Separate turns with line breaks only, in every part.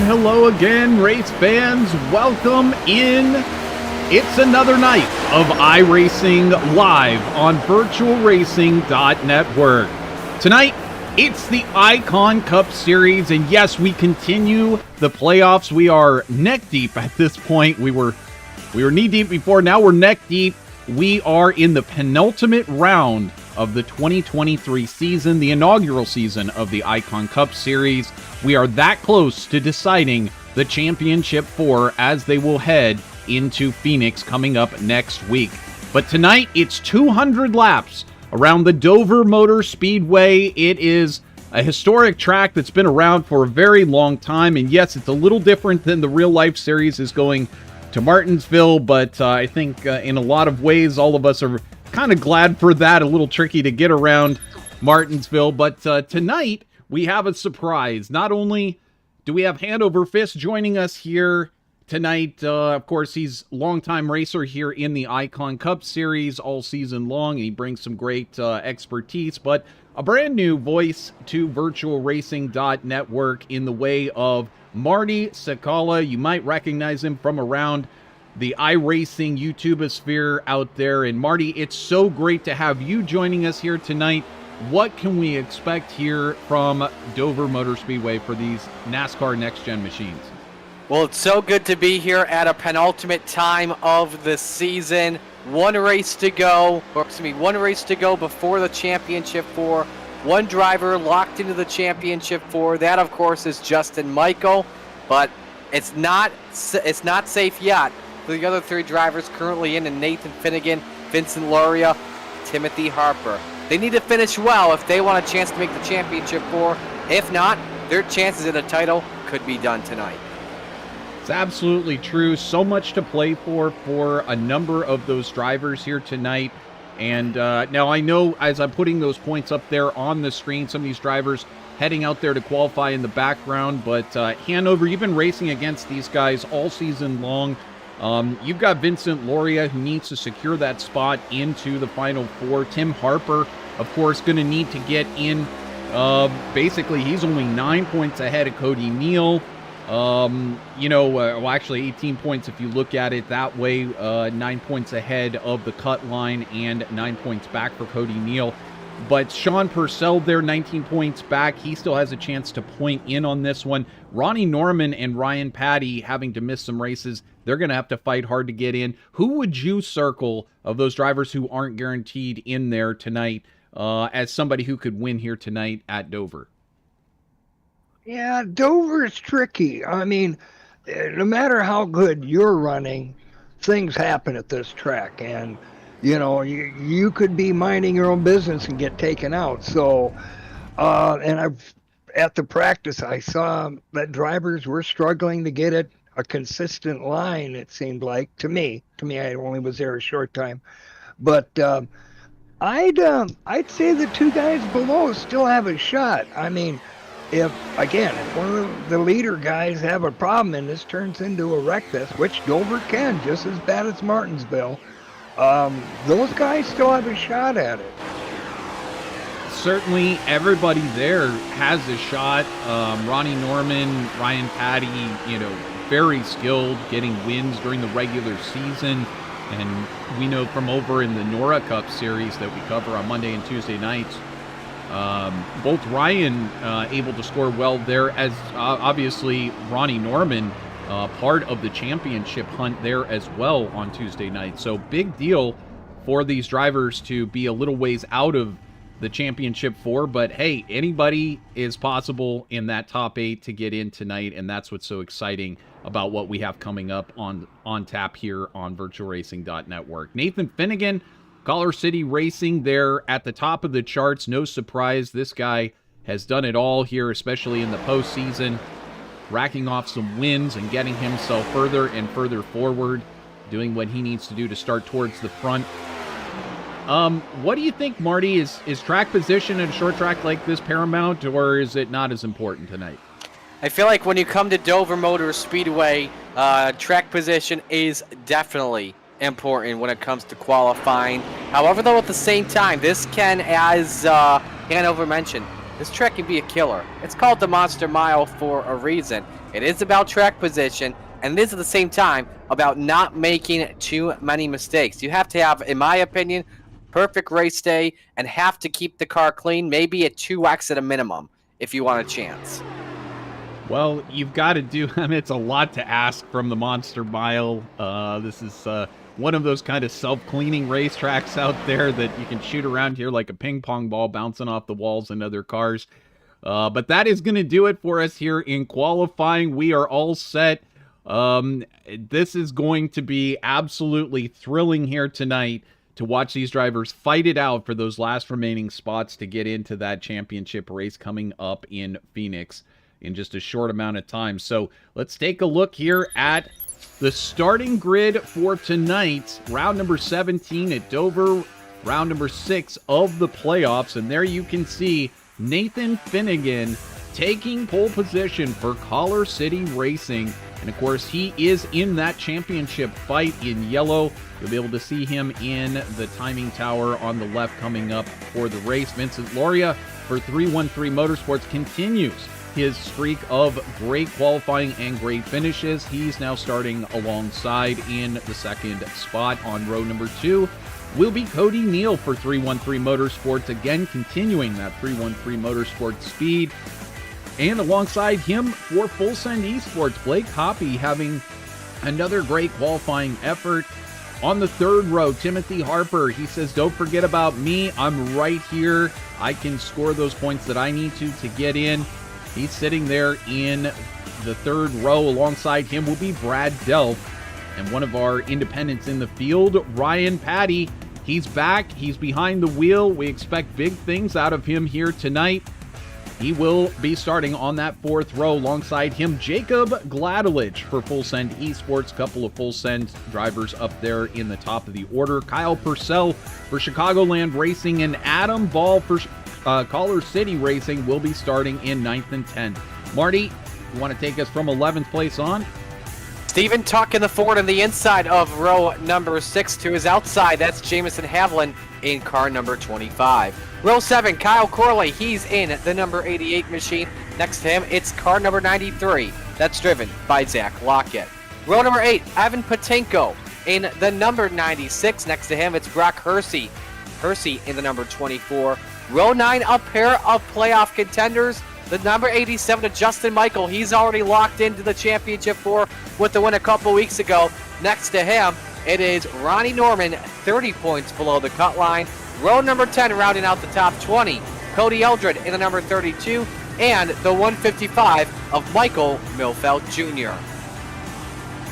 hello again, race fans. Welcome in. It's another night of iRacing live on VirtualRacing.Network. Tonight, it's the Icon Cup Series, and yes, we continue the playoffs. We are neck deep at this point. We were knee deep before. Now we're neck deep. We are in the penultimate round of the 2023 season, the inaugural season of the Icon Cup Series. We are that close to deciding the Championship 4 as they will head into Phoenix coming up next week. But tonight, it's 200 laps around the Dover Motor Speedway. It is a historic track that's been around for a very long time. And yes, it's a little different than the real life series is going to Martinsville, but I think in a lot of ways, all of us are kind of glad for that. A little tricky to get around Martinsville, but tonight we have a surprise. Not only do we have Hand Over Fist joining us here tonight, of course, he's a longtime racer here in the Icon Cup Series all season long. He brings some great expertise, but a brand new voice to VirtualRacing.Network in the way of Marty Sakala. You might recognize him from around the iRacing YouTubeosphere out there. And Marty, it's so great to have you joining us here tonight. What can we expect here from Dover Motor Speedway for these NASCAR Next Gen machines?
Well, it's so good to be here at a penultimate time of the season. One race to go before the Championship 4. One driver locked into the Championship 4. That, of course, is Justin Michael, but it's not safe yet for the other three drivers currently in, and Nathan Finnegan, Vincent Luria, Timothy Harper. They need to finish well if they want a chance to make the Championship 4. If not, their chances at a title could be done tonight.
It's absolutely true. So much to play for a number of those drivers here tonight. And now I know as I'm putting those points up there on the screen, some of these drivers heading out there to qualify in the background. But Hanover, you've been racing against these guys all season long. You've got Vincent Luria, who needs to secure that spot into the Final Four. Tim Harper, of course, going to need to get in. Basically, he's only 9 points ahead of Cody Neal. Well, actually 18 points if you look at it that way. 9 points ahead of the cut line and 9 points back for Cody Neal. But Sean Purcell there, 19 points back. He still has a chance to point in on this one. Ronnie Norman and Ryan Patty having to miss some races. They're going to have to fight hard to get in. Who would you circle of those drivers who aren't guaranteed in there tonight as somebody who could win here tonight at Dover?
Yeah, Dover is tricky. I mean, no matter how good you're running, things happen at this track. And, you could be minding your own business and get taken out. So, at the practice, I saw that drivers were struggling to get it a consistent line, it seemed like, to me. I only was there a short time. But I'd say the two guys below still have a shot. I mean, if one of the leader guys have a problem and this turns into a wreck fest, which Dover can, just as bad as Martinsville, those guys still have a shot at it.
Certainly, everybody there has a shot. Ronnie Norman, Ryan Patty, very skilled, getting wins during the regular season. And we know from over in the Nora Cup series that we cover on Monday and Tuesday nights, both Ryan able to score well there, as obviously Ronnie Norman part of the championship hunt there as well on Tuesday night. So big deal for these drivers to be a little ways out of the Championship 4, but hey, anybody is possible in that top 8 to get in tonight, and that's what's so exciting about what we have coming up on tap here on VirtualRacing.Network. Nathan Finnegan, Collar City Racing there at the top of the charts. No surprise, this guy has done it all here, especially in the postseason, racking off some wins and getting himself further and further forward, doing what he needs to do to start towards the front. What do you think, Marty? Is track position in a short track like this paramount, or is it not as important tonight?
I feel like when you come to Dover Motor Speedway, track position is definitely important when it comes to qualifying. However, though, at the same time, this can, as Hanover mentioned, this track can be a killer. It's called the Monster Mile for a reason. It is about track position, and it is at the same time about not making too many mistakes. You have to have, in my opinion, perfect race day and have to keep the car clean, maybe a 2x at a minimum if you want a chance.
Well, you've got to do, I mean, it's a lot to ask from the Monster Mile. This is one of those kind of self-cleaning racetracks out there that you can shoot around here like a ping pong ball bouncing off the walls and other cars. But that is going to do it for us here in qualifying. We are all set. This is going to be absolutely thrilling here tonight to watch these drivers fight it out for those last remaining spots to get into that championship race coming up in Phoenix in just a short amount of time. So let's take a look here at the starting grid for tonight. Round number 17 at Dover, round number 6 of the playoffs. And there you can see Nathan Finnegan taking pole position for Collar City Racing. And of course, he is in that championship fight in yellow. You'll be able to see him in the timing tower on the left coming up for the race. Vincent Loria for 313 Motorsports continues his streak of great qualifying and great finishes. He's now starting alongside in the second spot on row number 2. Will be Cody Neal for 313 Motorsports, again continuing that 313 Motorsports speed. And alongside him for Full Send Esports, Blake Hoppy having another great qualifying effort. On the third row, Timothy Harper, he says, don't forget about me. I'm right here. I can score those points that I need to get in. He's sitting there in the third row. Alongside him will be Brad Delp. And one of our independents in the field, Ryan Patty. He's back. He's behind the wheel. We expect big things out of him here tonight. He will be starting on that fourth row. Alongside him, Jacob Gladelich for Full Send Esports. Couple of Full Send drivers up there in the top of the order. Kyle Purcell for Chicagoland Racing, and Adam Ball for Collar City Racing will be starting in 9th and 10th. Marty, you want to take us from 11th place on?
Stephen Tuck in the Ford on the inside of row number 6 to his outside. That's Jamison Havlin in car number 25. Row 7, Kyle Corley. He's in the number 88 machine. Next to him, it's car number 93. That's driven by Zach Lockett. Row number 8, Evan Patenko in the number 96. Next to him, it's Brock Hersey. Hersey in the number 24. Row 9, a pair of playoff contenders. The number 87 to Justin Michael. He's already locked into the championship 4 with the win a couple weeks ago. Next to him, it is Ronnie Norman, 30 points below the cut line. Row number 10 rounding out the top 20. Cody Eldred in the number 32. And the 155 of Michael Milfeld Jr.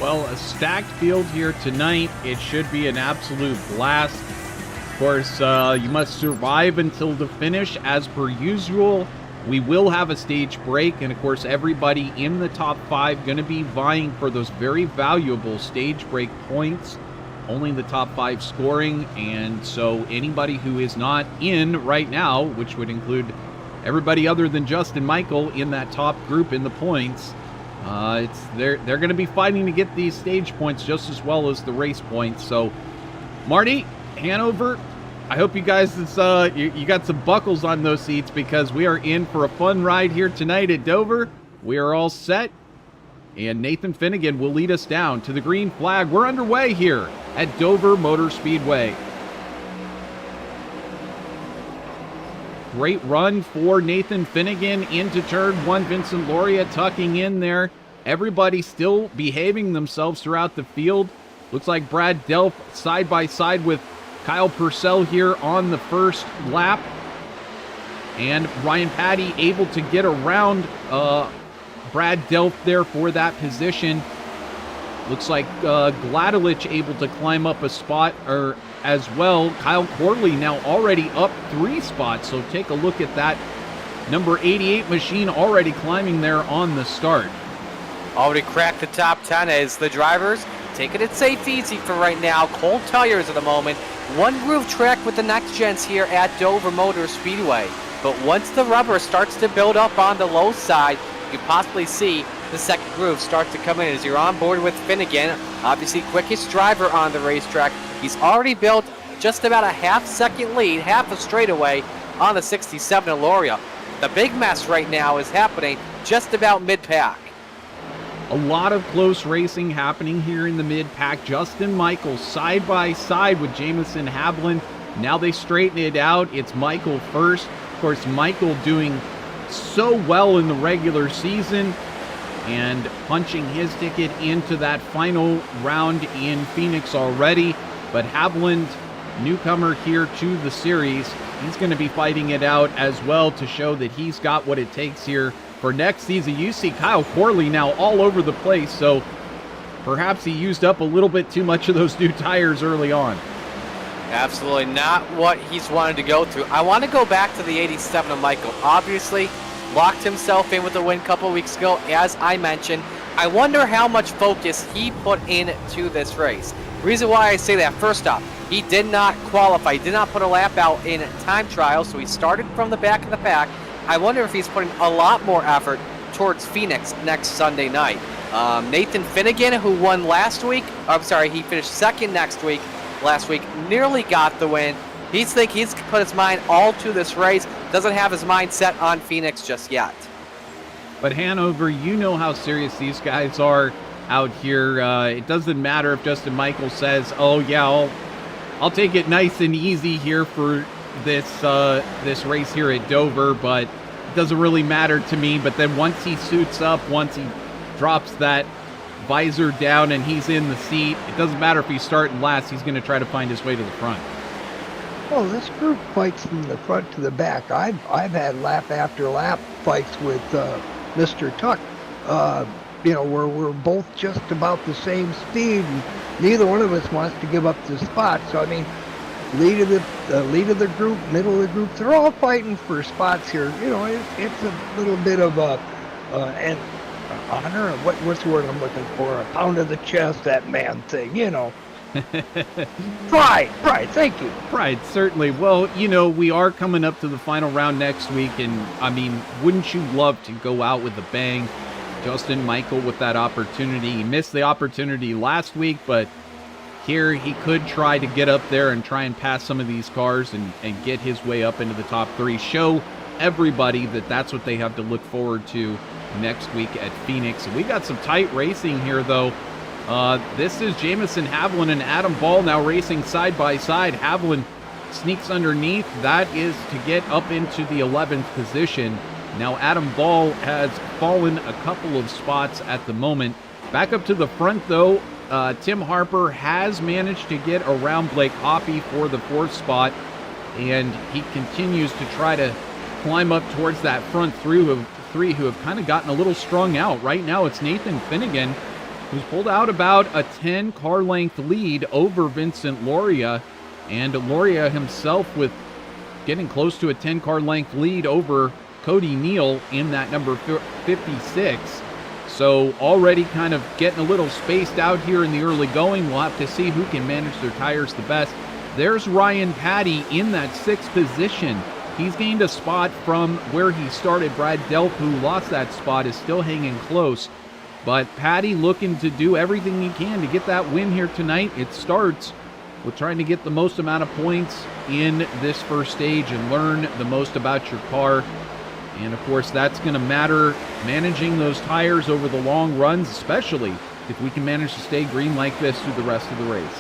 Well, a stacked field here tonight. It should be an absolute blast. Of course, you must survive until the finish as per usual. We will have a stage break, and of course everybody in the top 5 going to be vying for those very valuable stage break points. Only the top 5 scoring, and so anybody who is not in right now, which would include everybody other than Justin Michael in that top group in the points, they're going to be fighting to get these stage points just as well as the race points. So, Marty, Hanover, I hope you guys, you got some buckles on those seats, because we are in for a fun ride here tonight at Dover. We are all set, and Nathan Finnegan will lead us down to the green flag. We're underway here at Dover Motor Speedway. Great run for Nathan Finnegan into turn 1. Vincent Loria tucking in there. Everybody still behaving themselves throughout the field. Looks like Brad Delp side by side with Kyle Purcell here on the first lap. And Ryan Patty able to get around Brad Delp there for that position. Looks like Gladelich able to climb up a spot as well. Kyle Corley now already up 3 spots. So take a look at that. Number 88 machine already climbing there on the start.
Already cracked the top 10 as the drivers taking it safe easy for right now. Cold tires at the moment. One groove track with the next gens here at Dover Motor Speedway. But once the rubber starts to build up on the low side, you possibly see the second groove start to come in as you're on board with Finnegan. Obviously quickest driver on the racetrack. He's already built just about a half-second lead, half a straightaway on the 67 Aloria. The big mess right now is happening just about mid-pack.
A lot of close racing happening here in the mid-pack. Justin Michael side by side with Jamison Havlin. Now they straighten it out. It's Michael first. Of course, Michael doing so well in the regular season and punching his ticket into that final round in Phoenix already. But Havlin, newcomer here to the series, he's going to be fighting it out as well to show that he's got what it takes here for next season. You see Kyle Corley now all over the place, so perhaps he used up a little bit too much of those new tires early on.
Absolutely not what he's wanted to go through. I want to go back to the 87 of Michael. Obviously, locked himself in with the win a couple weeks ago, as I mentioned. I wonder how much focus he put into this race. Reason why I say that, first off, he did not qualify. He did not put a lap out in time trial, so he started from the back of the pack. I wonder if he's putting a lot more effort towards Phoenix next Sunday night. Nathan Finnegan, who won last week, he finished second last week, nearly got the win. He's put his mind all to this race, doesn't have his mind set on Phoenix just yet.
But Hanover, you know how serious these guys are out here. It doesn't matter if Justin Michael says, oh yeah, I'll take it nice and easy here for this race here at Dover, but it doesn't really matter to me. But then once he suits up, once he drops that visor down and he's in the seat, it doesn't matter if he's starting last, he's going to try to find his way to the front.
Well, this group fights from the front to the back. I've had lap after lap fights with Mr. Tuck. Where we're both just about the same speed, and neither one of us wants to give up the spot. So I mean, lead of the group, middle of the group, they're all fighting for spots here. It's a little bit of an honor. What's the word I'm looking for? A pound of the chest, that man thing. Pride, thank you.
Pride, certainly. Well, we are coming up to the final round next week, and I mean, wouldn't you love to go out with a bang? Justin Michael with that opportunity. He missed the opportunity last week, but here he could try to get up there and try and pass some of these cars and get his way up into the top three. Show everybody that that's what they have to look forward to next week at Phoenix. We got some tight racing here, though. This is Jamison Havlin and Adam Ball now racing side by side. Havlin sneaks underneath. That is to get up into the 11th position. Now Adam Ball has fallen a couple of spots at the moment. Back up to the front, though, Tim Harper has managed to get around Blake Hoppy for the 4th spot, and he continues to try to climb up towards that front three who have kind of gotten a little strung out. Right now it's Nathan Finnegan, who's pulled out about a 10-car length lead over Vincent Loria, and Loria himself with getting close to a 10-car length lead over Cody Neal in that number 56. So already kind of getting a little spaced out here in the early going. We'll have to see who can manage their tires the best. There's Ryan Patty in that 6th position. He's gained a spot from where he started. Brad Delp, who lost that spot, is still hanging close. But Patty looking to do everything he can to get that win here tonight. It starts with trying to get the most amount of points in this first stage and learn the most about your car. And, of course, that's going to matter, managing those tires over the long runs, especially if we can manage to stay green like this through the rest of the race.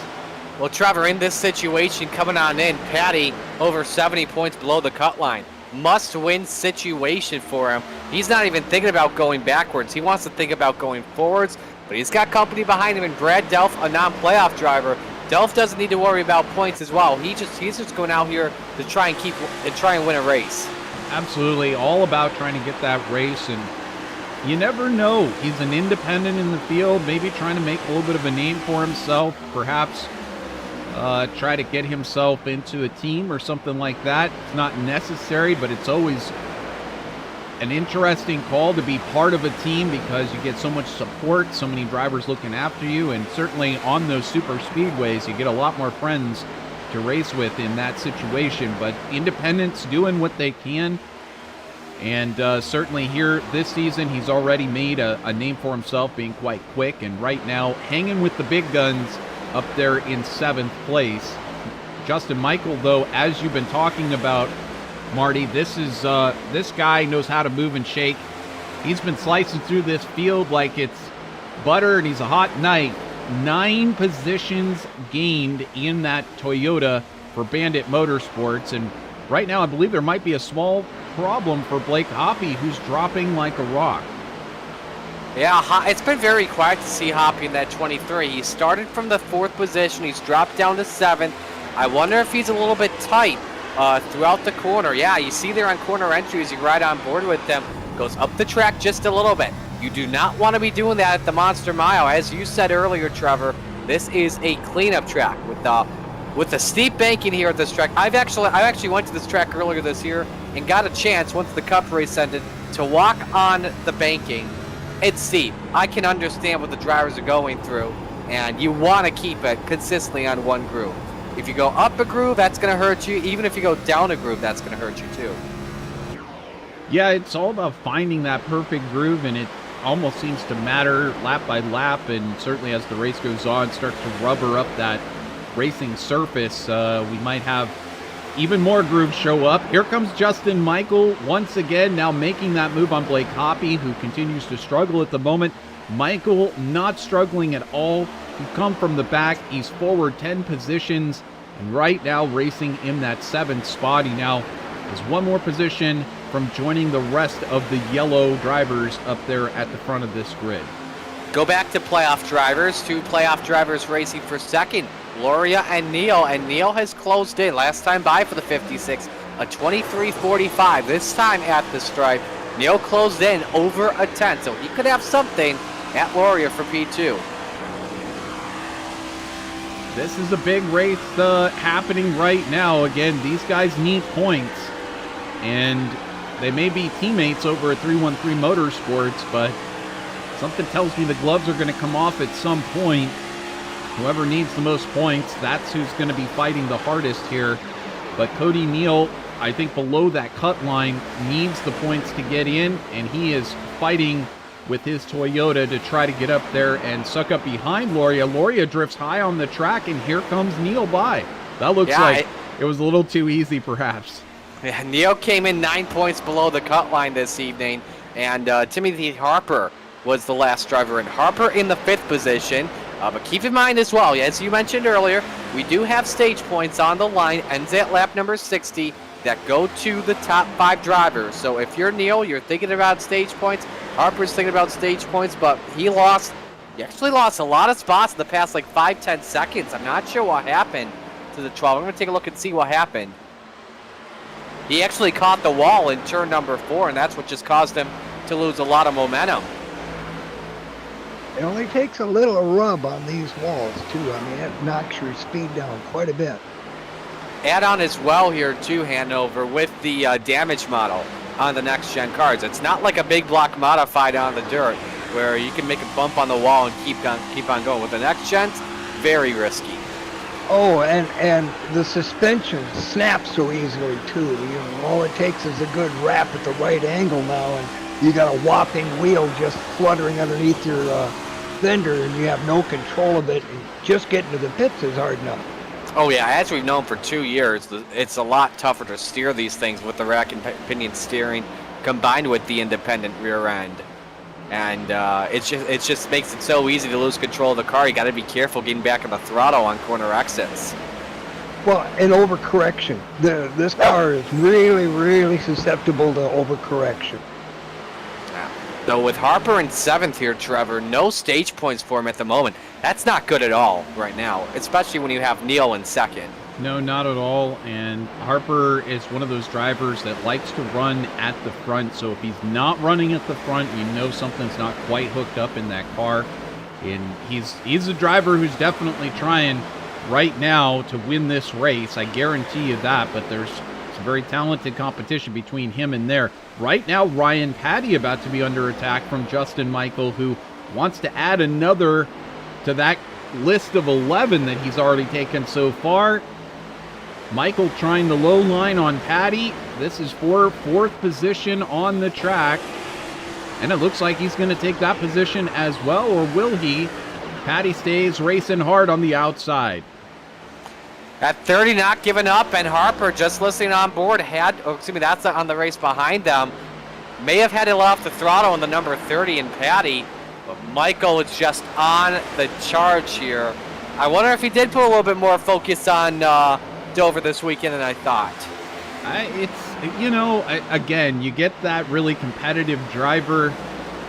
Well, Trevor, in this situation, coming on in, Patty over 70 points below the cut line. Must-win situation for him. He's not even thinking about going backwards. He wants to think about going forwards, but he's got company behind him in Brad Delf, a non-playoff driver. Delf doesn't need to worry about points as well. He's just going out here to try and win a race.
Absolutely, all about trying to get that race, and you never know. He's an independent in the field, maybe trying to make a little bit of a name for himself, perhaps try to get himself into a team or something like that. It's not necessary, but it's always an interesting call to be part of a team because you get so much support, so many drivers looking after you, and certainly on those super speedways, you get a lot more friends to race with in that situation. But independents doing what they can, and certainly here this season he's already made a name for himself being quite quick, and right now hanging with the big guns up there in 7th place. Justin Michael, though, as you've been talking about, Marty, this guy knows how to move and shake. He's been slicing through this field like it's butter, and he's a hot knight. 9 positions gained in that Toyota for Bandit Motorsports, and right now I believe there might be a small problem for Blake Hoppy, who's dropping like a rock.
Yeah, it's been very quiet to see Hoppy in that 23. He started from the 4th position. He's dropped down to 7th. I wonder if he's a little bit tight throughout the corner. Yeah, you see there on corner entries, you ride on board with them. Goes up the track just a little bit. You do not want to be doing that at the Monster Mile. As you said earlier, Trevor, this is a cleanup track with the steep banking here at this track. I actually went to this track earlier this year and got a chance once the Cup race ended to walk on the banking. It's steep. I can understand what the drivers are going through, and you want to keep it consistently on one groove. If you go up a groove, that's going to hurt you. Even if you go down a groove, that's going to hurt you too.
Yeah, it's all about finding that perfect groove, and it almost seems to matter lap by lap, and certainly as the race goes on, starts to rubber up that racing surface, we might have even more grooves show up. Here comes Justin Michael once again, now making that move on Blake Hoppy, who continues to struggle at the moment. Michael not struggling at all. He come from the back. He's forward 10 positions, and right now racing in that 7th spot. He now is one more position from joining the rest of the yellow drivers up there at the front of this grid.
Go back to playoff drivers. 2 playoff drivers racing for second. Loria and Neal has closed in. Last time by for the 56, a 23:45. This time at the stripe, Neal closed in over a 10, so he could have something at Loria for P2.
This is a big race happening right now. Again, these guys need points, and they may be teammates over at 313 Motorsports, but something tells me the gloves are going to come off at some point. Whoever needs the most points, that's who's going to be fighting the hardest here. But Cody Neal, I think below that cut line, needs the points to get in, and he is fighting with his Toyota to try to get up there and suck up behind Loria. Loria drifts high on the track, and here comes Neal by. That looks like it was a little too easy, perhaps.
Yeah, Neal came in 9 points below the cut line this evening, and Timothy Harper was the last driver in. Harper in the 5th position. But keep in mind as well, as you mentioned earlier, we do have stage points on the line, ends at lap number 60, that go to the top 5 drivers. So if you're Neal, you're thinking about stage points. Harper's thinking about stage points, but he actually lost a lot of spots in the past 5-10 seconds. I'm not sure what happened to the 12. I'm going to take a look and see what happened. He actually caught the wall in turn number 4, and that's what just caused him to lose a lot of momentum.
It only takes a little rub on these walls, too. I mean, it knocks your speed down quite a bit.
Add on as well here, too, Hanover, with the damage model on the next-gen cars. It's not like a big block modified on the dirt where you can make a bump on the wall and keep on going. With the next-gens, very risky.
Oh, and the suspension snaps so easily, too. You know, all it takes is a good wrap at the right angle now, and you got a whopping wheel just fluttering underneath your fender, and you have no control of it. And just getting to the pits is hard enough.
Oh yeah, as we've known for 2 years, it's a lot tougher to steer these things with the rack and pinion steering combined with the independent rear end. And it just makes it so easy to lose control of the car. You got to be careful getting back on the throttle on corner exits.
Well, and overcorrection. This car is really, really susceptible to overcorrection.
So with Harper in 7th here, Trevor, no stage points for him at the moment. That's not good at all right now, especially when you have Neal in 2nd.
No, not at all. And Harper is one of those drivers that likes to run at the front. So if he's not running at the front, you know something's not quite hooked up in that car. And he's a driver who's definitely trying right now to win this race. I guarantee you that. But there's some very talented competition between him and there. Right now, Ryan Patty about to be under attack from Justin Michael, who wants to add another to that list of 11 that he's already taken so far. Michael trying the low line on Patty. This is for 4th position on the track. And it looks like he's going to take that position as well, or will he? Patty stays racing hard on the outside.
At 30, not giving up, and Harper just listening on board that's on the race behind them. May have had to let off the throttle in the number 30 and Patty. But Michael is just on the charge here. I wonder if he did put a little bit more focus on Dover this weekend than I thought.
Again, you get that really competitive driver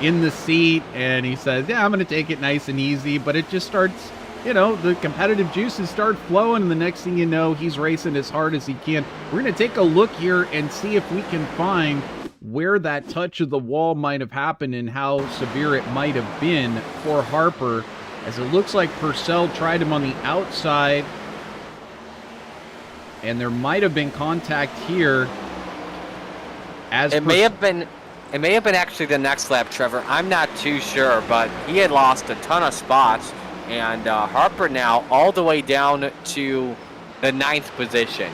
in the seat, and he says, yeah, I'm going to take it nice and easy, but it just starts, the competitive juices start flowing, and the next thing you know, he's racing as hard as he can. We're going to take a look here and see if we can find where that touch of the wall might have happened and how severe it might have been for Harper, as it looks like Purcell tried him on the outside, and there might have been contact here.
It may have been actually the next lap, Trevor. I'm not too sure, but he had lost a ton of spots, and Harper now all the way down to the 9th position.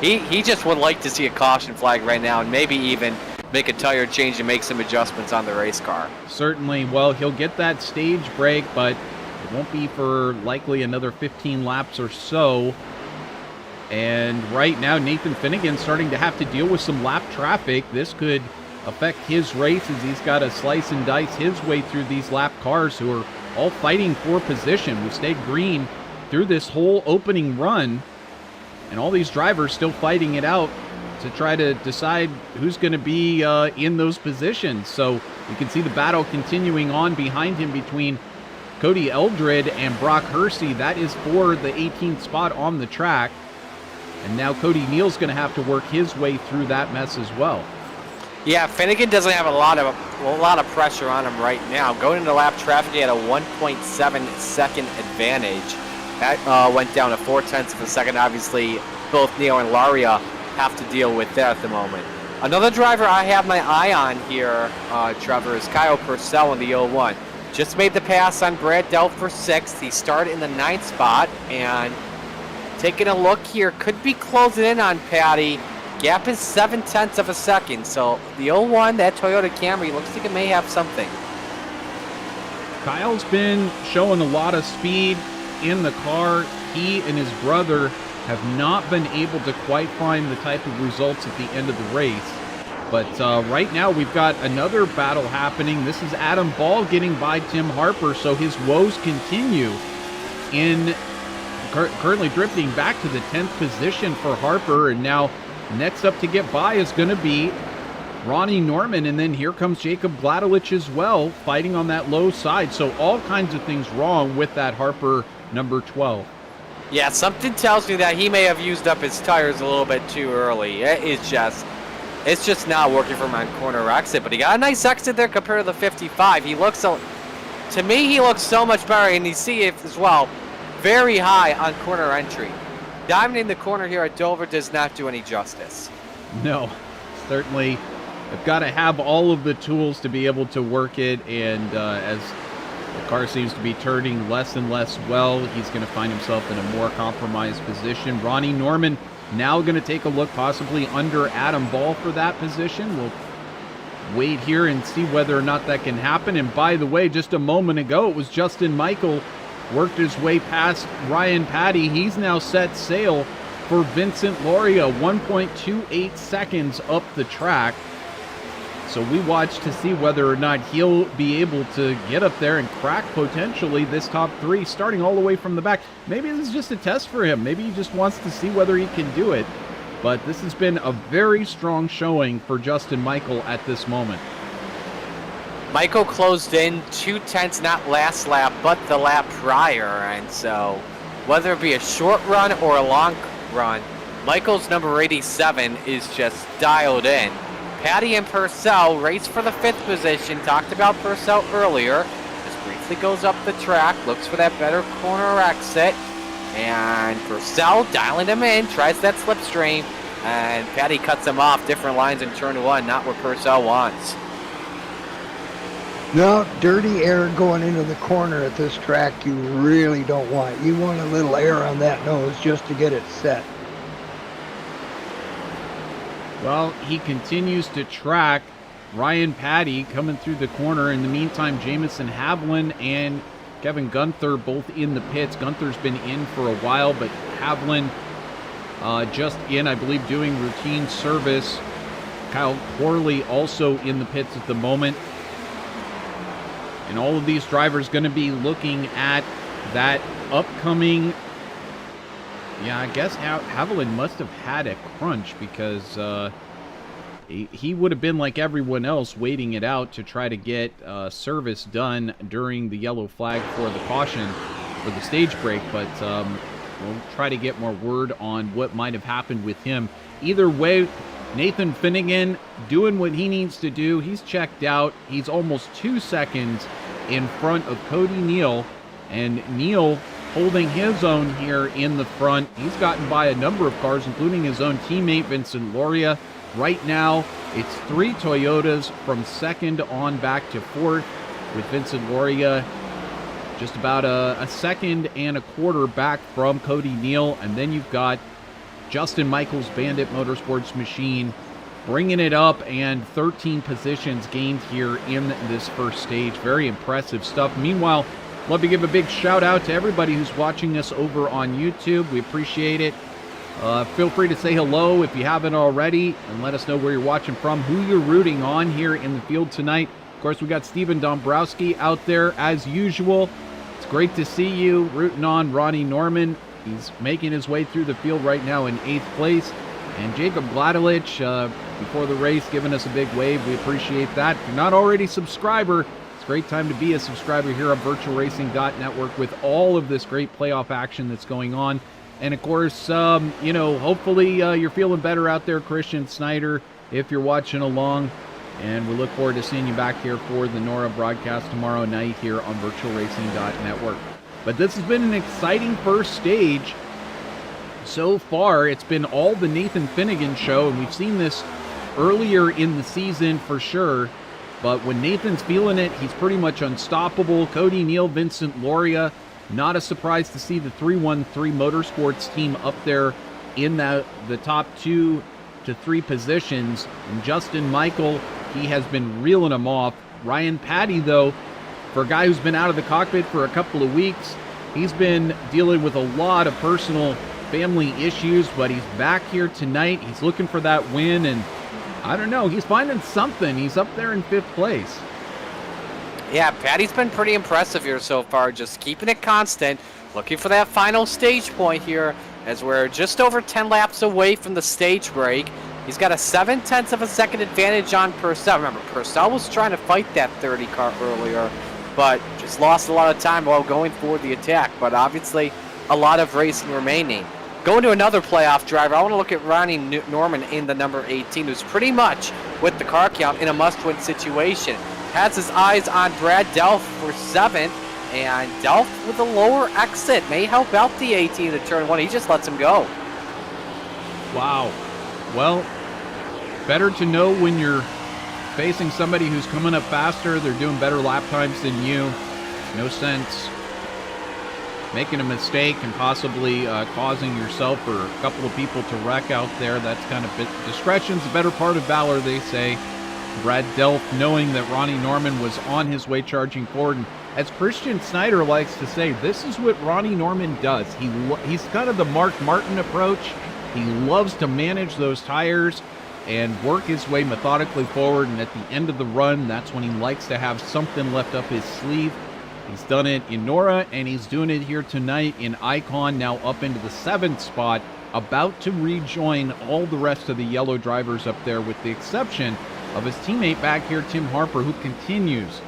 He just would like to see a caution flag right now, and maybe even make a tire change and make some adjustments on the race car.
Certainly. Well, he'll get that stage break, but it won't be for likely another 15 laps or so. And right now, Nathan Finnegan's starting to have to deal with some lap traffic. This could affect his race as he's got to slice and dice his way through these lap cars who are all fighting for position. We've stayed green through this whole opening run, and all these drivers still fighting it out to try to decide who's going to be in those positions. So you can see the battle continuing on behind him between Cody Eldred and Brock Hersey. That is for the 18th spot on the track. And now Cody Neal's going to have to work his way through that mess as well.
Yeah, Finnegan doesn't have a lot of pressure on him right now. Going into lap traffic, he had a 1.7 second advantage. That went down to 0.4 of a second. Obviously, both Neal and Laria have to deal with that at the moment. Another driver I have my eye on here, Trevor, is Kyle Purcell in the 01. Just made the pass on Brad Delp for 6th. He started in the 9th spot, and taking a look here, could be closing in on Patty. Gap is 0.7 of a second, so the 01, that Toyota Camry, looks like it may have something.
Kyle's been showing a lot of speed in the car. He and his brother have not been able to quite find the type of results at the end of the race. But right now we've got another battle happening. This is Adam Ball getting by Tim Harper, so his woes continue in currently drifting back to the 10th position for Harper. And now next up to get by is going to be Ronnie Norman, and then here comes Jacob Gladelich as well, fighting on that low side. So all kinds of things wrong with that Harper number 12.
Yeah, something tells me that he may have used up his tires a little bit too early. It's just not working for him on corner exit, but he got a nice exit there compared to the 55. He looks so much better, and you see it as well, very high on corner entry. Dominating the corner here at Dover does not do any justice.
No, certainly. They've got to have all of the tools to be able to work it, and as the car seems to be turning less and less well, he's going to find himself in a more compromised position. Ronnie Norman now going to take a look possibly under Adam Ball for that position. We'll wait here and see whether or not that can happen. And by the way, just a moment ago, it was Justin Michael worked his way past Ryan Patty. He's now set sail for Vincent Loria, 1.28 seconds up the track. So we watch to see whether or not he'll be able to get up there and crack potentially this top 3, starting all the way from the back. Maybe this is just a test for him. Maybe he just wants to see whether he can do it. But this has been a very strong showing for Justin Michael at this moment.
Michael closed in 0.2, not last lap, but the lap prior. And so whether it be a short run or a long run, Michael's number 87 is just dialed in. Patty and Purcell race for the 5th position. Talked about Purcell earlier. Just briefly goes up the track, looks for that better corner exit. And Purcell dialing him in, tries that slipstream. And Patty cuts him off. Different lines in turn 1, not what Purcell wants.
No, dirty air going into the corner at this track you really don't want. You want a little air on that nose just to get it set.
Well, he continues to track Ryan Patty coming through the corner. In the meantime, Jamison Havlin and Kevin Gunther both in the pits. Gunther's been in for a while, but Havlin just in, I believe, doing routine service. Kyle Corley also in the pits at the moment. And all of these drivers going to be looking at that upcoming... Yeah, I guess Haviland must have had a crunch because he would have been like everyone else waiting it out to try to get service done during the yellow flag for the caution for the stage break. But we'll try to get more word on what might have happened with him. Either way, Nathan Finnegan doing what he needs to do. He's checked out. He's almost 2 seconds in front of Cody Neal. And Neal holding his own here in the front. He's gotten by a number of cars, including his own teammate, Vincent Loria. Right now, it's 3 Toyotas from second on back to fourth, with Vincent Loria just about a second and a quarter back from Cody Neal. And then you've got Justin Michaels' Bandit Motorsports machine bringing it up, and 13 positions gained here in this first stage. Very impressive stuff. Meanwhile, love to give a big shout out to everybody who's watching us over on YouTube. We appreciate it. Feel free to say hello if you haven't already, and let us know where you're watching from, who you're rooting on here in the field tonight. Of course, we got Steven Dombrowski out there as usual. It's great to see you rooting on Ronnie Norman. He's making his way through the field right now in 8th place. And Jacob Gladelich, before the race, giving us a big wave. We appreciate that. If you're not already a subscriber, it's a great time to be a subscriber here on VirtualRacing.Network with all of this great playoff action that's going on. And of course, hopefully you're feeling better out there, Christian Snyder, if you're watching along. And we look forward to seeing you back here for the NORA broadcast tomorrow night here on VirtualRacing.Network. But this has been an exciting first stage. So far, it's been all the Nathan Finnegan show, and we've seen this earlier in the season for sure. But when Nathan's feeling it, he's pretty much unstoppable. Cody Neal, Vincent Loria, not a surprise to see the 313 Motorsports team up there in the top 2 to 3 positions. And Justin Michael, he has been reeling them off. Ryan Patty, though, for a guy who's been out of the cockpit for a couple of weeks, he's been dealing with a lot of personal family issues, but he's back here tonight. He's looking for that win, and I don't know, he's finding something. He's up there in 5th place.
Yeah, Patty's been pretty impressive here so far, just keeping it constant, looking for that final stage point here, as we're just over 10 laps away from the stage break. He's got a 0.7 of a second advantage on Purcell. Remember, Purcell was trying to fight that 30 car earlier, but just lost a lot of time while going for the attack. But obviously, a lot of racing remaining. Going to another playoff driver, I want to look at Ronnie Norman in the number 18, who's pretty much, with the car count, in a must-win situation. Has his eyes on Brad Delph for 7th, and Delph with a lower exit may help out the 18 to turn 1. He just lets him go.
Wow. Well, better to know when you're facing somebody who's coming up faster, they're doing better lap times than you. No sense making a mistake and possibly causing yourself or a couple of people to wreck out there. That's kind of discretion's the better part of valor, they say. Brad Delph knowing that Ronnie Norman was on his way charging forward. And as Christian Snyder likes to say, this is what Ronnie Norman does. He's kind of the Mark Martin approach. He loves to manage those tires and work his way methodically forward. And at the end of the run, that's when he likes to have something left up his sleeve. He's done it in NORA, and he's doing it here tonight in Icon, now up into the 7th spot, about to rejoin all the rest of the yellow drivers up there, with the exception of his teammate back here, Tim Harper, who continues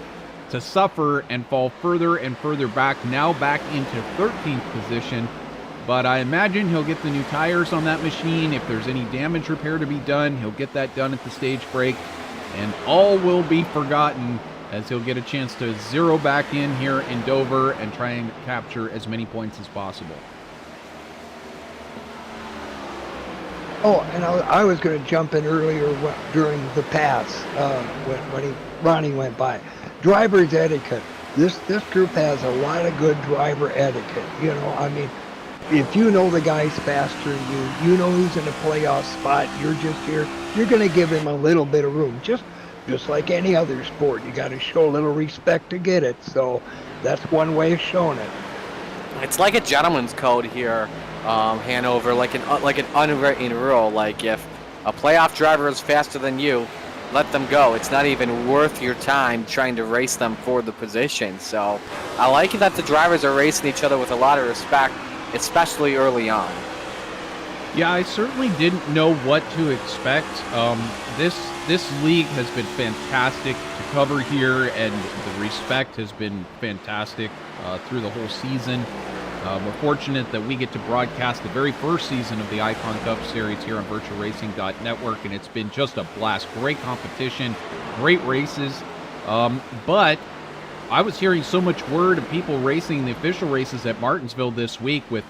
to suffer and fall further and further back, now back into 13th position. But I imagine he'll get the new tires on that machine. If there's any damage repair to be done, he'll get that done at the stage break, and all will be forgotten as he'll get a chance to zero back in here in Dover and try and capture as many points as possible.
Oh, and I was going to jump in earlier during the pass when Ronnie went by. Driver's etiquette. This group has a lot of good driver etiquette. You know, I mean, if you know the guy's faster than you know who's in a playoff spot, you're just here, you're going to give him a little bit of room. Just like any other sport, you got to show a little respect to get it. So that's one way of showing it.
It's like a gentleman's code here, Hanover, like an unwritten rule. Like if a playoff driver is faster than you let them go. It's not even worth your time trying to race them for the position. So I like it that the drivers are racing each other with a lot of respect, especially early on.
Yeah, I certainly didn't know what to expect. This league has been fantastic to cover here, and the respect has been fantastic through the whole season. We're fortunate that we get to broadcast the very first season of the Icon Cup Series here on VirtualRacing.Network, and it's been just a blast. Great competition, great races. But I was hearing so much word of people racing the official races at Martinsville this week with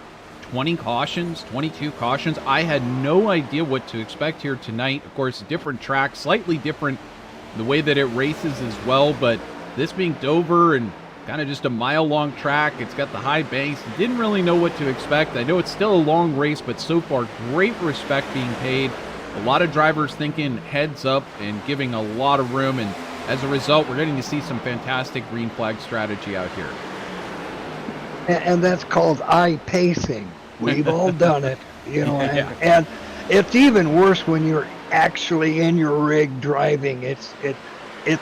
20 cautions, 22 cautions. I had no idea what to expect here tonight. Of course, a different track, slightly different the way that it races as well, but this being Dover and kind of just a mile-long track, it's got the high banks. Didn't really know what to expect. I know it's still a long race, but so far, great respect being paid. A lot of drivers thinking heads up and giving a lot of room, and as a result, we're getting to see some fantastic green flag strategy out here.
And that's called I-pacing. We've all done it,
Yeah.
and it's even worse when you're actually in your rig driving. It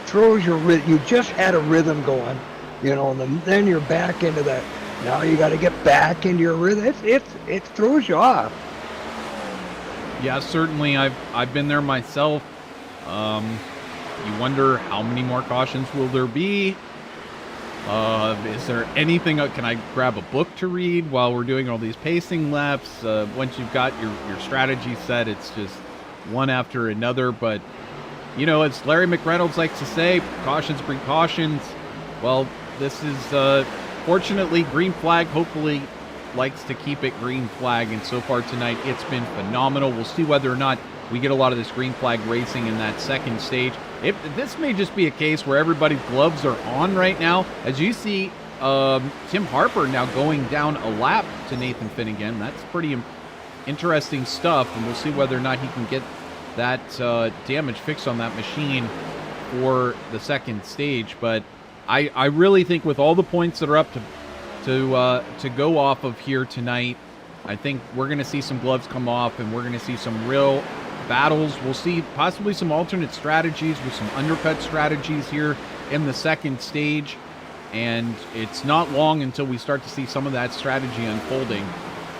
throws your rhythm. You just had a rhythm going, and then you're back into that. Now you got to get back into your rhythm. It throws you off.
Yeah, certainly. I've been there myself. You wonder how many more cautions will there be? Is there anything? Can I grab a book to read while we're doing all these pacing laps? Once you've got your strategy set, it's just one after another. But, as Larry McReynolds likes to say, precautions breed cautions. Well, this is, fortunately, green flag hopefully likes to keep it green flag. And so far tonight, it's been phenomenal. We'll see whether or not we get a lot of this green flag racing in that second stage. This may just be a case where everybody's gloves are on right now. As you see, Tim Harper now going down a lap to Nathan Finnegan. That's pretty interesting stuff, and we'll see whether or not he can get that damage fixed on that machine for the second stage. But I really think with all the points that are up to go off of here tonight, I think we're going to see some gloves come off, and we're going to see some real battles. We'll see possibly some alternate strategies with some undercut strategies here in the second stage, and it's not long until we start to see some of that strategy unfolding.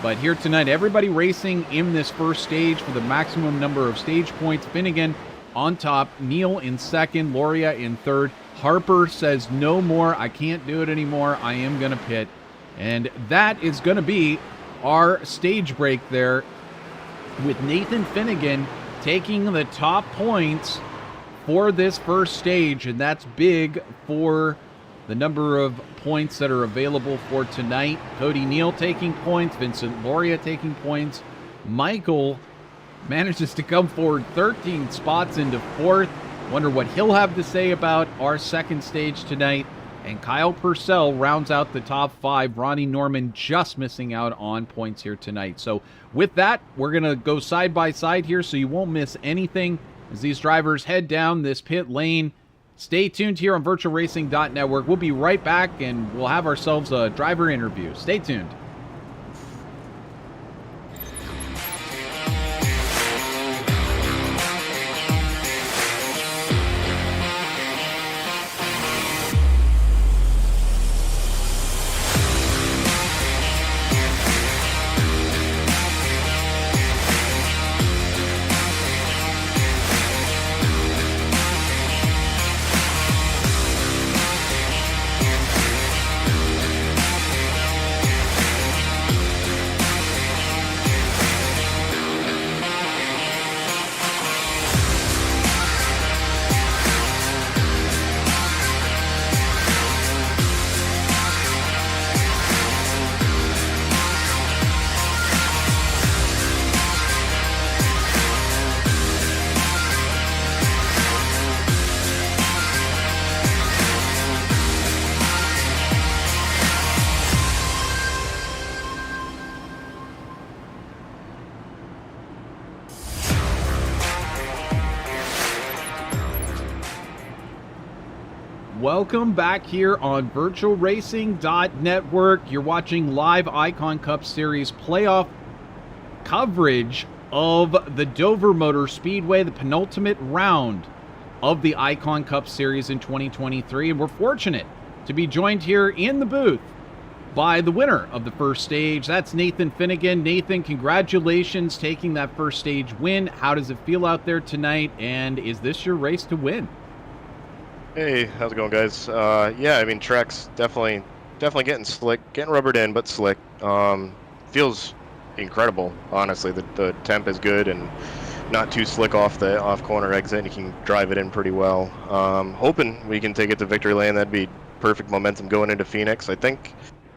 But here tonight, everybody racing in this first stage for the maximum number of stage points. Finnegan on top, Neal in second, Loria in third. Harper says no more, I can't do it anymore, I am going to pit. And that is going to be our stage break there, with Nathan Finnegan taking the top points for this first stage, and that's big for the number of points that are available for tonight. Cody Neal taking points, Vincent Loria taking points. Michael manages to come forward 13 spots into fourth. Wonder what he'll have to say about our second stage tonight. And Kyle Purcell rounds out the top five. Ronnie Norman just missing out on points here tonight. So with that, we're going to go side by side here so you won't miss anything as these drivers head down this pit lane. Stay tuned here on VirtualRacing.Network. We'll be right back, and we'll have ourselves a driver interview. Stay tuned. Welcome back here on VirtualRacing.Network. You're watching live Icon Cup Series playoff coverage of the Dover Motor Speedway, the penultimate round of the Icon Cup Series in 2023. And we're fortunate to be joined here in the booth by the winner of the first stage. That's Nathan Finnegan. Nathan, congratulations taking that first stage win. How does it feel out there tonight? And is this your race to win?
Hey, how's it going, guys? Yeah, I mean, track's definitely getting slick, getting rubbered in, but slick. Feels incredible, honestly. The temp is good and not too slick off the off-corner exit, and you can drive it in pretty well. Hoping we can take it to victory lane. That'd be perfect momentum going into Phoenix. I think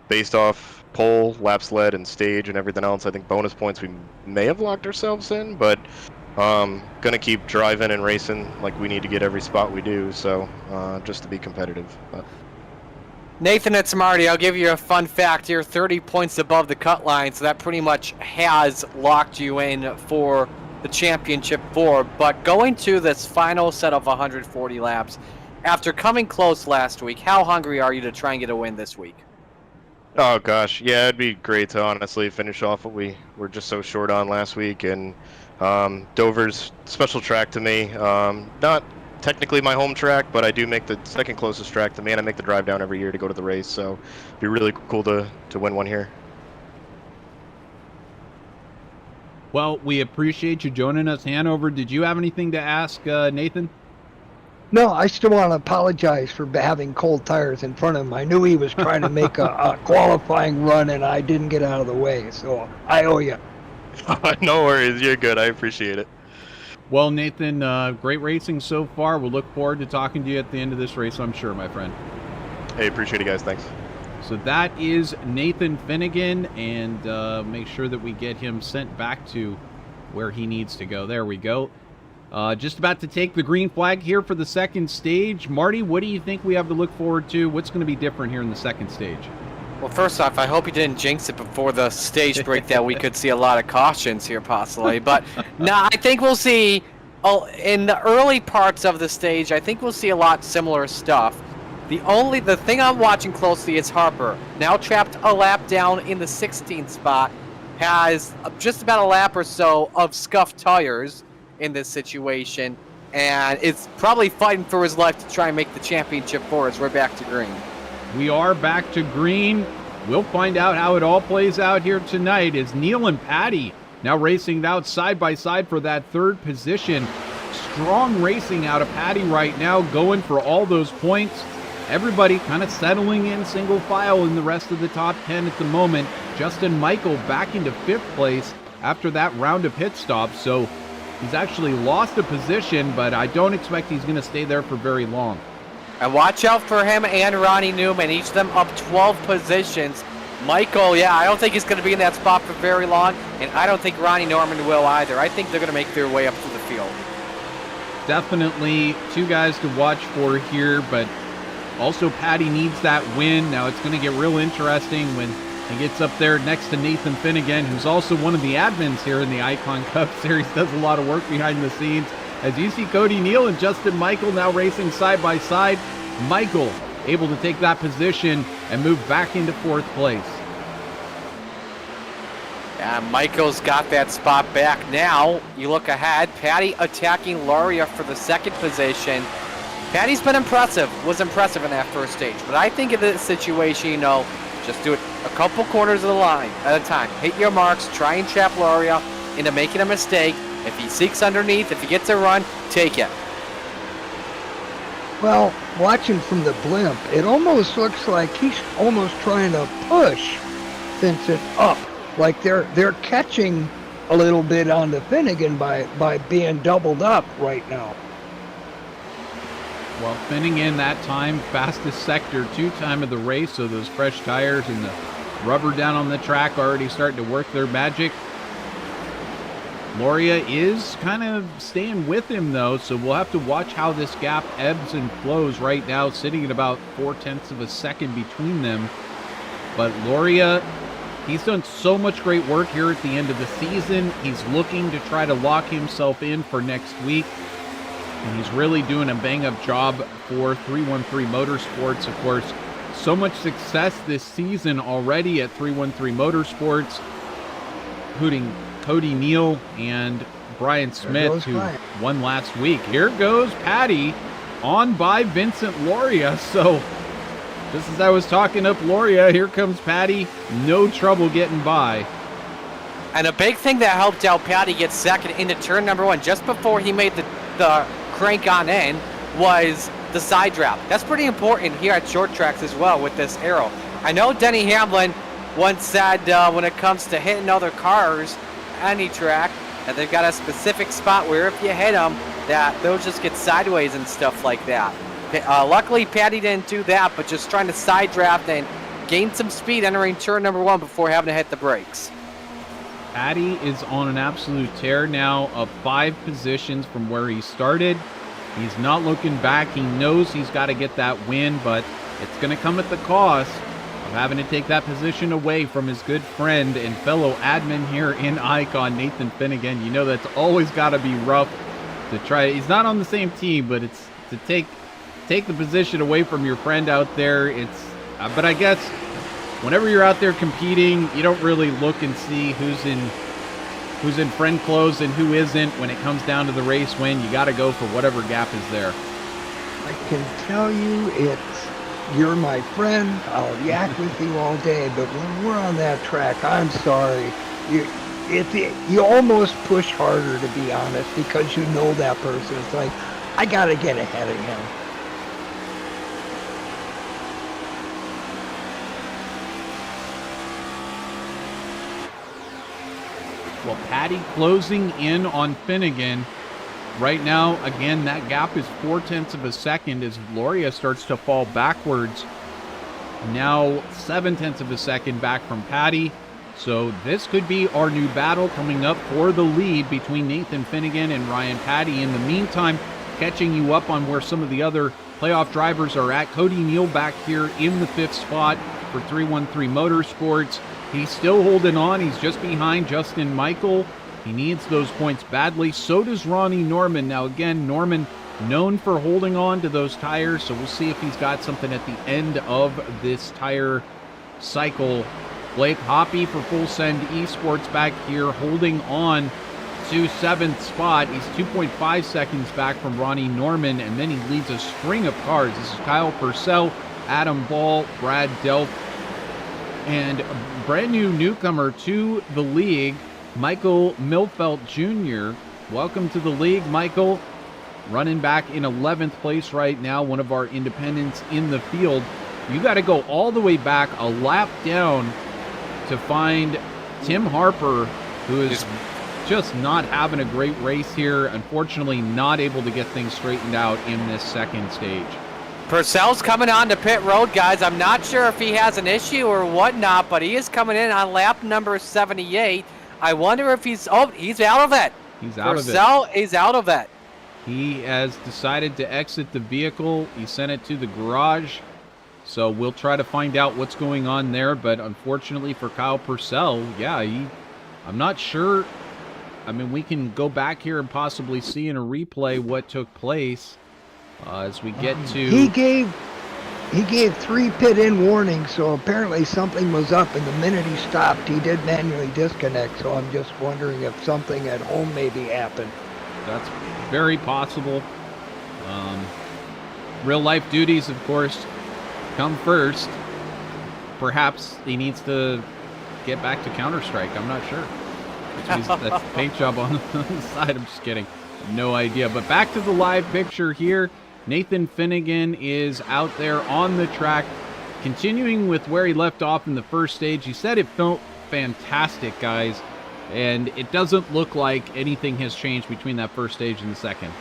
based off pole, laps led, and stage and everything else, I think bonus points we may have locked ourselves in, but gonna keep driving and racing like we need to get every spot we do, so just to be competitive. But.
Nathan, it's Marty. I'll give you a fun fact here. 30 points above the cut line, so that pretty much has locked you in for the championship 4. But going to this final set of 140 laps, after coming close last week, how hungry are you to try and get a win this week?
Oh gosh, yeah, it'd be great to honestly finish off what we were just so short on last week. And Dover's special track to me. Not technically my home track, but I do make the second closest track to me, and I make the drive down every year to go to the race. So it'd be really cool to win one here.
Well, we appreciate you joining us. Hanover, did you have anything to ask Nathan?
No, I still want to apologize for having cold tires in front of him. I knew he was trying to make a qualifying run, and I didn't get out of the way, so I owe you.
No worries, you're good. I appreciate it.
Well, Nathan, great racing so far. We'll look forward to talking to you at the end of this race, I'm sure, my friend.
Hey, appreciate it, guys. Thanks.
So that is Nathan Finnegan, and make sure that we get him sent back to where he needs to go. There we go. Just about to take the green flag here for the second stage. Marty, what do you think we have to look forward to? What's going to be different here in the second stage?
Well, first off, I hope you didn't jinx it before the stage break that we could see a lot of cautions here possibly. But no, I think we'll see, in the early parts of the stage, I think we'll see a lot similar stuff. The thing I'm watching closely is Harper, now trapped a lap down in the 16th spot, has just about a lap or so of scuffed tires in this situation, and it's probably fighting for his life to try and make the championship 4 as we're back to green.
We are back to green. We'll find out how it all plays out here tonight as Neil and Patty now racing out side by side for that third position. Strong racing out of Patty right now, going for all those points. Everybody kind of settling in single file in the rest of the top 10 at the moment. Justin Michael back into 5th place after that round of pit stops, so he's actually lost a position, but I don't expect he's going to stay there for very long.
And watch out for him and Ronnie Newman, each of them up 12 positions. Michael, yeah, I don't think he's going to be in that spot for very long, and I don't think Ronnie Norman will either. I think they're going to make their way up to the field.
Definitely two guys to watch for here, but also Patty needs that win. Now it's going to get real interesting when he gets up there next to Nathan Finnegan, who's also one of the admins here in the Icon Cup Series, does a lot of work behind the scenes. As you see Cody Neal and Justin Michael now racing side by side. Michael able to take that position and move back into 4th place.
Yeah, Michael's got that spot back now. You look ahead, Patty attacking Loria for the 2nd position. Patty's been impressive, was impressive in that first stage, but I think in this situation, just do it a couple corners of the line at a time. Hit your marks, try and trap Loria into making a mistake. If he seeks underneath, if he gets a run, take it.
Well, watching from the blimp, it almost looks like he's almost trying to push Vincent up. Like they're catching a little bit on the Finnegan by being doubled up right now.
Well, Finnegan that time, fastest sector 2 time of the race, so those fresh tires and the rubber down on the track already starting to work their magic. Loria is kind of staying with him, though, so we'll have to watch how this gap ebbs and flows right now, sitting at about 0.4 of a second between them. But Loria, he's done so much great work here at the end of the season. He's looking to try to lock himself in for next week, and he's really doing a bang-up job for 313 Motorsports. Of course, so much success this season already at 313 Motorsports, including Cody Neal and Brian Smith, who
Brian.
won last week. Here goes Patty on by Vincent Loria. So just as I was talking up Loria, here comes Patty. No trouble getting by.
And a big thing that helped out Patty get second into turn number 1 just before he made the crank on in was the side drop. That's pretty important here at short tracks as well with this arrow. I know Denny Hamlin once said when it comes to hitting other cars, any track, that they've got a specific spot where if you hit them, that they'll just get sideways and stuff like that. Luckily, Patty didn't do that, but just trying to side draft and gain some speed entering turn number 1 before having to hit the brakes.
Patty is on an absolute tear now of 5 positions from where he started. He's not looking back. He knows he's got to get that win, but it's going to come at the cost of having to take that position away from his good friend and fellow admin here in Icon, Nathan Finnegan. You know that's always got to be rough to try. He's not on the same team, but it's to take the position away from your friend out there. It's but I guess whenever you're out there competing, you don't really look and see who's in friend clothes and who isn't. When it comes down to the race win, you got to go for whatever gap is there.
I can tell you you're my friend. I'll yak with you all day, but when we're on that track, I'm sorry. You almost push harder, to be honest, because you know that person. It's like, I got to get ahead of him.
Well, Patty closing in on Finnegan. Right now, again, that gap is 0.4 of a second as Loria starts to fall backwards. Now 0.7 of a second back from Patty. So this could be our new battle coming up for the lead between Nathan Finnegan and Ryan Patty. In the meantime, catching you up on where some of the other playoff drivers are at. Cody Neal back here in the 5th spot for 313 Motorsports. He's still holding on. He's just behind Justin Michael. He needs those points badly. So does Ronnie Norman. Now, again, Norman known for holding on to those tires, so we'll see if he's got something at the end of this tire cycle. Blake Hoppy for Full Send Esports back here holding on to 7th spot. He's 2.5 seconds back from Ronnie Norman, and then he leads a string of cars. This is Kyle Purcell, Adam Ball, Brad Delp, and a brand new newcomer to the league, Michael Milfelt Jr. Welcome to the league, Michael. Running back in 11th place right now, one of our independents in the field. You got to go all the way back a lap down to find Tim Harper, who is just not having a great race here. Unfortunately, not able to get things straightened out in this second stage.
Purcell's coming on to pit road, guys. I'm not sure if he has an issue or whatnot, but he is coming in on lap number 78. I wonder if he's out of it.
He's out of it.
Purcell is out of it.
He has decided to exit the vehicle. He sent it to the garage. So we'll try to find out what's going on there. But unfortunately for Kyle Purcell, yeah, I'm not sure. I mean, we can go back here and possibly see in a replay what took place as we get to...
He gave 3 pit-in warnings, so apparently something was up, and the minute he stopped, he did manually disconnect, so I'm just wondering if something at home maybe happened.
That's very possible. Real-life duties, of course, come first. Perhaps he needs to get back to Counter-Strike. I'm not sure. That's the paint job on the side. I'm just kidding. No idea. But back to the live picture here. Nathan Finnegan is out there on the track, continuing with where he left off in the first stage. He said it felt fantastic, guys, and it doesn't look like anything has changed between that first stage and the second.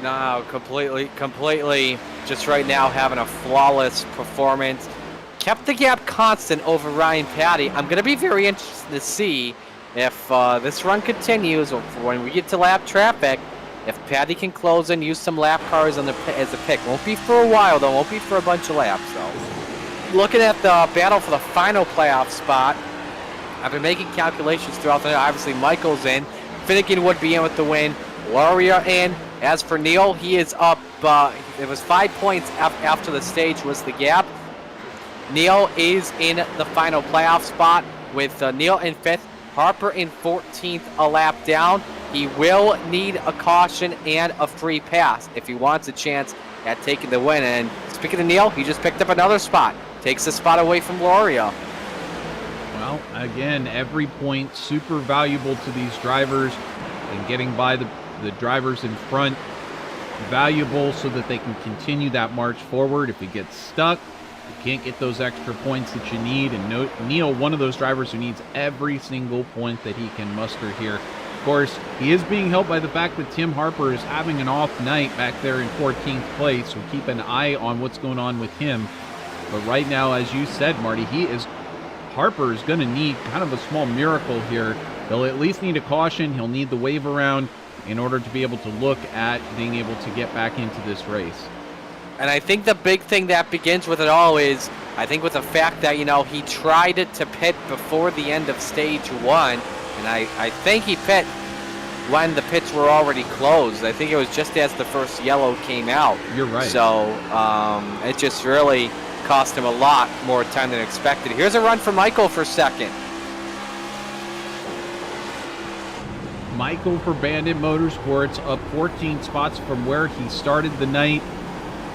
No, completely. Just right now having a flawless performance. Kept the gap constant over Ryan Patty. I'm going to be very interested to see if this run continues, or when we get to lap traffic, if Patty can close and use some lap cars as a pick. Won't be for a while, though. Won't be for a bunch of laps, though. Looking at the battle for the final playoff spot, I've been making calculations throughout the night. Obviously, Michael's in. Finnegan would be in with the win. Loria in. As for Neal, he is up. It was 5 points after the stage was the gap. Neal is in the final playoff spot with Neal in 5th, Harper in 14th, a lap down. He will need a caution and a free pass if he wants a chance at taking the win. And speaking of Neil, he just picked up another spot. Takes the spot away from Loria.
Well, again, every point super valuable to these drivers, and getting by the drivers in front valuable so that they can continue that march forward. If it gets stuck, you can't get those extra points that you need. And Neil, one of those drivers who needs every single point that he can muster here. Of course, he is being helped by the fact that Tim Harper is having an off night back there in 14th place. So keep an eye on what's going on with him. But right now, as you said, Marty, Harper is going to need kind of a small miracle here. He'll at least need a caution. He'll need the wave around in order to be able to look at being able to get back into this race.
And I think the big thing that begins with it all is, I think with the fact that, he tried to pit before the end of stage 1, and I think he pit when the pits were already closed. I think it was just as the first yellow came out.
You're right.
So it just really cost him a lot more time than expected. Here's a run for Michael for second.
Michael for Bandit Motorsports up 14 spots from where he started the night.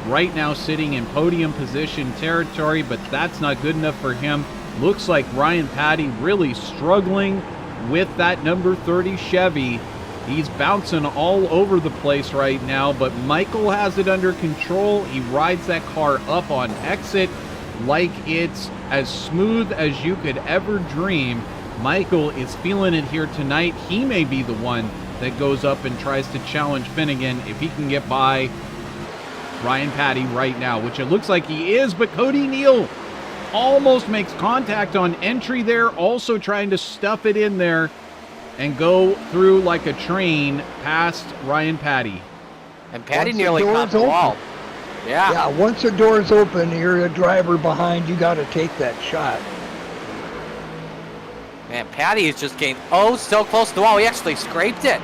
Right now sitting in podium position territory, but that's not good enough for him. Looks like Ryan Patty really struggling with that number 30 Chevy. He's bouncing all over the place right now, but Michael has it under control. He rides that car up on exit like it's as smooth as you could ever dream. Michael is feeling it here tonight. He may be the one that goes up and tries to challenge Finnegan if he can get by Ryan Patty right now, which it looks like he is, but Cody Neal almost makes contact on entry there, also trying to stuff it in there and go through like a train past Ryan Patty.
And Patty nearly caught the wall.
Yeah, once the door's open, you're a driver behind, you got to take that shot.
Man, Patty is just getting so close to the wall. He actually scraped it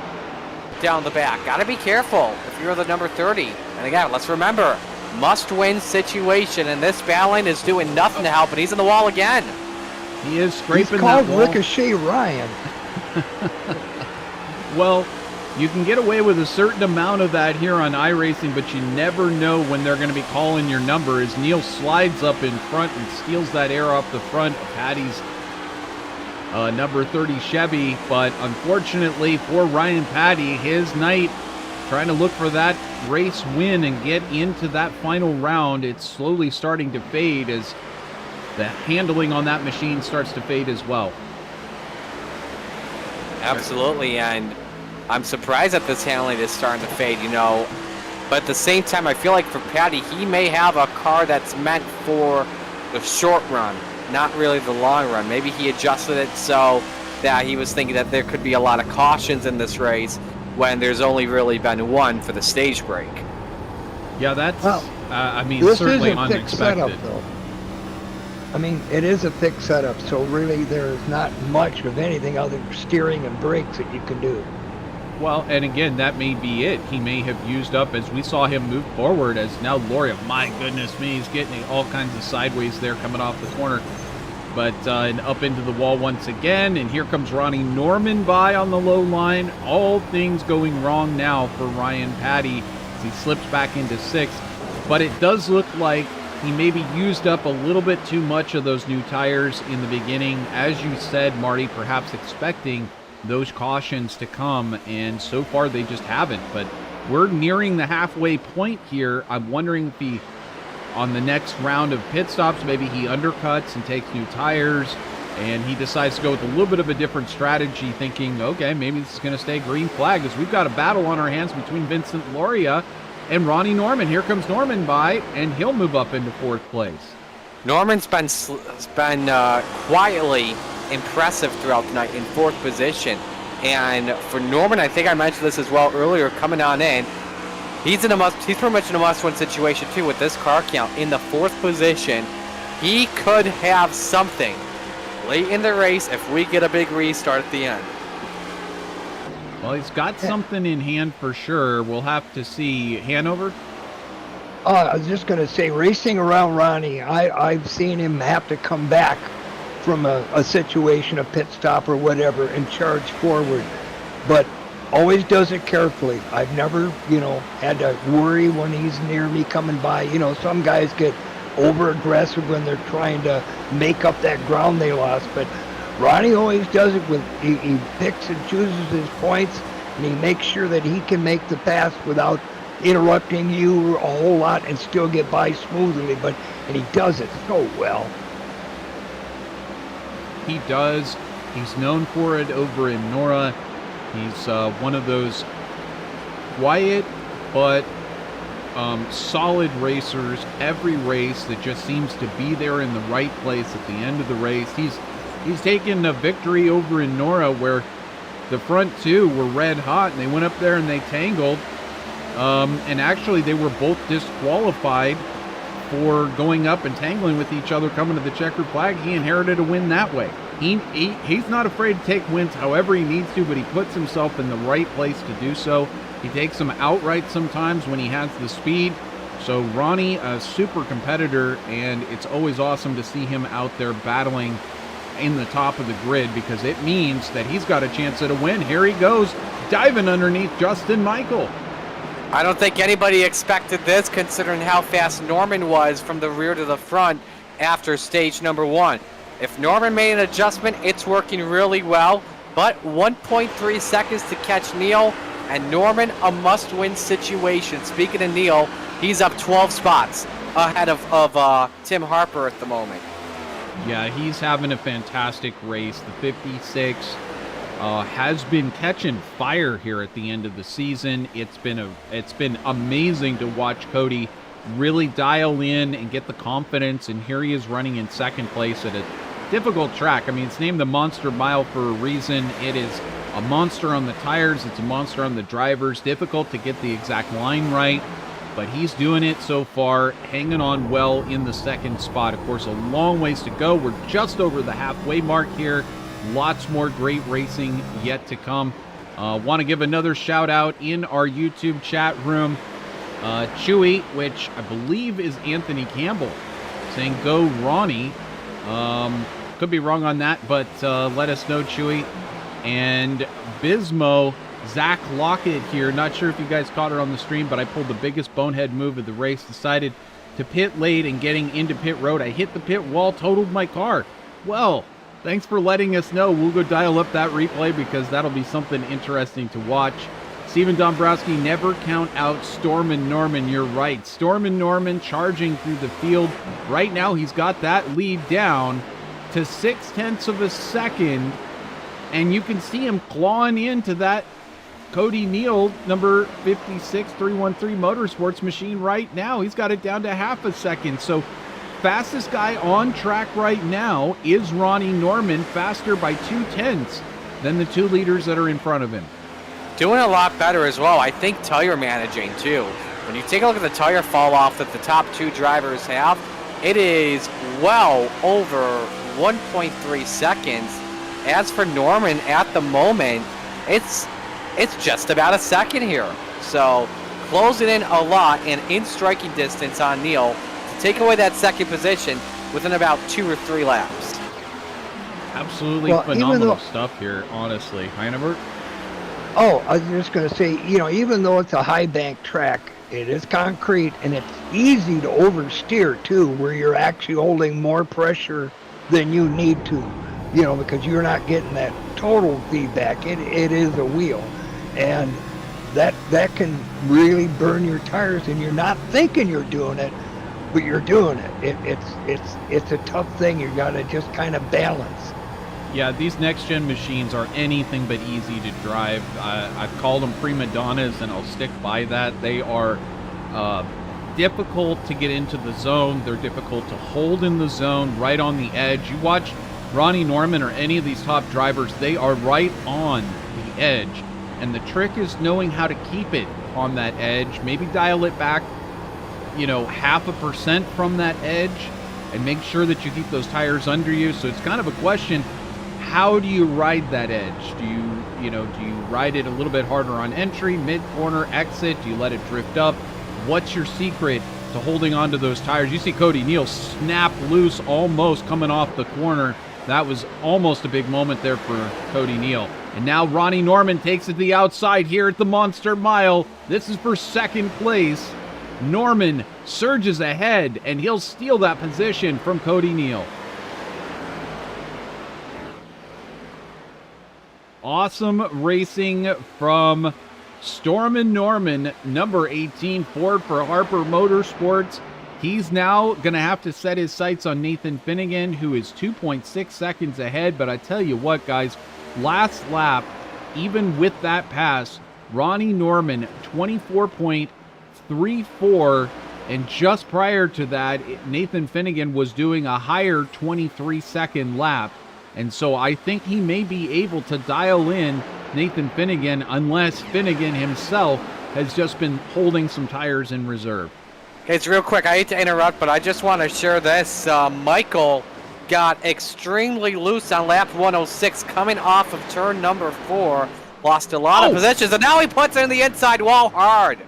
down the back. Got to be careful if you're the number 30. And again, let's remember, must-win situation, and this Ballin is doing nothing to help, and he's in the wall again.
He is scraping
that
wall.
Ricochet Ryan.
Well, you can get away with a certain amount of that here on iRacing, but you never know when they're going to be calling your number as Neil slides up in front and steals that air off the front of Patty's number 30 Chevy. But unfortunately for Ryan Patty, his night trying to look for that race win and get into that final round, it's slowly starting to fade as the handling on that machine starts to fade as well.
Absolutely, and I'm surprised that this handling is starting to fade, but at the same time, I feel like for Patty, he may have a car that's meant for the short run, not really the long run. Maybe he adjusted it so that he was thinking that there could be a lot of cautions in this race when there's only really been one for the stage break.
Yeah, that's,
this
certainly
is a
unexpected.
fixed setup, though. It is a fixed setup, so really there's not much of anything other than steering and brakes that you can do.
Well, and again, that may be it. He may have used up, as we saw him move forward, as now Loria, my goodness me, he's getting all kinds of sideways there coming off the corner. But and up into the wall once again, and here comes Ronnie Norman by on the low line. All things going wrong now for Ryan Patty as he slips back into sixth. But it does look like he maybe used up a little bit too much of those new tires in the beginning. As you said, Marty, perhaps expecting those cautions to come, and so far they just haven't. But we're nearing the halfway point here. I'm wondering if he, on the next round of pit stops, maybe he undercuts and takes new tires, and he decides to go with a little bit of a different strategy, thinking, okay, maybe this is going to stay green flag, as we've got a battle on our hands between Vincent Loria and Ronnie Norman. Here comes Norman by, and he'll move up into fourth place.
Norman's been quietly impressive throughout the night in fourth position. And for Norman, I think I mentioned this as well earlier, coming on in, he's pretty much in a must-win situation too with this car count. In the fourth position, he could have something late in the race if we get a big restart at the end.
Well, he's got something in hand for sure. We'll have to see. Hanover?
I was just going to say, racing around Ronnie, I've seen him have to come back from a situation, a pit stop or whatever, and charge forward. But always does it carefully. I've never, had to worry when he's near me coming by. Some guys get over aggressive when they're trying to make up that ground they lost, but Ronnie always does it he picks and chooses his points, and he makes sure that he can make the pass without interrupting you a whole lot and still get by smoothly, and he does it so well.
He does. He's known for it over in Nora. He's one of those quiet but solid racers every race that just seems to be there in the right place at the end of the race. He's taken a victory over in Nora where the front two were red hot and they went up there and they tangled. And actually they were both disqualified for going up and tangling with each other coming to the checkered flag. He inherited a win that way. He's not afraid to take wins however he needs to, but he puts himself in the right place to do so. He takes them outright sometimes when he has the speed. So Ronnie, a super competitor, and it's always awesome to see him out there battling in the top of the grid because it means that he's got a chance at a win. Here he goes, diving underneath Justin Michael.
I don't think anybody expected this considering how fast Norman was from the rear to the front after stage number 1. If Norman made an adjustment, it's working really well, but 1.3 seconds to catch Neil, and Norman, a must-win situation. Speaking of Neil, he's up 12 spots ahead of Tim Harper at the moment.
Yeah, he's having a fantastic race. The 56 has been catching fire here at the end of the season. It's been amazing to watch Cody really dial in and get the confidence, and here he is running in second place at a difficult track. I mean, it's named the Monster Mile for a reason. It is a monster on the tires. It's a monster on the drivers. Difficult to get the exact line right, but he's doing it so far, hanging on well in the second spot. Of course, a long ways to go. We're just over the halfway mark here. Lots more great racing yet to come. Want to give another shout out in our YouTube chat room. Chewy, which I believe is Anthony Campbell, saying go Ronnie. Could be wrong on that, but let us know, Chewy. And Bismo, Zach Lockett here. Not sure if you guys caught it on the stream, but I pulled the biggest bonehead move of the race. Decided to pit late, and getting into pit road, I hit the pit wall, totaled my car. Well, thanks for letting us know. We'll go dial up that replay because that'll be something interesting to watch. Stephen Dombrowski, never count out Storm and Norman. You're right. Storm and Norman charging through the field. Right now, he's got that lead down to 0.6 of a second. And you can see him clawing into that Cody Neal, number 56, 313 Motorsports machine right now. He's got it down to 0.5 second. So fastest guy on track right now is Ronnie Norman, faster by 0.2 than the two leaders that are in front of him.
Doing a lot better as well. I think tire managing too. When you take a look at the tire fall off that the top two drivers have, it is well over 1.3 seconds. As for Norman, at the moment, it's just about a second here. So closing in a lot and in striking distance on Neil to take away that second position within about 2 or 3 laps.
Absolutely phenomenal stuff here, honestly. Heineberg?
Oh, I was just going to say, even though it's a high bank track, it is concrete and it's easy to oversteer too, where you're actually holding more pressure than you need to, because you're not getting that total feedback. It is a wheel, and that can really burn your tires, and you're not thinking you're doing it, but you're doing it. It's a tough thing. You got to just kind of balance.
Yeah, these next-gen machines are anything but easy to drive. I've called them prima donnas, and I'll stick by that. They are difficult to get into the zone. They're difficult to hold in the zone, right on the edge. You watch Ronnie Norman or any of these top drivers, they are right on the edge. And the trick is knowing how to keep it on that edge. Maybe dial it back, 0.5% from that edge, and make sure that you keep those tires under you. So it's kind of a question. How do you ride that edge? Do you ride it a little bit harder on entry, mid-corner, exit? Do you let it drift up? What's your secret to holding on to those tires? You see Cody Neal snap loose almost coming off the corner. That was almost a big moment there for Cody Neal. And now Ronnie Norman takes it to the outside here at the Monster Mile. This is for second place. Norman surges ahead, and he'll steal that position from Cody Neal. Awesome racing from Stormin' Norman, number 18, Ford for Harper Motorsports. He's now going to have to set his sights on Nathan Finnegan, who is 2.6 seconds ahead. But I tell you what, guys, last lap, even with that pass, Ronnie Norman, 24.34. And just prior to that, Nathan Finnegan was doing a higher 23-second lap. And so I think he may be able to dial in Nathan Finnegan unless Finnegan himself has just been holding some tires in reserve.
Okay, it's real quick. I hate to interrupt, but I just want to share this. Michael got extremely loose on lap 106 coming off of turn number 4. Lost a lot of positions, and now he puts in the inside wall hard.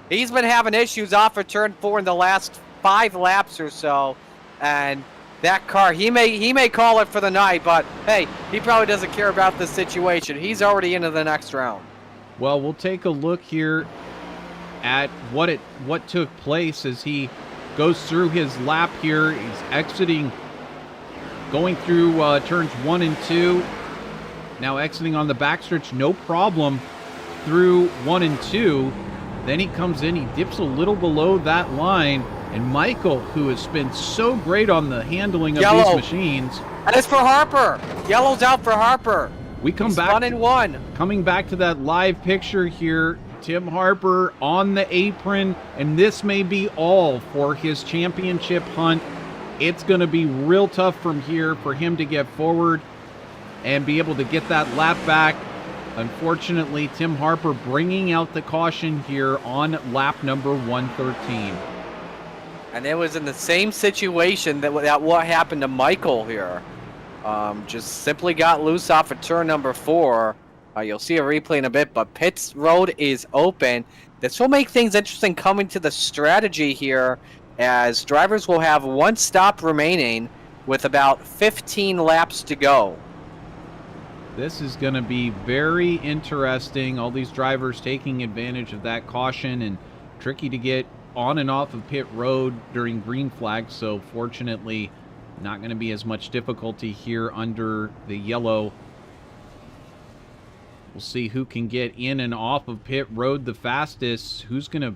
He's been having issues off of turn 4 in the last 5 laps or so, and that car, he may call it for the night, but hey, he probably doesn't care about the situation. He's already into the next round.
Well, we'll take a look here at what took place as he goes through his lap here. He's exiting, going through turns 1 and 2. Now exiting on the backstretch, no problem through 1 and 2. Then he comes in, he dips a little below that line. And Michael, who has been so great on the handling of these machines.
And it's for Harper. Yellow's out for Harper.
We come
He's
back.
1 and 1.
Coming back to that live picture here, Tim Harper on the apron, and this may be all for his championship hunt. It's going to be real tough from here for him to get forward and be able to get that lap back. Unfortunately, Tim Harper bringing out the caution here on lap number 113.
And it was in the same situation that what happened to Michael here. Just simply got loose off of turn number 4. You'll see a replay in a bit, but pits road is open. This will make things interesting coming to the strategy here, as drivers will have 1 stop remaining with about 15 laps to go.
This is going to be very interesting. All these drivers taking advantage of that caution, and tricky to get on and off of pit road during green flag, so fortunately not going to be as much difficulty here under the yellow. We'll see who can get in and off of pit road the fastest. Who's going to...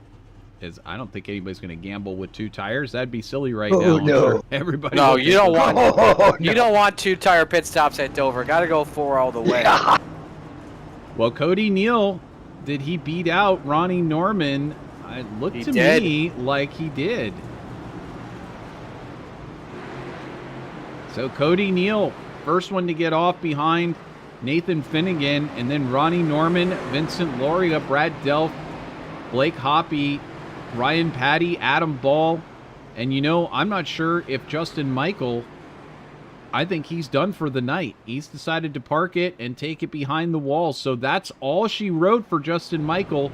I don't think anybody's going to gamble with 2 tires. That'd be silly right now.
No.
Sure everybody.
No, you don't want.
No.
You don't want 2 tire pit stops at Dover. Got to go 4 all the way.
Yeah.
Well, Cody Neal, did he beat out Ronnie Norman? It looked to me like he did. So Cody Neal, first one to get off behind Nathan Finnegan, and then Ronnie Norman, Vincent Loria, Brad Delph, Blake Hoppy, Ryan Patty, Adam Ball. And you know, I'm not sure if Justin Michael, I think he's done for the night. He's decided to park it and take it behind the wall. So that's all she wrote for Justin Michael.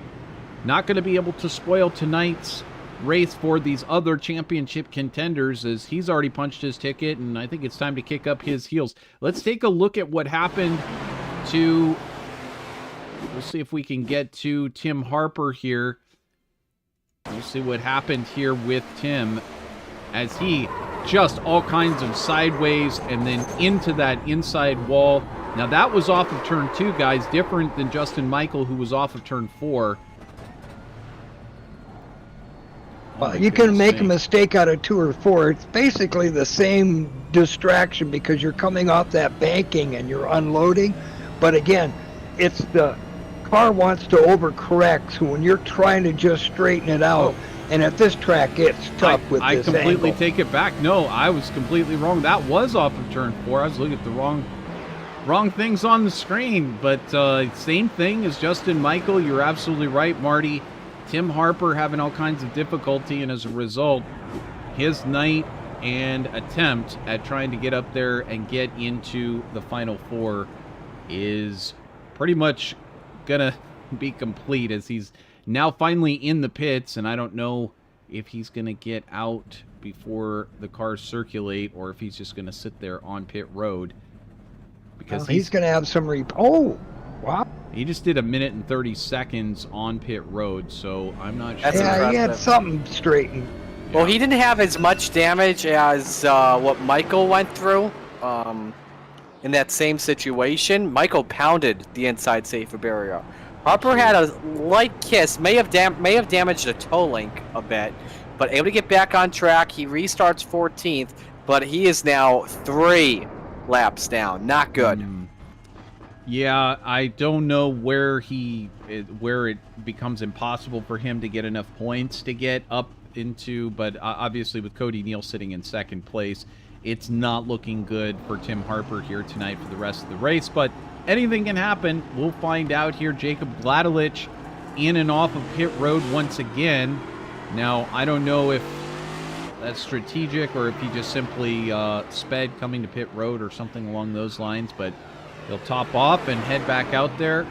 Not going to be able to spoil tonight's race for these other championship contenders, as he's already punched his ticket, and I think it's time to kick up his heels. Let's take a look at what happened to... We'll see if we can get to Tim Harper here. We'll see what happened here with Tim, as he just all kinds of sideways and then into that inside wall. Now that was off of turn 2, guys, different than Justin Michael, who was off of turn 4.
Well, you can make a mistake out of 2 or 4. It's basically the same distraction because you're coming off that banking and you're unloading. But again, it's the car wants to overcorrect. So when you're trying to just straighten it out, and at this track, it's tough with this angle. I completely
take it back. No, I was completely wrong. That was off of turn 4. I was looking at the wrong things on the screen. But same thing as Justin Michael. You're absolutely right, Marty. Tim Harper having all kinds of difficulty, and as a result, his night and attempt at trying to get up there and get into the Final 4 is pretty much going to be complete, as he's now finally in the pits, and I don't know if he's going to get out before the cars circulate, or if he's just going to sit there on pit road. Because
he's going to have some oh, wow.
He just did 1 minute and 30 seconds on pit road, so I'm not sure.
That's
yeah, he had
impressive.
something straightened.
Well, he didn't have as much damage as what Michael went through in that same situation. Michael pounded the inside safety barrier. Harper had a light kiss, may have damaged the toe link a bit, but able to get back on track. He restarts 14th, but he is now 3 laps down. Not good.
Yeah, I don't know where it becomes impossible for him to get enough points to get up into, but obviously with Cody Neal sitting in second place, it's not looking good for Tim Harper here tonight for the rest of the race, but anything can happen. We'll find out here. Jacob Gladelich in and off of pit road once again. Now, I don't know if that's strategic or if he just simply sped coming to pit road or something along those lines, but he'll top off and head back out there.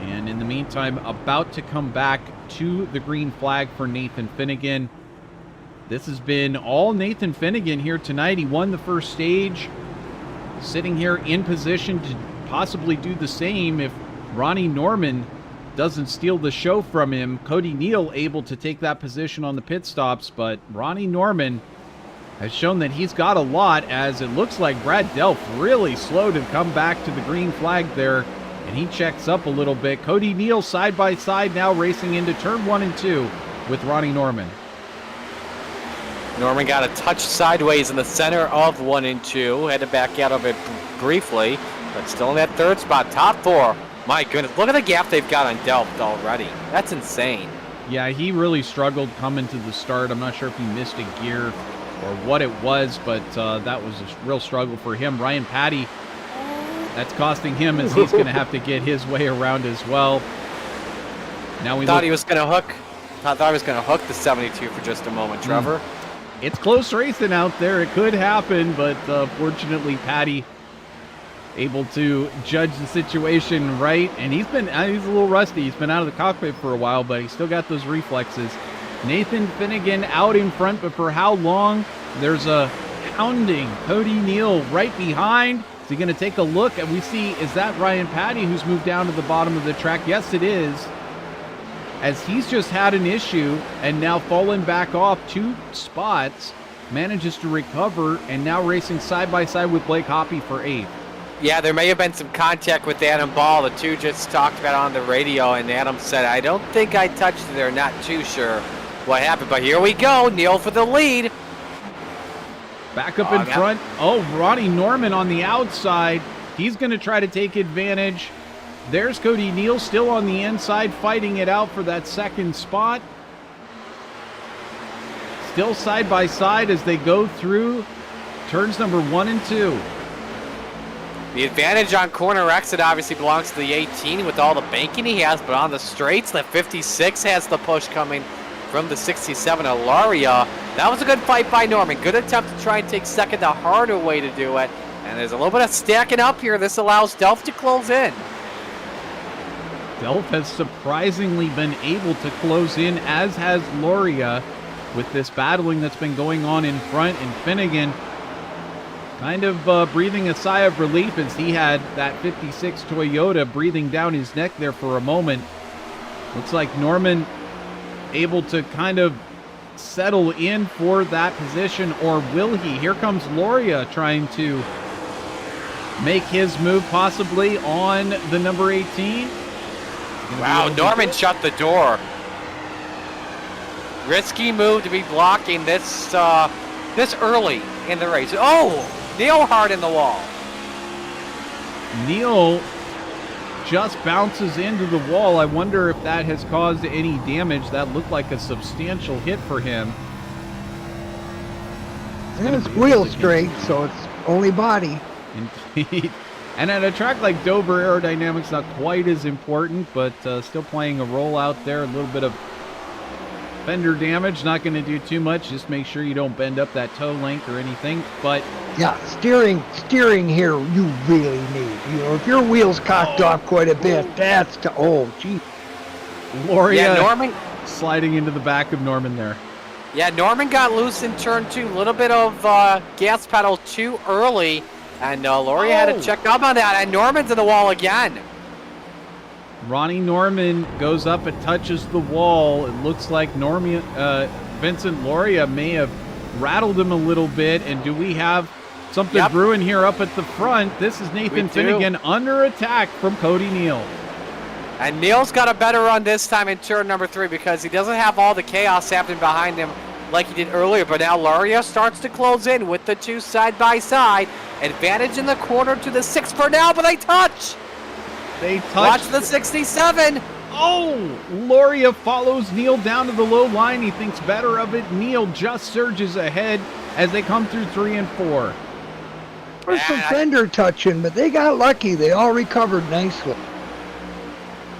And in the meantime, about to come back to the green flag for Nathan Finnegan. This has been all Nathan Finnegan here tonight. He won the first stage, sitting here in position to possibly do the same if Ronnie Norman doesn't steal the show from him. Cody Neal able to take that position on the pit stops, but Ronnie Norman has shown that he's got a lot, as it looks like Brad Delph really slow to come back to the green flag there, and he checks up a little bit. Cody Neal side by side now racing into turn 1 and 2 with Ronnie Norman.
Norman got a touch sideways in the center of 1 and 2. Had to back out of it briefly, but still in that third spot. Top 4. My goodness, look at the gap they've got on Delph already. That's insane.
Yeah, he really struggled coming to the start. I'm not sure if he missed a gear or what it was, but that was a real struggle for him. Ryan Patty, that's costing him, as he's going to have to get his way around as well. Now we
thought he was going to hook. I thought he was going to hook the 72 for just a moment, Trevor.
It's close racing out there. It could happen, but fortunately, Patty able to judge the situation right. And he's a little rusty. He's been out of the cockpit for a while, but he's still got those reflexes. Nathan Finnegan out in front, but for how long? There's a hounding Cody Neal right behind. Is he going to take a look? And we see, is that Ryan Patty who's moved down to the bottom of the track? Yes, it is. As he's just had an issue and now fallen back off 2 spots, manages to recover, and now racing side by side with Blake Hoppy for 8th.
Yeah, there may have been some contact with Adam Ball. The two just talked about it on the radio, and Adam said, I don't think I touched it. They're not too sure what happened. But here we go. Neal for the lead.
Back up in front. Oh, Ronnie Norman on the outside. He's going to try to take advantage. There's Cody Neal still on the inside, fighting it out for that second spot. Still side by side as they go through turns number 1 and 2.
The advantage on corner exit obviously belongs to the 18 with all the banking he has, but on the straights, the 56 has the push coming from the 67 Ilaria. That was a good fight by Norman. Good attempt to try and take second, the harder way to do it. And there's a little bit of stacking up here. This allows Delph to close in.
Delph has surprisingly been able to close in, as has Loria, with this battling that's been going on in front, and Finnegan kind of breathing a sigh of relief as he had that 56 Toyota breathing down his neck there for a moment. Looks like Norman able to kind of settle in for that position, or will he? Here comes Loria trying to make his move possibly on the number 18.
Wow, Norman shut the door. Risky move to be blocking this early in the race. Oh, Neal hard in the wall.
Neal just bounces into the wall. I wonder if that has caused any damage. That looked like a substantial hit for him.
And it's wheel straight, so it's only body.
Indeed. And at a track like Dover, aerodynamics not quite as important, but still playing a role out there. A little bit of fender damage, not going to do too much. Just make sure you don't bend up that toe link or anything. But
yeah, steering here you really need. You know, if your wheel's cocked off quite a bit, that's
Loria
Norman
sliding into the back of Norman there.
Yeah, Norman got loose in turn 2. A little bit of gas pedal too early. And Loria had to check up on that. And Norman's in the wall again.
Ronnie Norman goes up and touches the wall. It looks like Vincent Loria may have rattled him a little bit. And do we have something brewing here up at the front? This is Nathan Finnegan under attack from Cody Neal.
And Neal's got a better run this time in turn number 3 because he doesn't have all the chaos happening behind him like he did earlier. But now Loria starts to close in with the 2 side by side. Advantage in the corner to the 6 for now, but they touch. Watch the 67.
Oh, Loria follows Neal down to the low line. He thinks better of it. Neal just surges ahead as they come through 3 and 4.
There's some fender touching, but they got lucky. They all recovered nicely.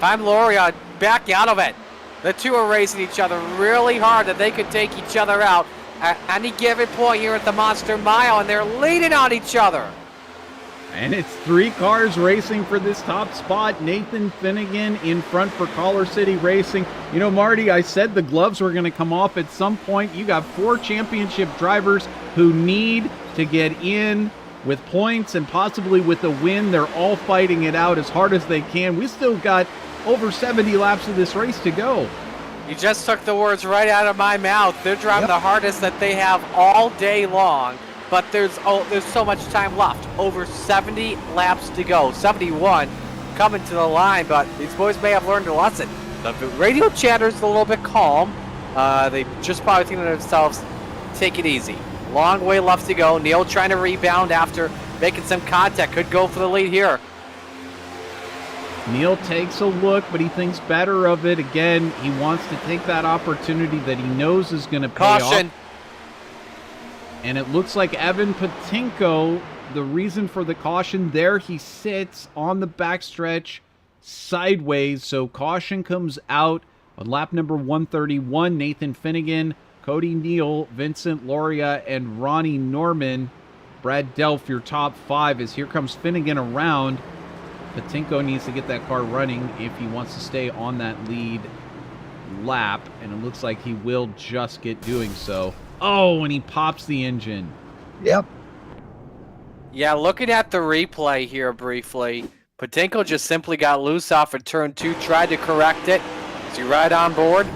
I'm Loria back out of it. The 2 are racing each other really hard that they could take each other out at any given point here at the Monster Mile, and they're leading on each other.
And it's 3 cars racing for this top spot. Nathan Finnegan in front for Collar City Racing. You know, Marty, I said the gloves were going to come off at some point. You got 4 championship drivers who need to get in with points and possibly with a win. They're all fighting it out as hard as they can. We still got over 70 laps of this race to go.
You just took the words right out of my mouth. They're driving the hardest that they have all day long. But there's so much time left. Over 70 laps to go. 71 coming to the line, but these boys may have learned a lesson. The radio chatter's a little bit calm. They just probably think to themselves, take it easy. Long way left to go. Neal trying to rebound after making some contact. Could go for the lead here.
Neal takes a look, but he thinks better of it. Again, he wants to take that opportunity that he knows is going to pay
Caution.
off. And it looks like Evan Patinko, the reason for the caution, there he sits on the backstretch sideways. So caution comes out on lap number 131. Nathan Finnegan, Cody Neal, Vincent Loria, and Ronnie Norman. Brad Delph, your top 5, as here comes Finnegan around. Patinko needs to get that car running if he wants to stay on that lead lap. And it looks like he will just get doing so. Oh, and he pops the engine.
Yep.
Yeah, looking at the replay here briefly, Patinko just simply got loose off of turn 2, tried to correct it. Is he right on board?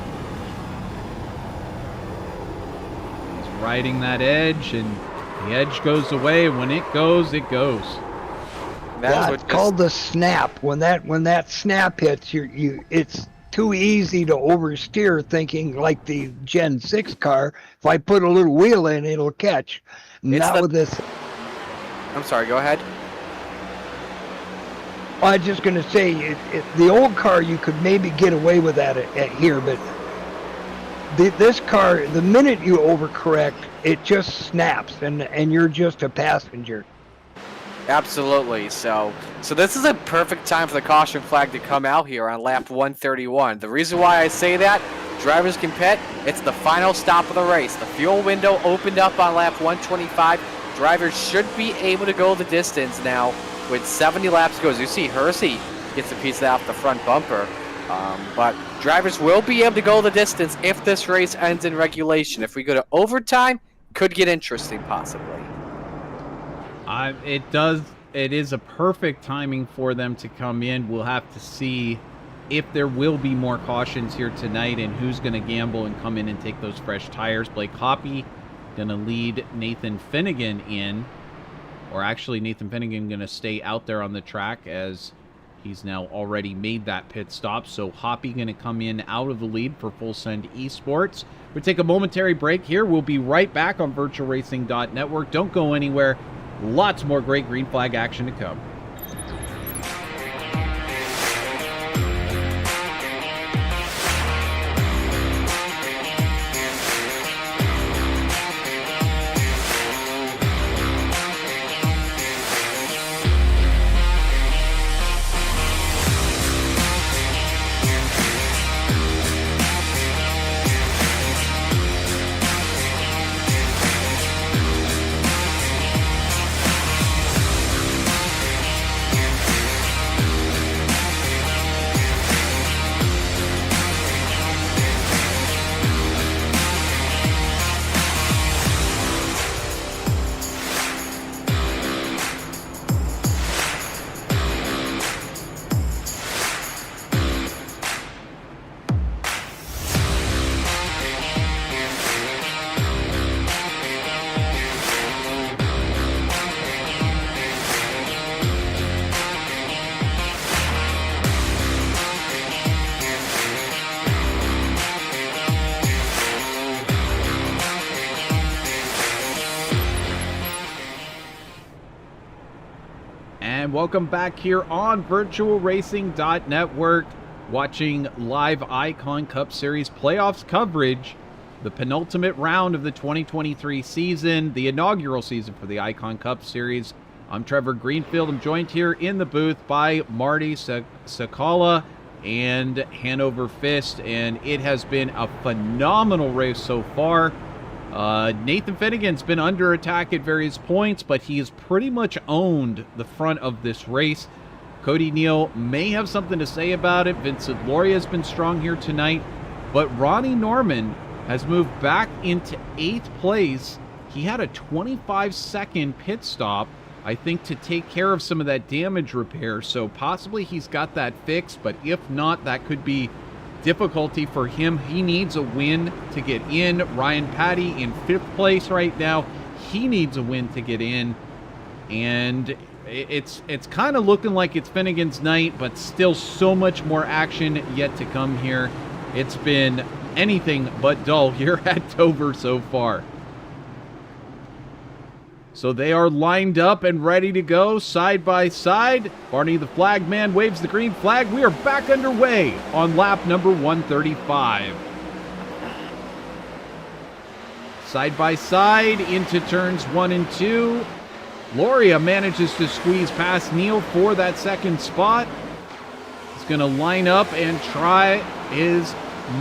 He's riding that edge, and the edge goes away. When it goes, it goes.
It's called the snap. When that snap hits, it's too easy to oversteer, thinking like the Gen 6 car, if I put a little wheel in, it'll catch. Not with this.
I'm sorry, go ahead.
I was just going to say, the old car, you could maybe get away with that at here, but this car, the minute you overcorrect, it just snaps, and you're just a passenger.
Absolutely. So this is a perfect time for the caution flag to come out here on lap 131. The reason why I say that, drivers can pit. It's the final stop of the race. The fuel window opened up on lap 125. Drivers should be able to go the distance now with 70 laps to go. As you see, Hersey gets a piece of that off the front bumper. But drivers will be able to go the distance if this race ends in regulation. If we go to overtime, could get interesting possibly.
It is a perfect timing for them to come in. We'll have to see if there will be more cautions here tonight and who's going to gamble and come in and take those fresh tires. Blake Hoppy going to lead Nathan Finnegan in, or actually Nathan Finnegan going to stay out there on the track as he's now already made that pit stop. So Hoppy going to come in out of the lead for Full Send Esports. We'll take a momentary break here. We'll be right back on VirtualRacing.Network. Don't go anywhere. Lots more great green flag action to come. And welcome back here on VirtualRacing.Network, watching live Icon Cup Series playoffs coverage, the penultimate round of the 2023 season, the inaugural season for the Icon Cup Series. I'm Trevor Greenfield. I'm joined here in the booth by Marty Sakala and Hanover Fist, and it has been a phenomenal race so far. Nathan Finnegan's been under attack at various points, but he has pretty much owned the front of this race. Cody Neal may have something to say about it. Vincent Lauria has been strong here tonight, but Ronnie Norman has moved back into 8th place. He had a 25-second pit stop, I think, to take care of some of that damage repair, so possibly he's got that fixed, but if not, that could be difficulty for him. He needs a win to get in. Ryan Patty in 5th place right now. He needs a win to get in, and it's kind of looking like it's Finnegan's night, but still so much more action yet to come here. It's been anything but dull here at Dover so far. So they are lined up and ready to go side by side. Barney the flag man waves the green flag. We are back underway on lap number 135. Side by side into turns 1 and 2. Lauria manages to squeeze past Neal for that second spot. He's going to line up and try his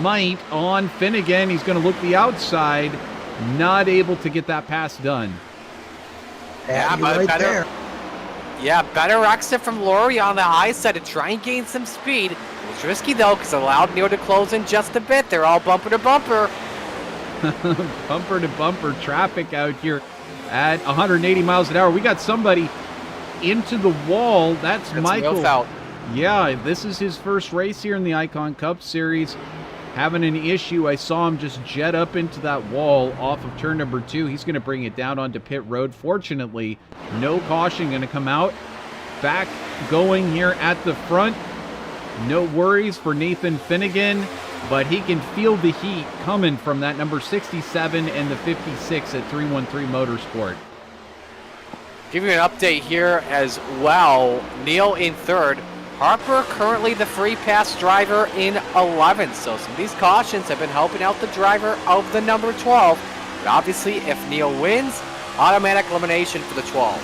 might on Finnegan. He's going to look the outside. Not able to get that pass done.
Yeah, but
right
better.
there.
Yeah, better exit from Lauria on the high side to try and gain some speed. It was risky though, because it allowed Neal to close in just a bit. They're all bumper to bumper.
Bumper to bumper traffic out here at 180 miles an hour. We got somebody into the wall. That's Michael. Yeah, this is his first race here in the Icon Cup Series. Having an issue. I saw him just jet up into that wall off of turn number 2. He's going to bring it down onto pit road. Fortunately, no caution going to come out. Back going here at the front. No worries for Nathan Finnegan, but he can feel the heat coming from that number 67 and the 56 at 313 Motorsport.
Give you an update here as well. Neal in 3rd. Harper currently the free pass driver in 11th. So some of these cautions have been helping out the driver of the number 12. But obviously, if Neal wins, automatic elimination for the 12.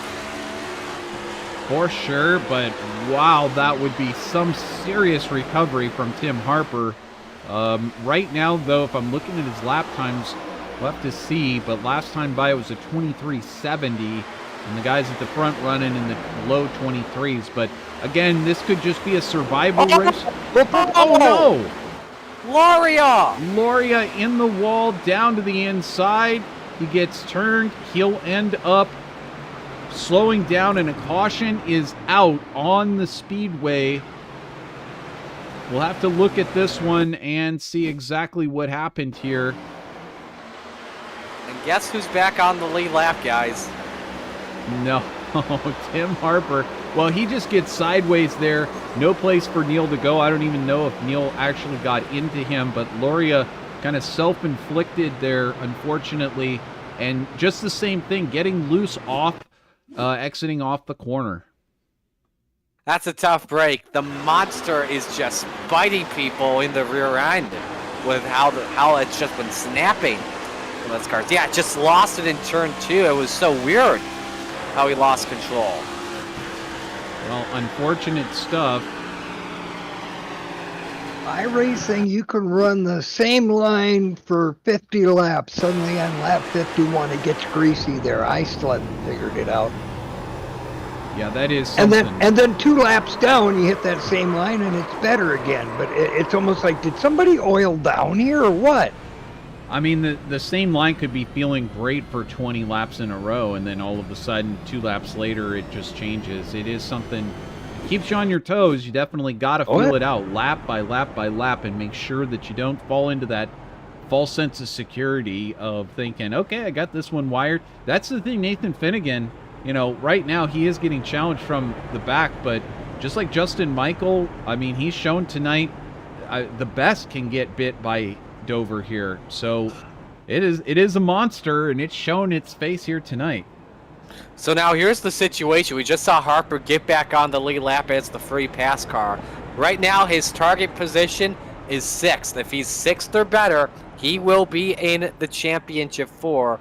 For sure, but wow, that would be some serious recovery from Tim Harper. Right now, though, if I'm looking at his lap times, we'll have to see, but last time by it was a 23:70, and the guys at the front running in the low 23s. But again, this could just be a survival race. Oh no! Lauria in the wall, down to the inside. He gets turned. He'll end up slowing down, and a caution is out on the speedway. We'll have to look at this one and see exactly what happened here.
And guess who's back on the lead lap, guys?
No, Tim Harper. Well, he just gets sideways there. No place for Neal to go. I don't even know if Neal actually got into him, but Lauria kind of self-inflicted there, unfortunately. And just the same thing, getting loose off, exiting off the corner.
That's a tough break. The monster is just biting people in the rear end with how it's just been snapping from those cars. Yeah, just lost it in turn 2. It was so weird how he lost control.
Well, unfortunate stuff.
iRacing, you can run the same line for 50 laps. Suddenly on lap 51, it gets greasy there. I still haven't figured it out.
Yeah, that is something.
And then 2 laps down, you hit that same line, and it's better again. But it's almost like, did somebody oil down here or what?
I mean, the same line could be feeling great for 20 laps in a row, and then all of a sudden, 2 laps later, it just changes. It is something, keeps you on your toes. You definitely got to feel it out lap by lap by lap and make sure that you don't fall into that false sense of security of thinking, okay, I got this one wired. That's the thing, Nathan Finnegan, you know, right now he is getting challenged from the back, but just like Justin Michael, I mean, he's shown tonight the best can get bit by Dover here. So it is a monster, and it's shown its face here tonight.
So now here's the situation. We just saw Harper get back on the lead lap as the free pass car. Right now, his target position is 6th. If he's 6th or better, he will be in the championship 4.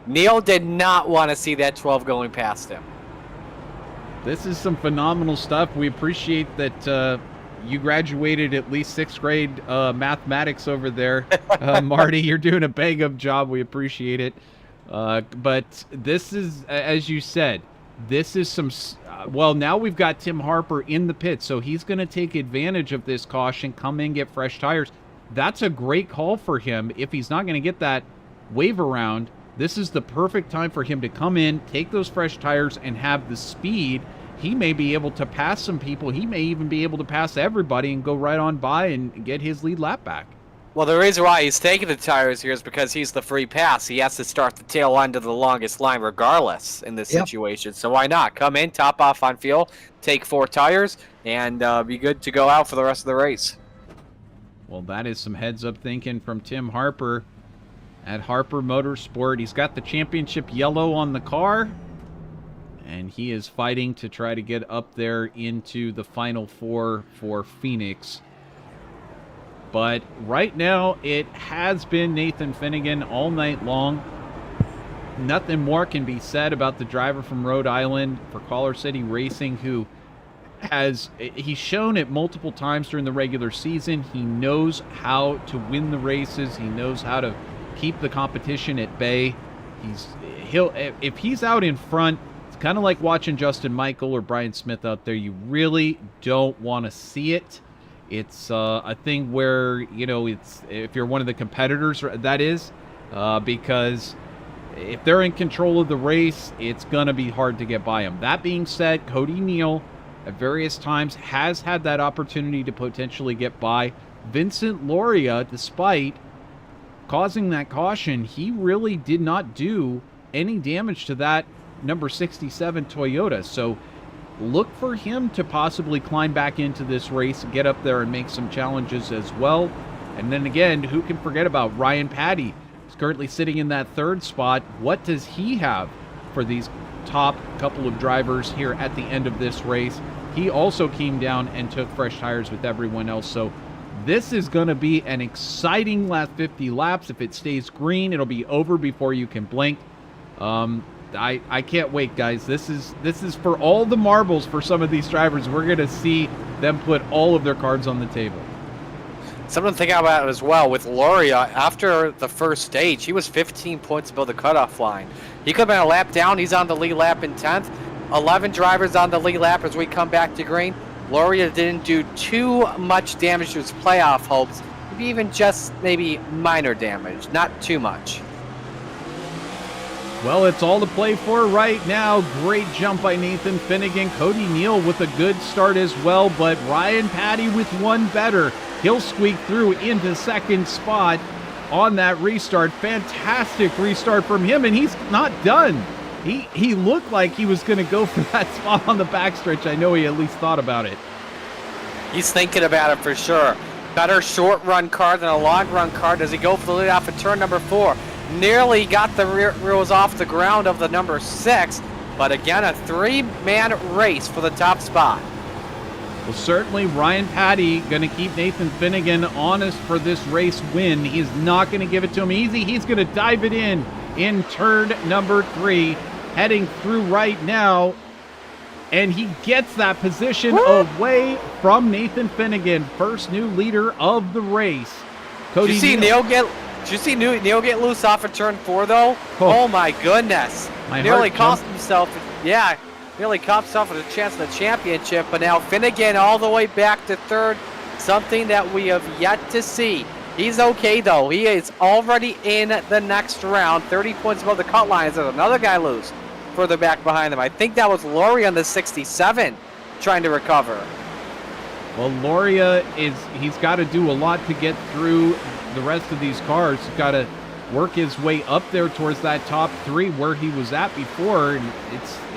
Neil did not want to see that 12 going past him.
This is some phenomenal stuff. We appreciate that you graduated at least 6th grade mathematics over there. Marty, you're doing a bang-up job. We appreciate it. But this is, as you said, this is some... well, now we've got Tim Harper in the pit, so he's going to take advantage of this caution, come in, get fresh tires. That's a great call for him. If he's not going to get that wave around, this is the perfect time for him to come in, take those fresh tires, and have the speed. He may be able to pass some people. He may even be able to pass everybody and go right on by and get his lead lap back.
Well, the reason why he's taking the tires here is because he's the free pass. He has to start the tail end of the longest line regardless in this situation. So why not? Come in, top off on fuel, take 4 tires, and be good to go out for the rest of the race.
Well, that is some heads-up thinking from Tim Harper at Harper Motorsport. He's got the championship yellow on the car, and he is fighting to try to get up there into the Final 4 for Phoenix. But right now, it has been Nathan Finnegan all night long. Nothing more can be said about the driver from Rhode Island for Collar City Racing, who he's shown it multiple times during the regular season. He knows how to win the races. He knows how to keep the competition at bay. If he's out in front, it's kind of like watching Justin Michael or Brian Smith out there. You really don't want to see it. It's a thing where, you know, it's if you're one of the competitors, that is, because if they're in control of the race, it's going to be hard to get by them. That being said, Cody Neal at various times has had that opportunity to potentially get by Vincent Loria. Despite causing that caution, he really did not do any damage to that number 67 Toyota. So look for him to possibly climb back into this race, get up there and make some challenges as well. And then again, who can forget about Ryan Patty? He's currently sitting in that 3rd spot. What does he have for these top couple of drivers here at the end of this race? He also came down and took fresh tires with everyone else. So this is going to be an exciting last 50 laps. If it stays green, it'll be over before you can blink. I can't wait, guys. This is for all the marbles for some of these drivers. We're going to see them put all of their cards on the table.
Something to think about as well with Loria. After the first stage, he was 15 points above the cutoff line. He could have been a lap down. He's on the lead lap in 10th. 11 drivers on the lead lap as we come back to green. Loria didn't do too much damage to his playoff hopes. Maybe even just maybe minor damage, not too much.
Well, it's all to play for right now. Great jump by Nathan Finnegan. Cody Neal with a good start as well, but Ryan Patty with one better. He'll squeak through into 2nd spot on that restart. Fantastic restart from him, and he's not done. He looked like he was going to go for that spot on the backstretch. I know he at least thought about it.
He's thinking about it for sure. Better short run car than a long run car. Does he go for the lead off at turn number 4? Nearly got the rear wheels off the ground of the number 6, but again, a 3-man race for the top spot.
Well, certainly Ryan Patty going to keep Nathan Finnegan honest for this race win. He's not going to give it to him easy. He's going to dive it in turn number 3, heading through right now, and he gets that position away from Nathan Finnegan, first new leader of the race. Cody,
did you see Neil get loose off of turn 4 though? Oh my goodness! Nearly cost himself. Yeah, nearly cost himself a chance at the championship. But now Finnegan all the way back to 3rd, something that we have yet to see. He's okay though. He is already in the next round. 30 points above the cut line. There's another guy loose further back behind them. I think that was Laurie on the 67 trying to recover.
Well, Loria he's got to do a lot to get through the rest of these cars. He's got to work his way up there towards that top 3 where he was at before, and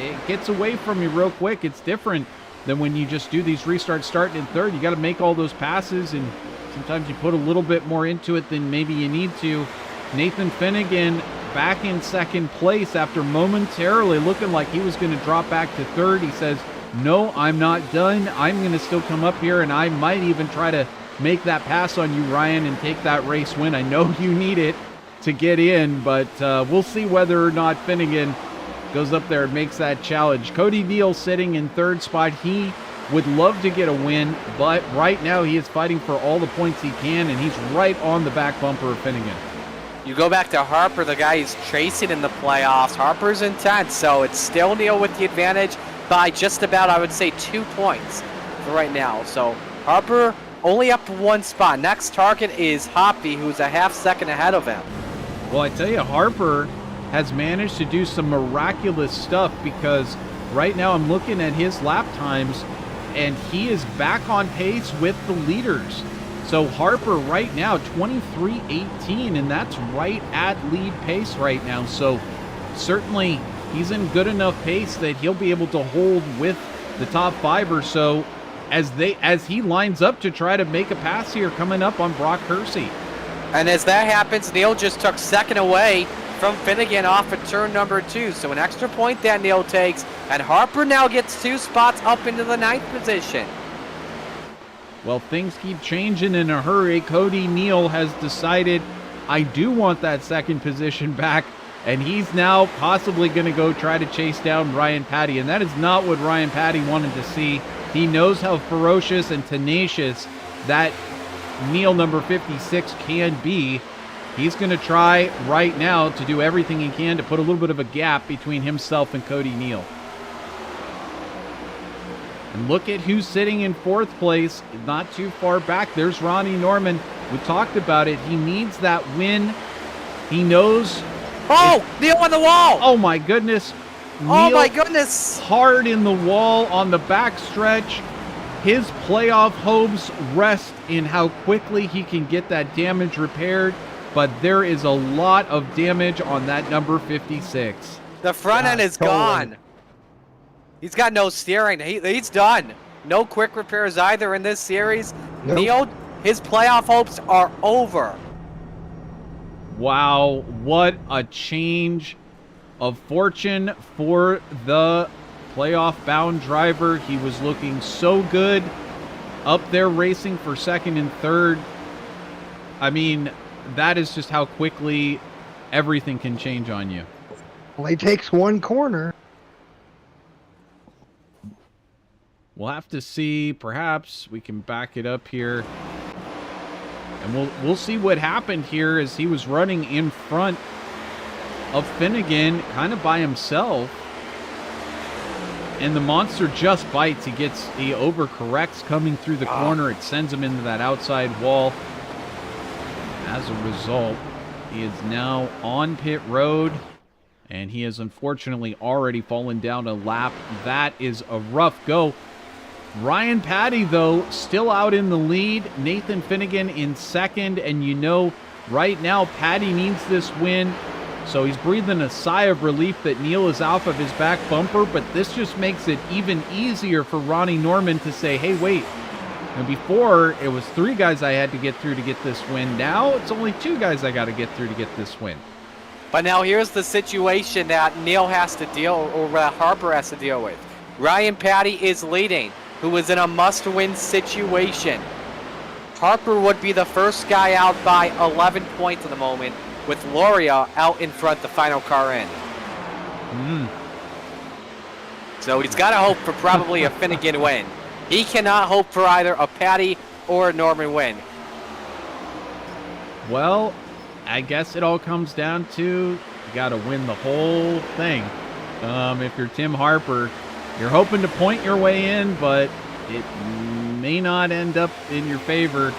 it gets away from you real quick. It's different than when you just do these restarts starting in 3rd. You got to make all those passes, and sometimes you put a little bit more into it than maybe you need to. Nathan Finnegan back in second place after momentarily looking like he was going to drop back to third. He says, no, I'm not done. I'm going to still come up here, and I might even try to make that pass on you, Ryan, and take that race win. I know you need it to get in, but we'll see whether or not Finnegan goes up there and makes that challenge. Cody Neal sitting in third spot. He would love to get a win, but right now he is fighting for all the points he can, and he's right on the back bumper of Finnegan.
You go back to Harper, the guy he's chasing in the playoffs. Harper's intense, so it's still Neal with the advantage by just about, I would say, 2 points for right now. So Harper only up 1 spot. Next target is Hoppy, who's a half second ahead of him.
Well, I tell you, Harper has managed to do some miraculous stuff, because right now I'm looking at his lap times, and he is back on pace with the leaders. So Harper right now, 23:18, and that's right at lead pace right now. So certainly he's in good enough pace that he'll be able to hold with the top 5 or so as he lines up to try to make a pass here coming up on Brock Hersey.
And as that happens, Neal just took second away from Finnegan off of turn number 2. So an extra point that Neal takes, and Harper now gets 2 spots up into the 9th position.
Well, things keep changing in a hurry. Cody Neal has decided, I do want that second position back, and he's now possibly going to go try to chase down Ryan Patty, and that is not what Ryan Patty wanted to see. He knows how ferocious and tenacious that Neal number 56 can be. He's going to try right now to do everything he can to put a little bit of a gap between himself and Cody Neal. And look at who's sitting in 4th place, not too far back. There's Ronnie Norman. We talked about it. He needs that win. He knows.
Oh, Neal on the wall.
Oh, my goodness.
Oh, my goodness.
Hard in the wall on the back stretch. His playoff hopes rest in how quickly he can get that damage repaired, but there is a lot of damage on that number 56.
The front end is gone. He's got no steering. He's done. No quick repairs either in this series.
Nope.
Neal, his playoff hopes are over.
Wow, what a change of fortune for the playoff-bound driver. He was looking so good up there racing for 2nd and 3rd. I mean, that is just how quickly everything can change on you.
Well, he takes 1 corner.
We'll have to see. Perhaps we can back it up here, and we'll see what happened here as he was running in front of Finnegan, kind of by himself. And the monster just bites. He overcorrects coming through the corner. It sends him into that outside wall. As a result, he is now on pit road, and he has unfortunately already fallen down a lap. That is a rough go. Ryan Patty, though, still out in the lead. Nathan Finnegan in 2nd, and you know right now Patty needs this win, so he's breathing a sigh of relief that Neal is off of his back bumper, but this just makes it even easier for Ronnie Norman to say, hey, wait, and before it was 3 guys I had to get through to get this win. Now it's only 2 guys I got to get through to get this win.
But now here's the situation that Neal has to deal, or that Harper has to deal with. Ryan Patty is leading, who is in a must-win situation. Harper would be the first guy out by 11 points at the moment, with Loria out in front, the final car in. So he's got to hope for probably a Finnegan win. He cannot hope for either a Patty or a Norman win.
Well, I guess it all comes down to you got to win the whole thing. If you're Tim Harper, you're hoping to point your way in, but it may not end up in your favor.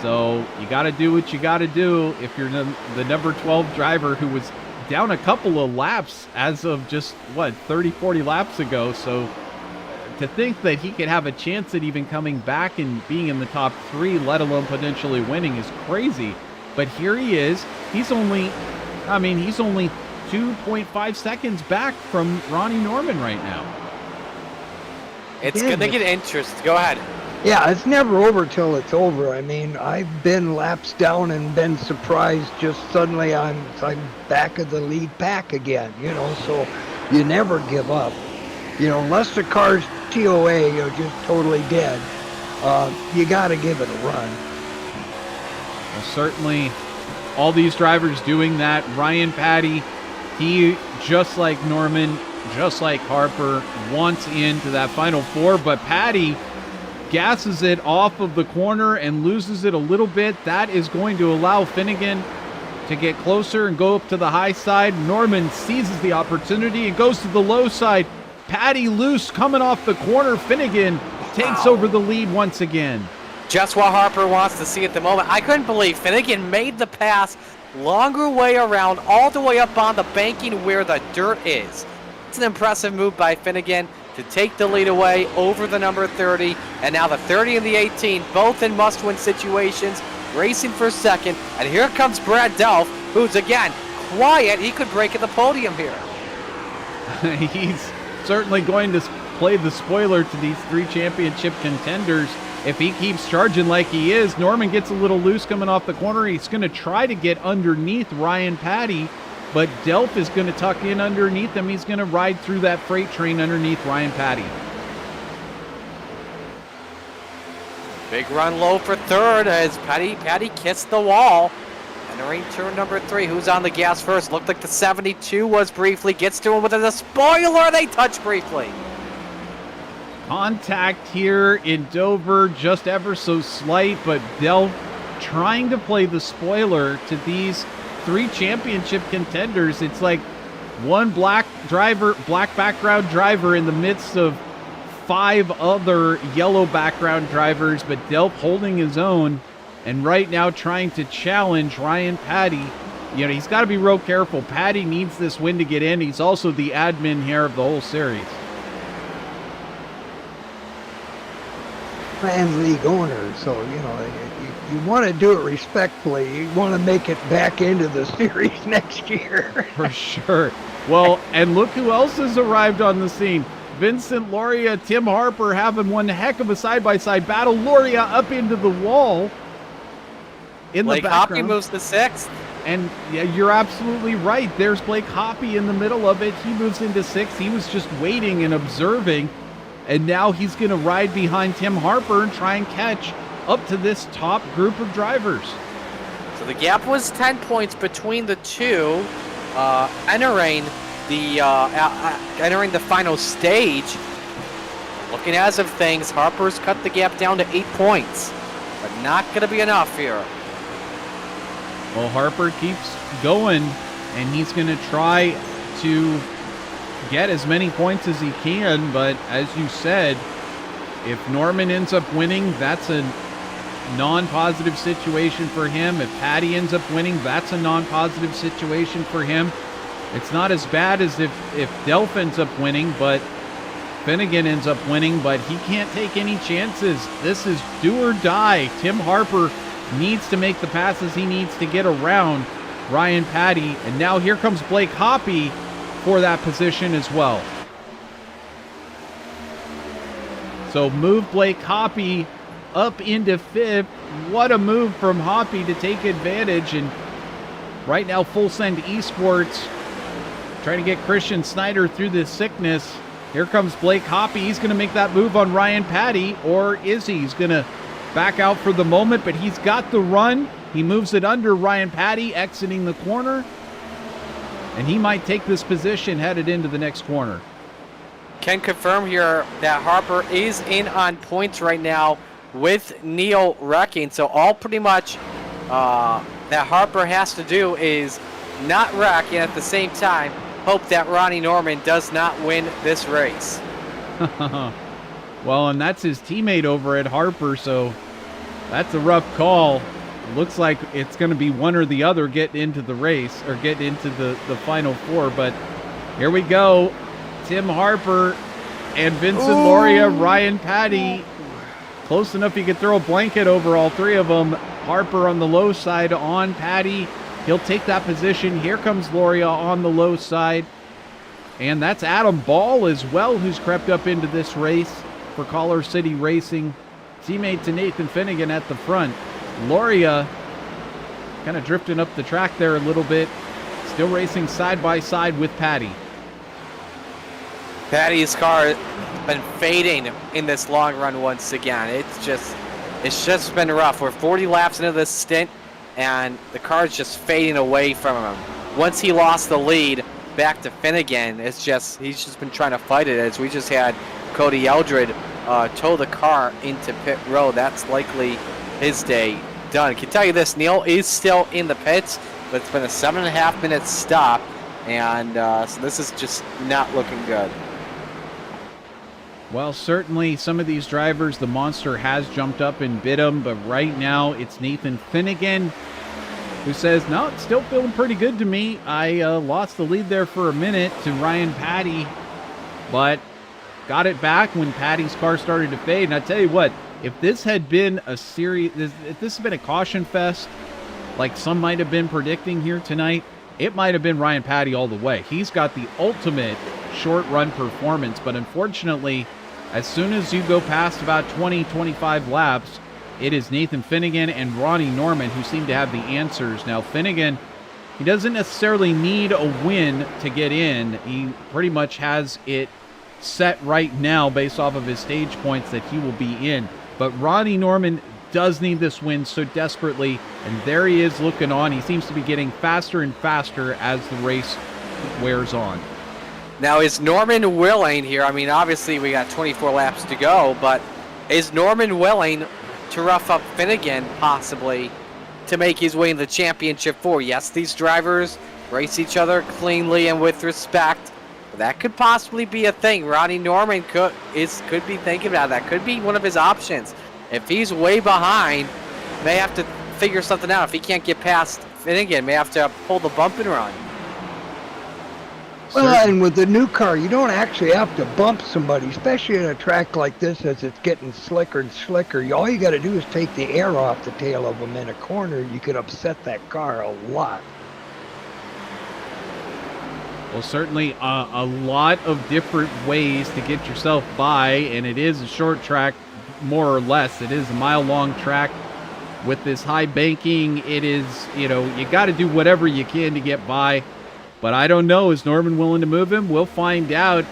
So you got to do what you got to do if you're the number 12 driver who was down a couple of laps as of just, 30, 40 laps ago. So to think that he could have a chance at even coming back and being in the top 3, let alone potentially winning, is crazy. But here he is. He's only 2.5 seconds back from Ronnie Norman right now.
It's going to get interesting. Go ahead.
Yeah, it's never over till it's over. I mean, I've been laps down and been surprised just suddenly I'm back of the lead pack again, so you never give up. Unless the car's TOA, you're just totally dead. You got to give it a run.
Well, certainly all these drivers doing that. Ryan Patty, he, just like Norman, just like Harper, wants into that Final Four, but Patty gasses it off of the corner and loses it a little bit. That is going to allow Finnegan to get closer and go up to the high side. Norman seizes the opportunity and goes to the low side. Patty loose coming off the corner. Finnegan takes over the lead once again.
Just what Harper wants to see at the moment. I couldn't believe Finnegan made the pass, longer way around, all the way up on the banking where the dirt is. It's an impressive move by Finnegan to take the lead away over the number 30, and now the 30 and the 18, both in must-win situations, racing for second. And here comes Brad Delph, who's again quiet. He could break at the podium here.
He's certainly going to play the spoiler to these 3 championship contenders. If he keeps charging like he is, Norman gets a little loose coming off the corner. He's going to try to get underneath Ryan Patty, but Delph is going to tuck in underneath him. He's going to ride through that freight train underneath Ryan Patty.
Big run low for third as Patty kissed the wall. Entering turn number 3. Who's on the gas first? Looked like the 72 was briefly. Gets to him with a spoiler. They touch briefly.
Contact here in Dover, just ever so slight, but Delph trying to play the spoiler to these 3 championship contenders. It's like one black background driver in the midst of 5 other yellow background drivers, but Delph holding his own and right now trying to challenge Ryan Patty. He's got to be real careful. Patty needs this win to get in. He's also the admin here of the whole series.
And league owner, so you want to do it respectfully. You want to make it back into the series next year.
For sure. Well, and look who else has arrived on the scene. Vincent Loria, Tim Harper having one heck of a side-by-side battle. Loria up into the wall in
Blake
the background.
Hoppy moves to 6th.
And yeah, you're absolutely right. There's Blake Hoppy in the middle of it. He moves into 6th. He was just waiting and observing. And now he's going to ride behind Tim Harper and try and catch up to this top group of drivers.
So the gap was 10 points between the two, entering the final stage. Looking as of things, Harper's cut the gap down to 8 points, but not going to be enough here.
Well, Harper keeps going, and he's going to try to get as many points as he can, but as you said, if Norman ends up winning, that's a non-positive situation for him. If Patty ends up winning, that's a non-positive situation for him. It's not as bad as if Delph ends up winning, but Finnegan ends up winning, but he can't take any chances. This is do or die. Tim Harper needs to make the passes he needs to get around Ryan Patty, and now here comes Blake Hoppy for that position as well. So move Blake Hoppy up into 5th. What a move from Hoppy to take advantage. And right now, Full Send Esports trying to get Christian Snyder through this sickness. Here comes Blake Hoppy. He's going to make that move on Ryan Patty, or is he? He's going to back out for the moment, but he's got the run. He moves it under Ryan Patty, exiting the corner. And he might take this position headed into the next corner.
Can confirm here that Harper is in on points right now with Neil wrecking. So all pretty much that Harper has to do is not wreck, and at the same time hope that Ronnie Norman does not win this race.
Well, and that's his teammate over at Harper, so that's a rough call. Looks like it's going to be one or the other getting into the race, or getting into the Final Four. But here we go. Tim Harper and Vincent Loria, Ryan Patty. Close enough you could throw a blanket over all 3 of them. Harper on the low side on Patty. He'll take that position. Here comes Loria on the low side. And that's Adam Ball as well, who's crept up into this race for Collar City Racing. teammate to Nathan Finnegan at the front. Loria kind of drifting up the track there a little bit. Still racing side by side with Patty.
Patty's car has been fading in this long run once again. It's just been rough. We're 40 laps into this stint, and the car's just fading away from him. Once he lost the lead back to Finnegan, he's just been trying to fight it, as we just had Cody Eldred tow the car into pit road. That's likely his day done. I can tell you this, Neil is still in the pits, but it's been a 7.5 minute stop, and so this is just not looking good.
Well, certainly some of these drivers, the monster has jumped up and bit them, but right now it's Nathan Finnegan who says, no, it's still feeling pretty good to me. I lost the lead there for a minute to Ryan Patty, but got it back when Patty's car started to fade. And I tell you what, if this had been a series, if this had been a caution fest, like some might have been predicting here tonight, it might have been Ryan Patty all the way. He's got the ultimate short run performance, but unfortunately, as soon as you go past about 20-25 laps, it is Nathan Finnegan and Ronnie Norman who seem to have the answers. Now, Finnegan, he doesn't necessarily need a win to get in. He pretty much has it set right now based off of his stage points that he will be in. But Ronnie Norman does need this win so desperately, and there he is looking on. He seems to be getting faster and faster as the race wears on.
Now, is Norman willing here? I mean, obviously we got 24 laps to go, but is Norman willing to rough up Finnegan possibly to make his way in the championship 4? Yes, these drivers race each other cleanly and with respect, but that could possibly be a thing. Ronnie Norman could be thinking about that. Could be one of his options. If he's way behind, may have to figure something out. If he can't get past Finnegan, may have to pull the bump and run.
Well, and with the new car, you don't actually have to bump somebody, especially in a track like this as it's getting slicker and slicker. All you got to do is take the air off the tail of them in a corner. You could upset that car a lot.
Well, certainly a lot of different ways to get yourself by, and it is a short track, more or less. It is a mile-long track with this high banking. It is, you got to do whatever you can to get by. But I don't know. Is Norman willing to move him? We'll find out.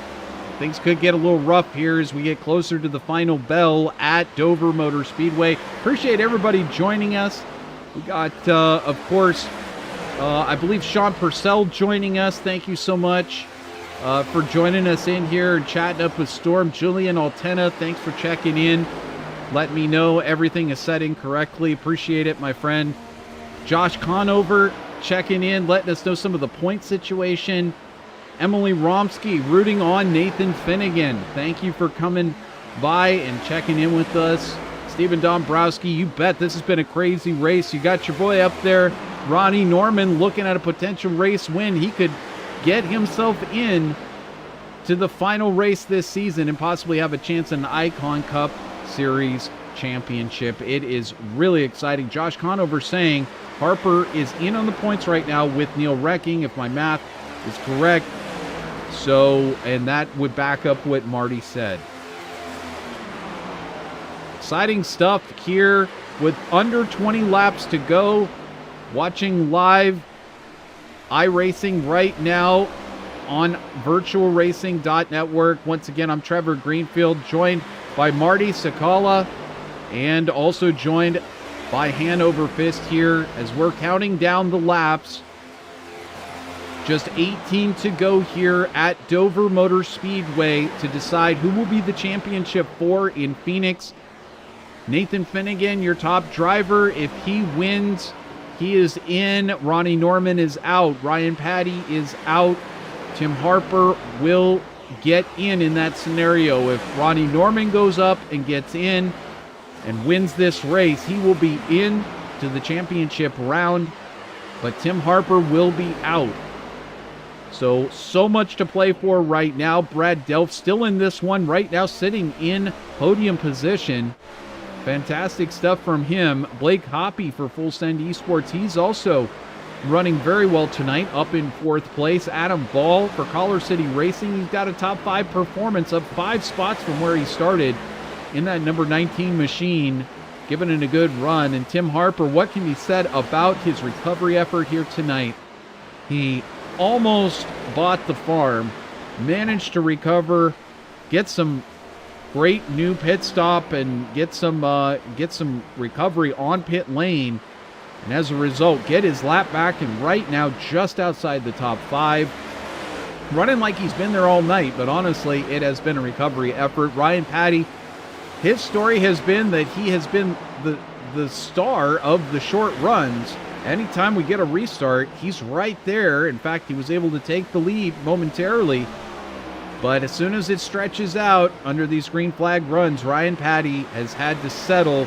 Things could get a little rough here as we get closer to the final bell at Dover Motor Speedway. Appreciate everybody joining us. We got, of course, I believe Sean Purcell joining us. Thank you so much for joining us in here and chatting up with Storm. Julian Altena, thanks for checking in. Let me know everything is setting correctly. Appreciate it, my friend. Josh Conover checking in, letting us know some of the point situation. Emily Romsky rooting on Nathan Finnegan. Thank you for coming by and checking in with us. Stephen Dombrowski, you bet this has been a crazy race. You got your boy up there, Ronnie Norman, looking at a potential race win. He could get himself in to the final race this season and possibly have a chance in the Icon Cup Series Championship. It is really exciting. Josh Conover saying Harper is in on the points right now with Neil Recking, if my math is correct. So, and that would back up what Marty said. Exciting stuff here with under 20 laps to go. Watching live iRacing right now on VirtualRacing.Network. Once again, I'm Trevor Greenfield, joined by Marty Sakala, and also joined by Hanover Fist here as we're counting down the laps. Just 18 to go here at Dover Motor Speedway to decide who will be the championship 4 in Phoenix. Nathan Finnegan, your top driver. If he wins, he is in. Ronnie Norman is out. Ryan Patty is out. Tim Harper will get in that scenario. If Ronnie Norman goes up and gets in and wins this race, he will be in to the championship round, but Tim Harper will be out. So much to play for right now. Brad Delft still in this one right now, sitting in podium position. Fantastic stuff from him. Blake Hoppy for Full Send Esports, he's also running very well tonight, up in 4th place. Adam Ball for Collar City Racing, he's got a top 5 performance, up 5 spots from where he started. in that number 19 machine, giving it a good run. And Tim Harper, what can be said about his recovery effort here tonight? He almost bought the farm, managed to recover, get some great new pit stop, and get some recovery on pit lane, and as a result, get his lap back, and right now just outside the top 5. Running like he's been there all night, but honestly, it has been a recovery effort. Ryan Patty, his story has been that he has been the star of the short runs. Anytime we get a restart, he's right there. In fact, he was able to take the lead momentarily. But as soon as it stretches out under these green flag runs, Ryan Patty has had to settle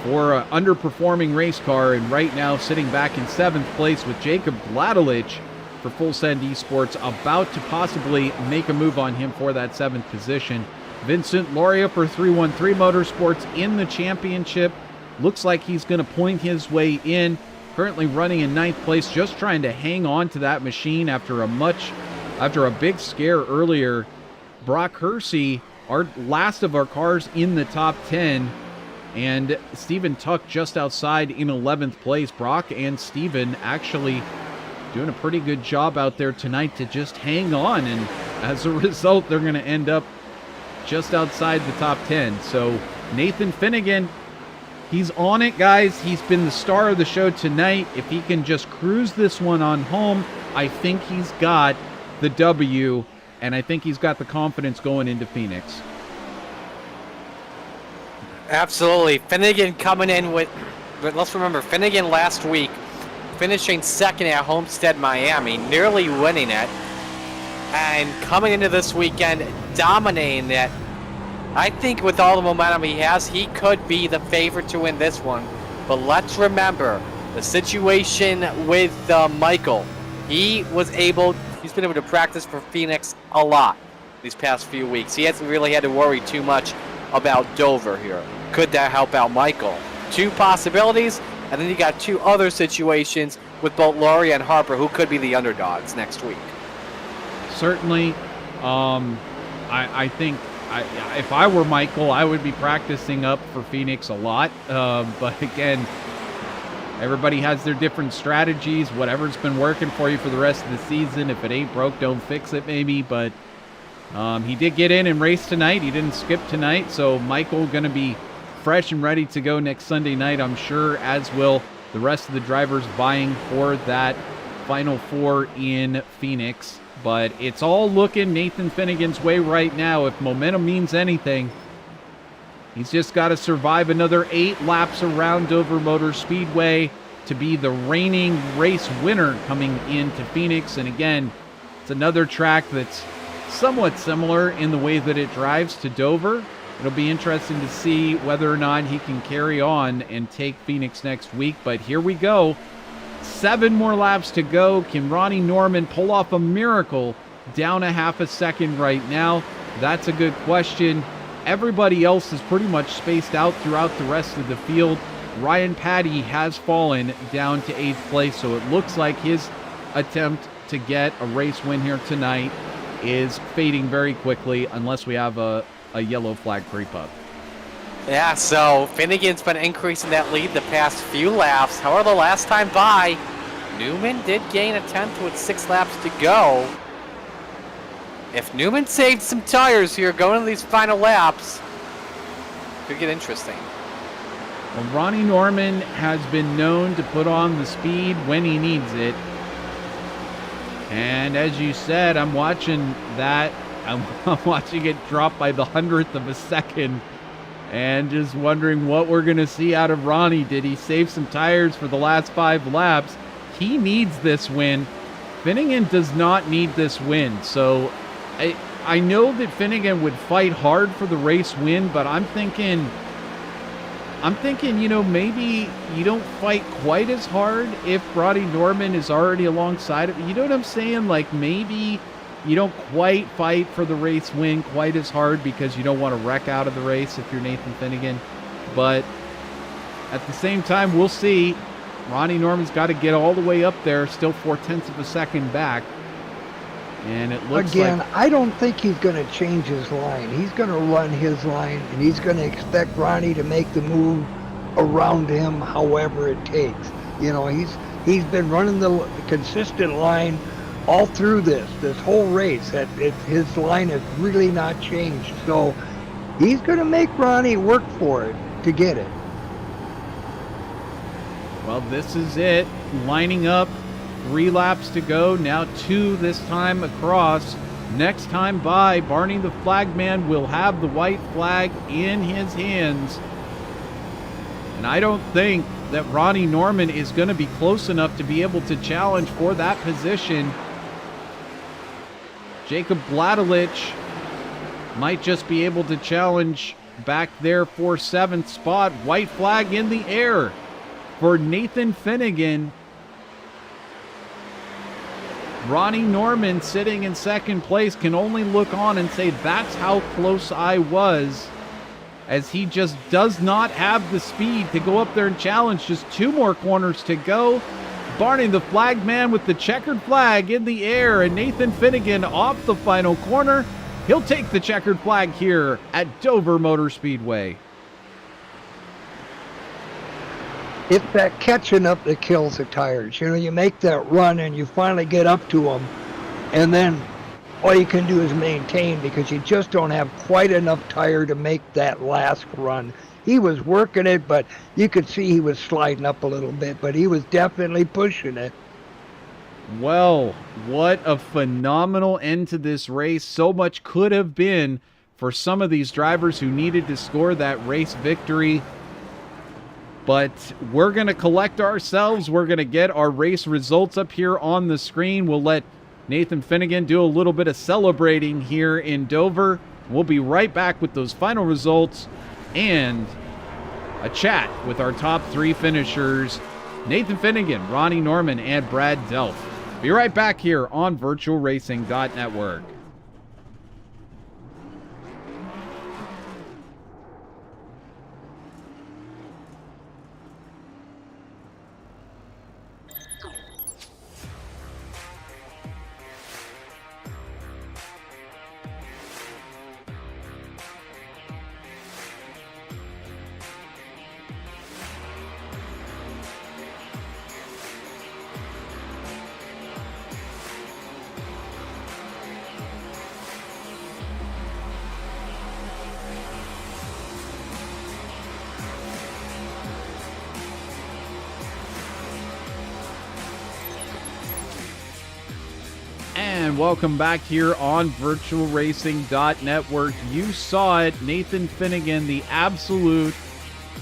for an underperforming race car, and right now sitting back in 7th place with Jacob Vladelich for Full Send Esports, about to possibly make a move on him for that 7th position. Vincent Loria for 313 Motorsports in the championship. Looks like he's going to point his way in. Currently running in 9th place, just trying to hang on to that machine after a big scare earlier. Brock Hersey, our last of our cars in the top 10, and Stephen Tuck just outside in 11th place. Brock and Stephen actually doing a pretty good job out there tonight to just hang on, and as a result, they're going to end up just outside the top 10. So Nathan Finnegan, he's on it, guys. He's been the star of the show tonight. If he can just cruise this one on home, I think he's got the W, and I think he's got the confidence going into Phoenix.
Absolutely. Finnegan coming in with, but let's remember, Finnegan last week finishing 2nd at Homestead, Miami, nearly winning it, and coming into this weekend dominating it. I think with all the momentum he has, he could be the favorite to win this one. But let's remember the situation with Michael. He's been able to practice for Phoenix a lot these past few weeks. He hasn't really had to worry too much about Dover here. Could that help out Michael? 2 possibilities, and then you got 2 other situations with both Laurie and Harper, who could be the underdogs next week.
Certainly. I think if I were Michael, I would be practicing up for Phoenix a lot. But again, everybody has their different strategies. Whatever's been working for you for the rest of the season. If it ain't broke, don't fix it, maybe. But he did get in and race tonight. He didn't skip tonight. So Michael going to be fresh and ready to go next Sunday night, I'm sure, as will the rest of the drivers vying for that Final 4 in Phoenix. But it's all looking Nathan Finnegan's way right now. If momentum means anything, he's just got to survive another 8 laps around Dover Motor Speedway to be the reigning race winner coming into Phoenix. And again, it's another track that's somewhat similar in the way that it drives to Dover. It'll be interesting to see whether or not he can carry on and take Phoenix next week. But here we go. 7 more laps to go. Can Ronnie Norman pull off a miracle down a half a second right now? That's a good question. Everybody else is pretty much spaced out throughout the rest of the field. Ryan Patty has fallen down to 8th place, so it looks like his attempt to get a race win here tonight is fading very quickly unless we have a yellow flag creep up.
Yeah, so Finnegan's been increasing that lead the past few laps. However, the last time by, Newman did gain a 10th with 6 laps to go. If Newman saved some tires here going into these final laps, it could get interesting.
Well, Ronnie Norman has been known to put on the speed when he needs it. And as you said, I'm watching that. I'm watching it drop by the 100th of a second and just wondering what we're going to see out of Ronnie. Did he save some tires for the last 5 laps? He needs this win. Finnegan does not need this win. So I know that Finnegan would fight hard for the race win, but I'm thinking, you know, maybe you don't fight quite as hard if Ronnie Norman is already alongside of you. You know what I'm saying? Like, maybe you don't quite fight for the race win quite as hard because you don't want to wreck out of the race if you're Nathan Finnegan. But at the same time, we'll see. Ronnie Norman's got to get all the way up there, still 0.4 of a second back. And it looks
Again,
like...
I don't think he's going to change his line. He's going to run his line, and he's going to expect Ronnie to make the move around him however it takes. You know, he's been running the consistent line all through this whole race. His line has really not changed. So he's going to make Ronnie work for it to get it.
Well, this is it. Lining up. 3 laps to go. Now 2 this time across. Next time by, Barney the Flagman will have the white flag in his hands. And I don't think that Ronnie Norman is going to be close enough to be able to challenge for that position. Jacob Bladalich might just be able to challenge back there for 7th spot. White flag in the air for Nathan Finnegan. Ronnie Norman, sitting in 2nd place, can only look on and say, that's how close I was, as he just does not have the speed to go up there and challenge. Just 2 more corners to go. Barney the Flagman with the checkered flag in the air, and Nathan Finnegan off the final corner. He'll take the checkered flag here at Dover Motor Speedway.
It's that catching up that kills the tires. You know, you make that run and you finally get up to them, and then all you can do is maintain because you just don't have quite enough tire to make that last run. He was working it, but you could see he was sliding up a little bit, but he was definitely pushing it.
Well, what a phenomenal end to this race. So much could have been for some of these drivers who needed to score that race victory. But we're going to collect ourselves. We're going to get our race results up here on the screen. We'll let Nathan Finnegan do a little bit of celebrating here in Dover. We'll be right back with those final results and a chat with our top 3 finishers, Nathan Finnegan, Ronnie Norman, and Brad Delph. Be right back here on VirtualRacing.Network. And welcome back here on VirtualRacing.Network. You saw it, Nathan Finnegan, the absolute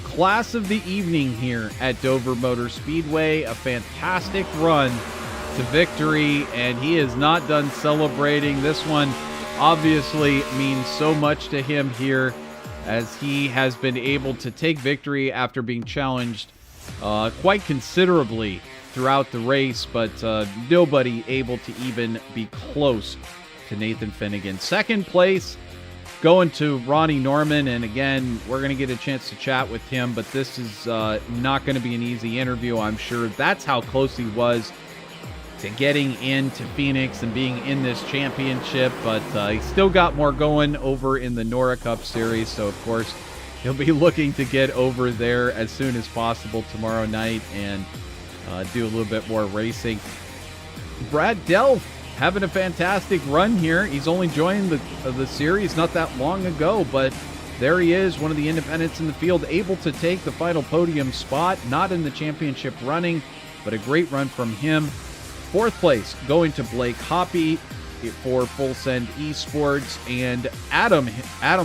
class of the evening here at Dover Motor Speedway. A fantastic run to victory, and he is not done celebrating. This one obviously means so much to him here, as he has been able to take victory after being challenged quite considerably throughout the race, but nobody able to even be close to Nathan Finnegan. 2nd place going to Ronnie Norman, and again, we're going to get a chance to chat with him, but this is not going to be an easy interview, I'm sure. That's how close he was to getting into Phoenix and being in this championship, but he's still got more going over in the Nora Cup Series, so of course he'll be looking to get over there as soon as possible tomorrow night and do a little bit more racing. Brad Delph having a fantastic run here. He's only joined the series not that long ago, but there he is, one of the independents in the field, able to take the final podium spot. Not in the championship running, but a great run from him. 4th place going to Blake Hoppy for Full Send Esports, and Adam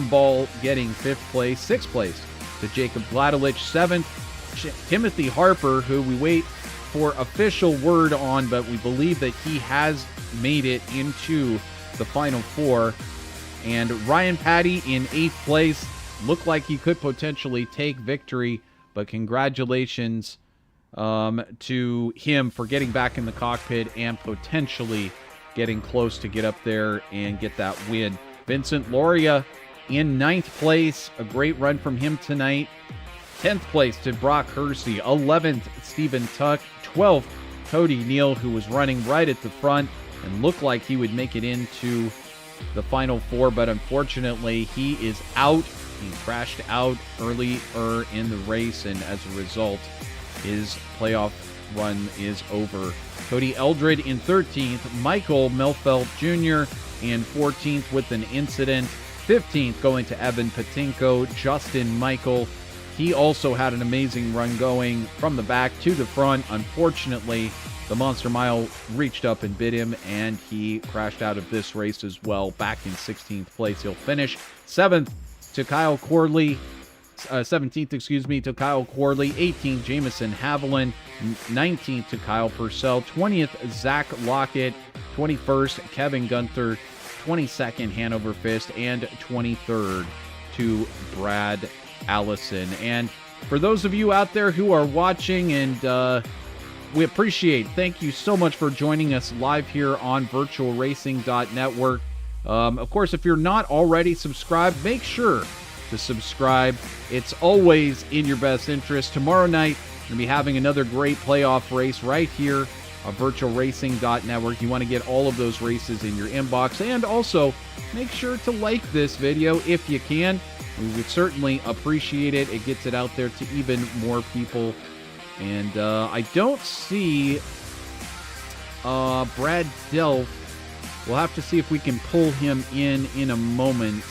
Ball getting 5th place. 6th place to Jacob Bladalich. 7th, Timothy Harper, who we wait for official word on, but we believe that he has made it into the final 4. And Ryan Patty in 8th place. Looked like he could potentially take victory, but congratulations to him for getting back in the cockpit and potentially getting close to get up there and get that win. Vincent Loria in 9th place. A great run from him tonight. 10th place to Brock Hersey. 11th, Stephen Tuck. 12th, Cody Neal, who was running right at the front. and looked like he would make it into the Final Four, but unfortunately he is out. He crashed out earlier in the race, and as a result, his playoff run is over. Cody Eldred in 13th, Michael Melfelt Jr. in 14th with an incident. 15th going to Evan Patinko. Justin Michael, he also had an amazing run going from the back to the front. Unfortunately, the Monster Mile reached up and bit him, and he crashed out of this race as well. Back in 16th place. He'll finish 7th to Kyle Corley. 17th, to Kyle Corley. 18th, Jamison Haviland. 19th to Kyle Purcell. 20th, Zach Lockett. 21st, Kevin Gunther. 22nd, Hanover Fist. And 23rd to Brad Allison. And for those of you out there who are watching, and we appreciate, thank you so much for joining us live here on VirtualRacing.Network. Of course, if you're not already subscribed, make sure to subscribe. It's always in your best interest. Tomorrow night, we're going to be having another great playoff race right here on VirtualRacing.Network. You want to get all of those races in your inbox. And also, make sure to like this video if you can. We would certainly appreciate it. It gets it out there to even more people. And I don't see Brad Delph. We'll have to see if we can pull him in a moment.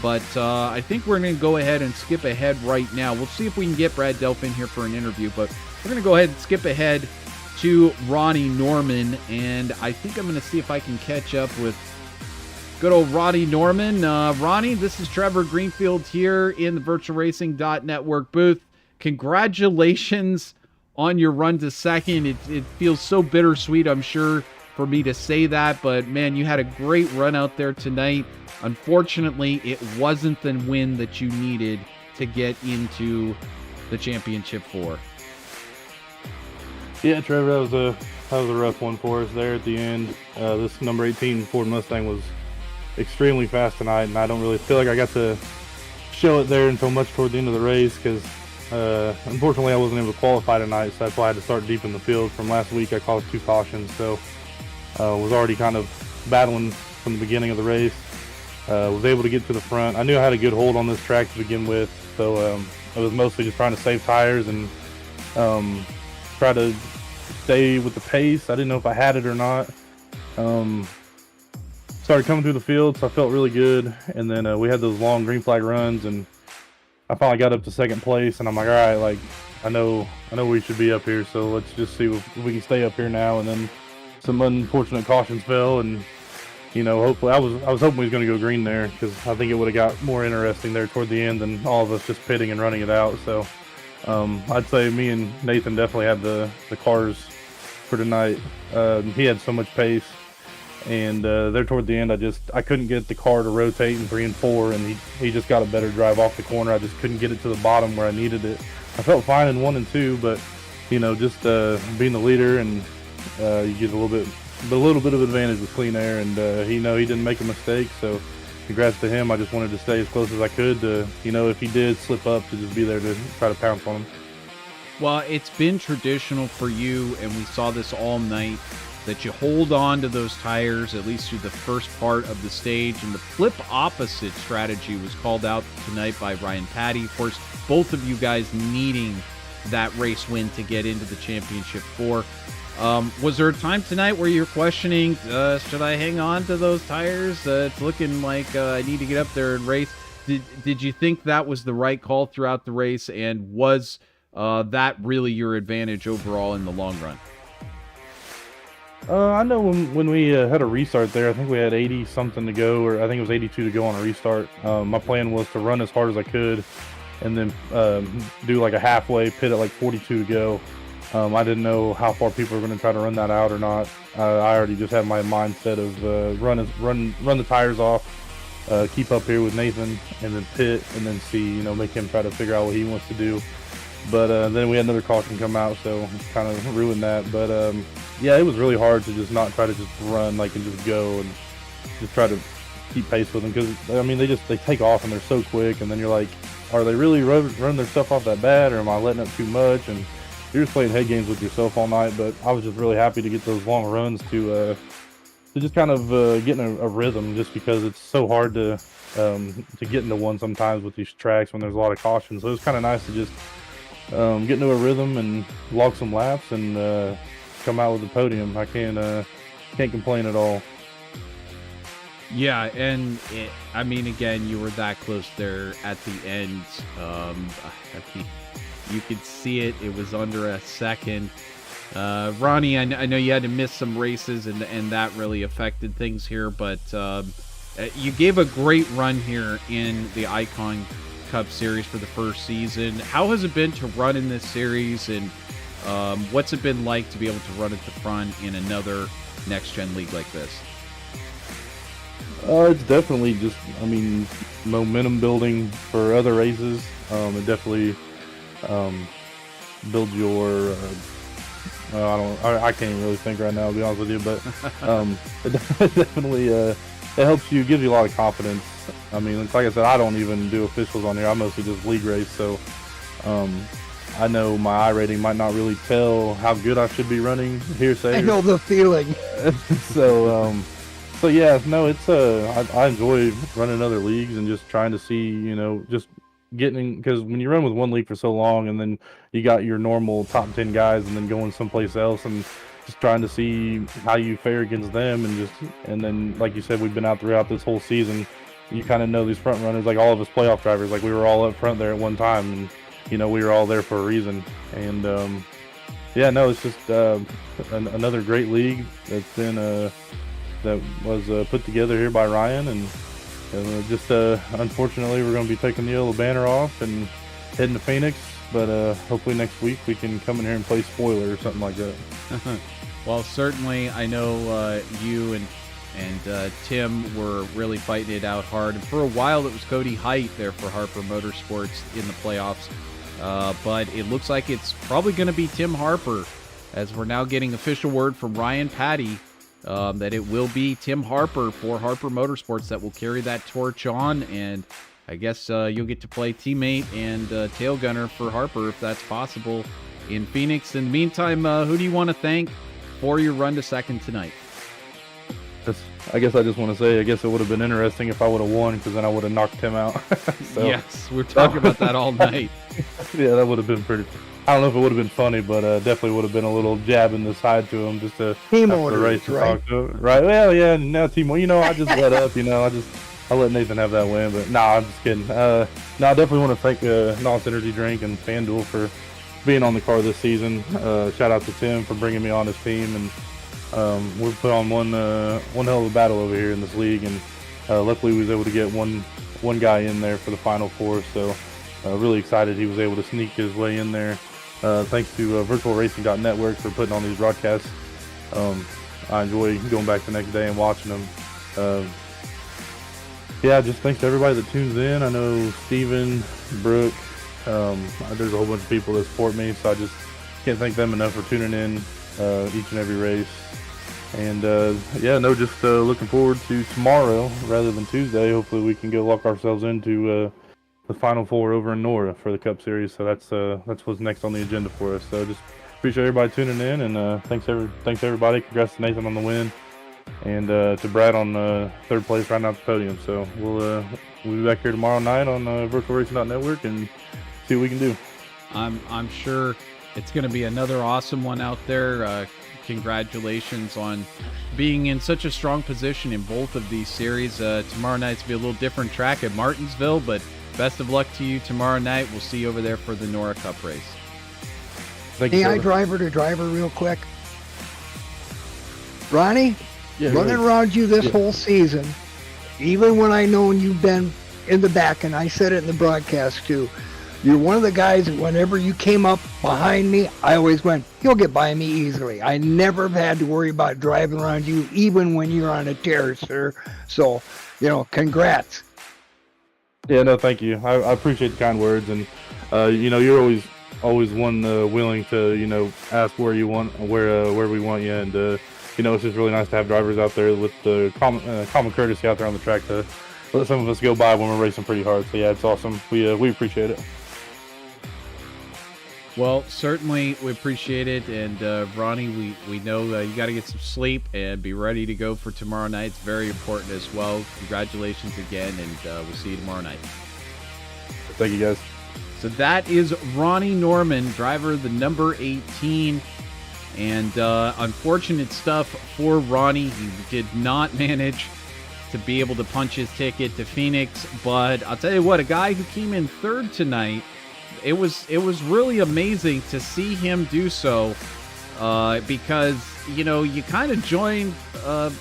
But I think we're going to go ahead and skip ahead right now. We'll see if we can get Brad Delph in here for an interview. But we're going to go ahead and skip ahead to Ronnie Norman. And I think I'm going to see if I can catch up with good old Ronnie Norman. Ronnie, this is Trevor Greenfield here in the VirtualRacing.Network booth. Congratulations on your run to second. It feels so bittersweet, I'm sure, for me to say that, but man, you had a great run out there tonight. Unfortunately, it wasn't the win that you needed to get into the championship 4.
Yeah, Trevor, that was a rough one for us there at the end. This number 18 Ford Mustang was extremely fast tonight, and I don't really feel like I got to show it there until much toward the end of the race, because unfortunately I wasn't able to qualify tonight, so that's why I had to start deep in the field. From last week I caused 2 cautions, so was already kind of battling from the beginning of the race. Was able to get to the front. I knew I had a good hold on this track to begin with, so I was mostly just trying to save tires and try to stay with the pace. I didn't know if I had it or not. Started coming through the field, so I felt really good, and then we had those long green flag runs, and I finally got up to second place, and I'm like, all right, like I know we should be up here, so let's just see if we can stay up here now. And then some unfortunate cautions fell, and hopefully I was hoping we was going to go green there, because I think it would have got more interesting there toward the end than all of us just pitting and running it out. So I'd say me and Nathan definitely had the cars for tonight. He had so much pace, and there toward the end I couldn't get the car to rotate in 3 and 4, and he just got a better drive off the corner. I just couldn't get it to the bottom where I needed it. I felt fine in 1 and 2, but just being the leader, and you get a little bit of advantage with clean air, and he didn't make a mistake, so congrats to him. I just wanted to stay as close as I could to, if he did slip up, to just be there to try to pounce on him.
Well, it's been traditional for you, and we saw this all night, that you hold on to those tires at least through the first part of the stage, and the flip opposite strategy was called out tonight by Ryan Patty. Of course, both of you guys needing that race win to get into the championship 4. Was there a time tonight where you're questioning, should I hang on to those tires? It's looking like I need to get up there and race. Did you think that was the right call throughout the race, and was that really your advantage overall in the long run?
I know when we had a restart there, I think we had 80 something to go, or I think it was 82 to go on a restart. My plan was to run as hard as I could, and then do like a halfway pit at like 42 to go. I didn't know how far people were going to try to run that out or not. I already just had my mindset of run the tires off, keep up here with Nathan, and then pit, and then see, make him try to figure out what he wants to do. But then we had another caution come out, so it kind of ruined that. But yeah, it was really hard to just not try to just run and just go and just try to keep pace with them, because they take off and they're so quick, and then you're like, are they really running their stuff off that bad, or am I letting up too much? And you're just playing head games with yourself all night. But I was just really happy to get those long runs to just kind of getting a rhythm, just because it's so hard to get into one sometimes with these tracks when there's a lot of caution. So it's kind of nice to just get into a rhythm and log some laps and come out with the podium. I can't complain at all.
Yeah, and I mean, again, you were that close there at the end. You could see it. It was under a second. Ronnie, I know you had to miss some races, and that really affected things here, but you gave a great run here in the Icon Cup Series for the first season. How has it been to run in this series, and what's it been like to be able to run at the front in another next-gen league like this?
It's definitely just, I mean, momentum building for other races. It definitely builds your I can't even really think right now, to be honest with you, but it definitely it helps you, gives you a lot of confidence. I mean, like I said, I don't even do officials on here. I mostly just league race, so I know my iRating might not really tell how good I should be running hearsay.
I know the feeling.
So yeah, no, it's I enjoy running other leagues and just trying to see, just getting, because when you run with one league for so long and then you got your normal top 10 guys and then going someplace else and just trying to see how you fare against them, and then like you said, we've been out throughout this whole season. You kind of know these front runners, like all of us playoff drivers, like we were all up front there at one time, and we were all there for a reason. And yeah, no, it's just another great league that's been that was put together here by Ryan, and just unfortunately we're going to be taking the yellow banner off and heading to Phoenix, but hopefully next week we can come in here and play spoiler or something like that.
Well, certainly I know you and Tim were really fighting it out hard, and for a while it was Cody Height there for Harper Motorsports in the playoffs, but it looks like it's probably going to be Tim Harper, as we're now getting official word from Ryan Patty that it will be Tim Harper for Harper Motorsports that will carry that torch on, and I guess you'll get to play teammate and tail gunner for Harper if that's possible in Phoenix. In the meantime, who do you want to thank for your run to second tonight?
I guess I just want to say, I guess it would have been interesting if I would have won, because then I would have knocked Tim out. So.
Yes, we're talking about that all night.
Yeah, that would have been pretty. I don't know if it would have been funny, but definitely would have been a little jab in the side to him, just to
team
the race to talk to him. Right? Well, yeah. Now team, I just let up. I let Nathan have that win. But I'm just kidding. I definitely want to thank NOS Energy Drink and FanDuel for being on the car this season. Shout out to Tim for bringing me on his team, and we've put on one hell of a battle over here in this league, and luckily we was able to get one guy in there for the Final Four. So really excited he was able to sneak his way in there. Thanks to VirtualRacing.Network for putting on these broadcasts. I enjoy going back the next day and watching them. Yeah, just thanks to everybody that tunes in. I know Steven, Brooke, there's a whole bunch of people that support me, so I just can't thank them enough for tuning in each and every race. And just looking forward to tomorrow rather than Tuesday. Hopefully we can go lock ourselves into the Final Four over in Nora for the Cup Series. So that's what's next on the agenda for us. So just appreciate everybody tuning in, and thanks everybody. Congrats to Nathan on the win, and to Brad on third place, rounding out the podium. So we'll be back here tomorrow night on VirtualRacing.Network and see what we can do.
I'm sure it's going to be another awesome one out there. Congratulations on being in such a strong position in both of these series. Tomorrow night's be a little different track at Martinsville, but best of luck to you tomorrow night. We'll see you over there for the Nora Cup race.
Thank you,
AI driver to driver real quick. Ronnie, running around you this whole season, even when I know you've been in the back, and I said it in the broadcast too, you're one of the guys that whenever you came up behind me, I always went, he'll get by me easily. I never have had to worry about driving around you, even when you're on a tear, sir. So, congrats.
Yeah, no, thank you. I appreciate the kind words, and you're always one willing to ask where we want you, and it's just really nice to have drivers out there with the common courtesy out there on the track to let some of us go by when we're racing pretty hard. So yeah, it's awesome. We appreciate it.
Well, certainly we appreciate it, and Ronnie, we know you got to get some sleep and be ready to go for tomorrow night. It's very important as well. Congratulations again, and we'll see you tomorrow night.
Thank you, guys.
So that is Ronnie Norman, driver of the number 18, and unfortunate stuff for Ronnie. He did not manage to be able to punch his ticket to Phoenix, but I'll tell you what, a guy who came in third tonight, it was really amazing to see him do so, because you kind of joined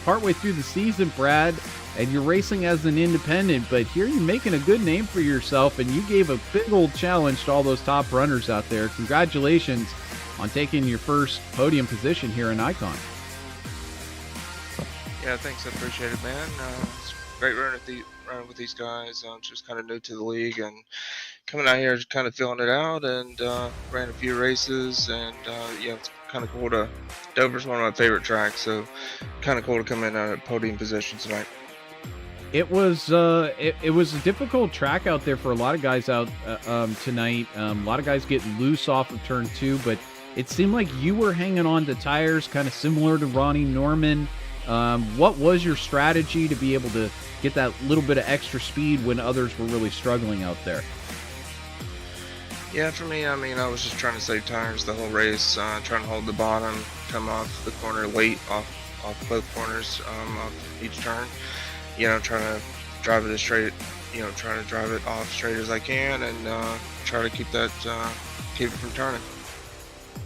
partway through the season, Brad, and you're racing as an independent, but here you're making a good name for yourself, and you gave a big old challenge to all those top runners out there. Congratulations on taking your first podium position here in Icon.
Yeah, thanks. I appreciate it, man. It's great running with these guys. I'm just kind of new to the league and coming out here, kind of feeling it out, and ran a few races. And yeah, it's kind of cool to. Dover's one of my favorite tracks, so kind of cool to come in at a podium position tonight.
It was it was a difficult track out there for a lot of guys out tonight. A lot of guys getting loose off of turn 2, but it seemed like you were hanging on to tires kind of similar to Ronnie Norman. What was your strategy to be able to get that little bit of extra speed when others were really struggling out there?
Yeah, for me, I mean, I was just trying to save tires the whole race, trying to hold the bottom, come off the corner late, off both corners, off each turn. Trying to drive it as straight, trying to drive it off straight as I can, and try to keep it from turning.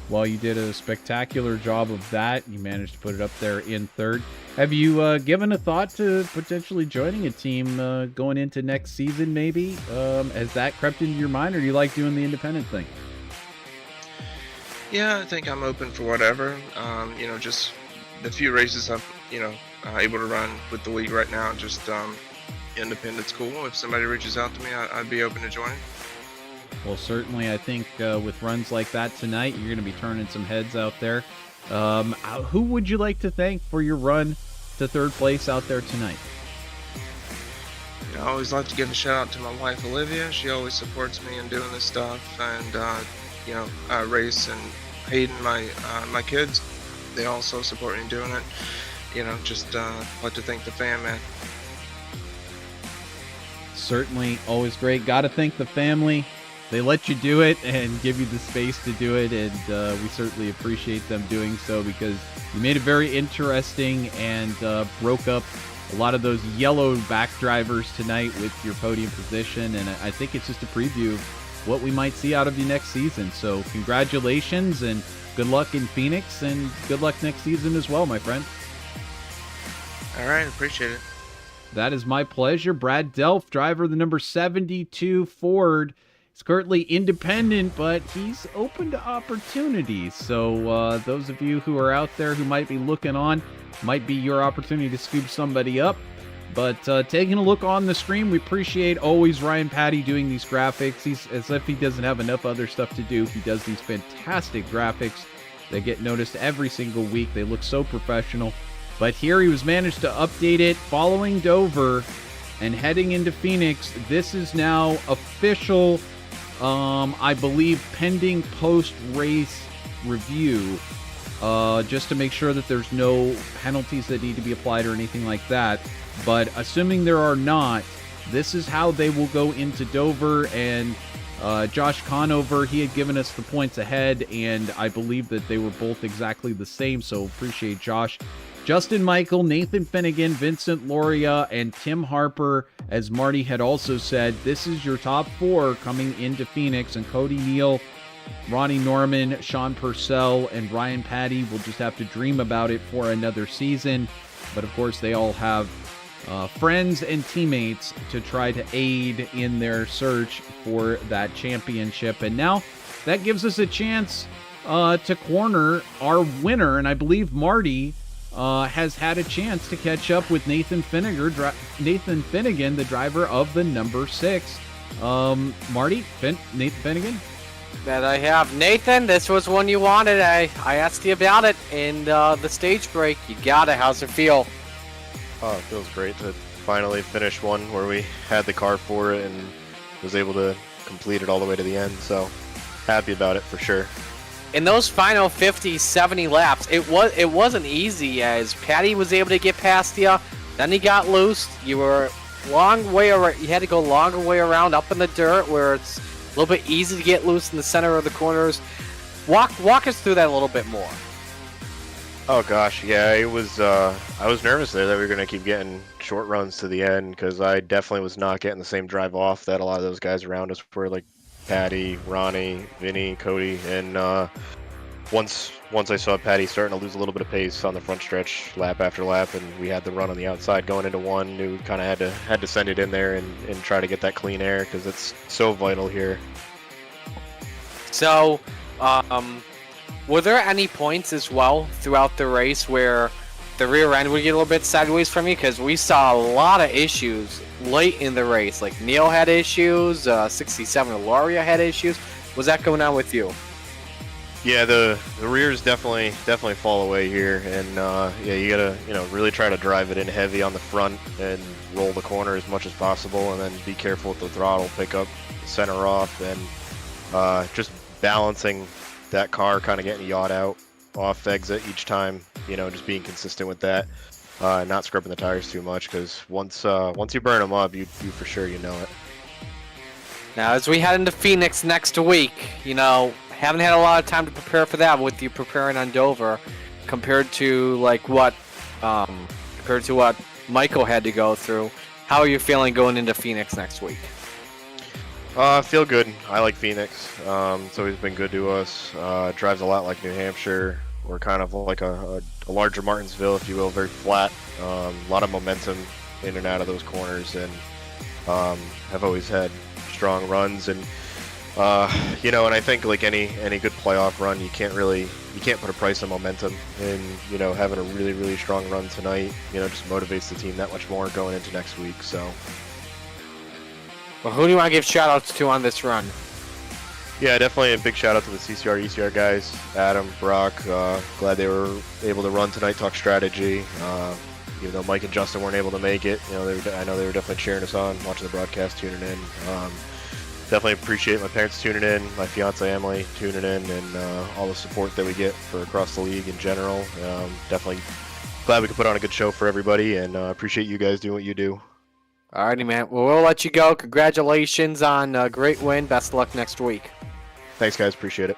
Well, you did a spectacular job of that. You managed to put it up there in third. Have you given a thought to potentially joining a team going into next season, maybe? Has that crept into your mind, or do you like doing the independent thing?
Yeah, I think I'm open for whatever. Just the few races I'm, able to run with the league right now, just independent's cool. If somebody reaches out to me, I'd be open to joining.
Well, certainly, I think with runs like that tonight, you're going to be turning some heads out there. Who would you like to thank for your run to third place out there tonight?
I always like to give a shout out to my wife, Olivia. She always supports me in doing this stuff. And, Race and Hayden, my kids, they also support me in doing it. Just like to thank the fan, man.
Certainly, always great. Got to thank the family. They let you do it and give you the space to do it, and we certainly appreciate them doing so, because you made it very interesting and broke up a lot of those yellow back drivers tonight with your podium position, and I think it's just a preview of what we might see out of you next season. So congratulations, and good luck in Phoenix, and good luck next season as well, my friend.
All right, appreciate it.
That is my pleasure. Brad Delph, driver of the number 72 Ford. He's currently independent, but he's open to opportunities. So those of you who are out there who might be looking on, might be your opportunity to scoop somebody up. But taking a look on the screen, we appreciate always Ryan Patty doing these graphics. He's as if he doesn't have enough other stuff to do. He does these fantastic graphics. They get noticed every single week. They look so professional. But here he was managed to update it following Dover and heading into Phoenix. This is now official, I believe, pending post-race review, just to make sure that there's no penalties that need to be applied or anything like that. But assuming there are not, this is how they will go into Dover. And Josh Conover, he had given us the points ahead, and I believe that they were both exactly the same, so appreciate Josh. Justin Michael, Nathan Finnegan, Vincent Loria, and Tim Harper, as Marty had also said, this is your top 4 coming into Phoenix, and Cody Neal, Ronnie Norman, Sean Purcell, and Ryan Patty will just have to dream about it for another season. But of course, they all have friends and teammates to try to aid in their search for that championship. And now that gives us a chance to corner our winner, and I believe Marty has had a chance to catch up with Nathan Finnegan, the driver of the number 6. Marty, Nathan Finnegan?
That I have. Nathan, this was one you wanted. I asked you about it in the stage break. You got it. How's it feel?
Oh, it feels great to finally finish one where we had the car for it and was able to complete it all the way to the end. So happy about it for sure.
In those final 50, 70 laps, it wasn't easy as Patty was able to get past you. Then he got loose. You were long way around. You had to go longer way around up in the dirt where it's a little bit easy to get loose in the center of the corners. Walk us through that a little bit more.
Oh gosh, yeah, it was. I was nervous there that we were gonna keep getting short runs to the end because I definitely was not getting the same drive off that a lot of those guys around us were, like Patty, Ronnie, Vinny, Cody, and once I saw Patty starting to lose a little bit of pace on the front stretch, lap after lap, and we had the run on the outside going into one, knew we kind of had to send it in there and try to get that clean air because it's so vital here.
So, were there any points as well throughout the race where the rear end would get a little bit sideways from you? Because we saw a lot of issues late in the race. Like Neil had issues, 67 Ilaria had issues. Was that going on with you?
Yeah, the rears definitely fall away here, and yeah, you gotta really try to drive it in heavy on the front and roll the corner as much as possible, and then be careful with the throttle, pick up, center off, and just balancing that car, kind of getting yawed out off exit each time. Just being consistent with that, not scrubbing the tires too much, because once you burn them up, you for sure it.
Now, as we head into Phoenix next week, haven't had a lot of time to prepare for that with you preparing on Dover, compared to what Michael had to go through. How are you feeling going into Phoenix next week?
I feel good. I like Phoenix. It's always been good to us. Drives a lot like New Hampshire. We're kind of like a larger Martinsville, if you will, very flat. A lot of momentum in and out of those corners, and have always had strong runs. And and I think like any good playoff run, you can't put a price on momentum. And having a really, really strong run tonight, just motivates the team that much more going into next week. So.
Well, who do you want to give shout-outs to on this run?
Yeah, definitely a big shout-out to the CCR, ECR guys, Adam, Brock. Glad they were able to run tonight, talk strategy. Even though Mike and Justin weren't able to make it, I know they were definitely cheering us on, watching the broadcast, tuning in. Definitely appreciate my parents tuning in, my fiance Emily tuning in, and all the support that we get for across the league in general. Definitely glad we could put on a good show for everybody, and appreciate you guys doing what you do.
Alrighty, man. Well, we'll let you go. Congratulations on a great win. Best of luck next week.
Thanks, guys. Appreciate it.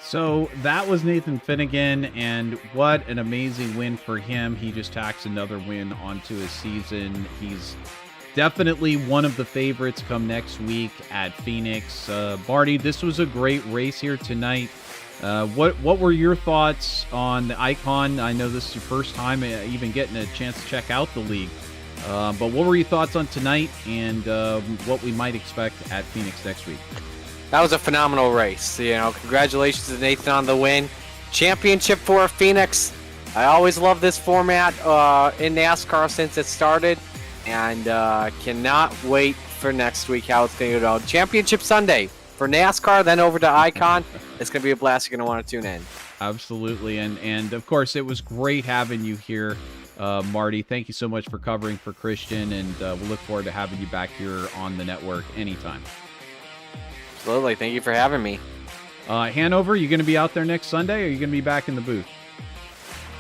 So that was Nathan Finnegan, and what an amazing win for him. He just tacks another win onto his season. He's definitely one of the favorites come next week at Phoenix. Barty, this was a great race here tonight. What were your thoughts on the Icon? I know this is your first time even getting a chance to check out the league. But what were your thoughts on tonight, and what we might expect at Phoenix next week?
That was a phenomenal race. Congratulations to Nathan on the win. Championship for Phoenix. I always love this format in NASCAR since it started, and cannot wait for next week how it's going to go down. Championship Sunday for NASCAR, then over to Icon. It's going to be a blast. You're going to want to tune in.
Absolutely, and of course, it was great having you here. Marty, thank you so much for covering for Christian, and we'll look forward to having you back here on the network anytime.
Absolutely. Thank you for having me.
Hanover, you going to be out there next Sunday, or are you going to be back in the booth?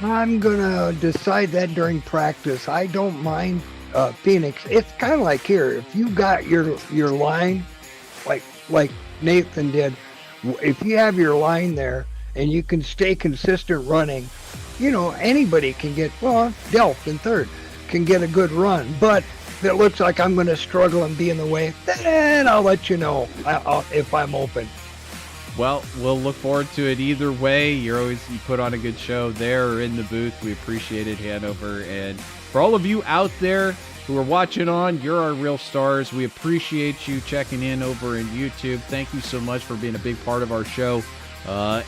I'm going to decide that during practice. I don't mind Phoenix. It's kind of like here. If you got your line, like Nathan did, if you have your line there and you can stay consistent running, anybody can get, Delph in third can get a good run. But if it looks like I'm going to struggle and be in the way, then I'll let you know if I'm open.
Well, we'll look forward to it either way. You put on a good show there or in the booth. We appreciate it, Hanover. And for all of you out there who are watching on, you're our real stars. We appreciate you checking in over in YouTube. Thank you so much for being a big part of our show.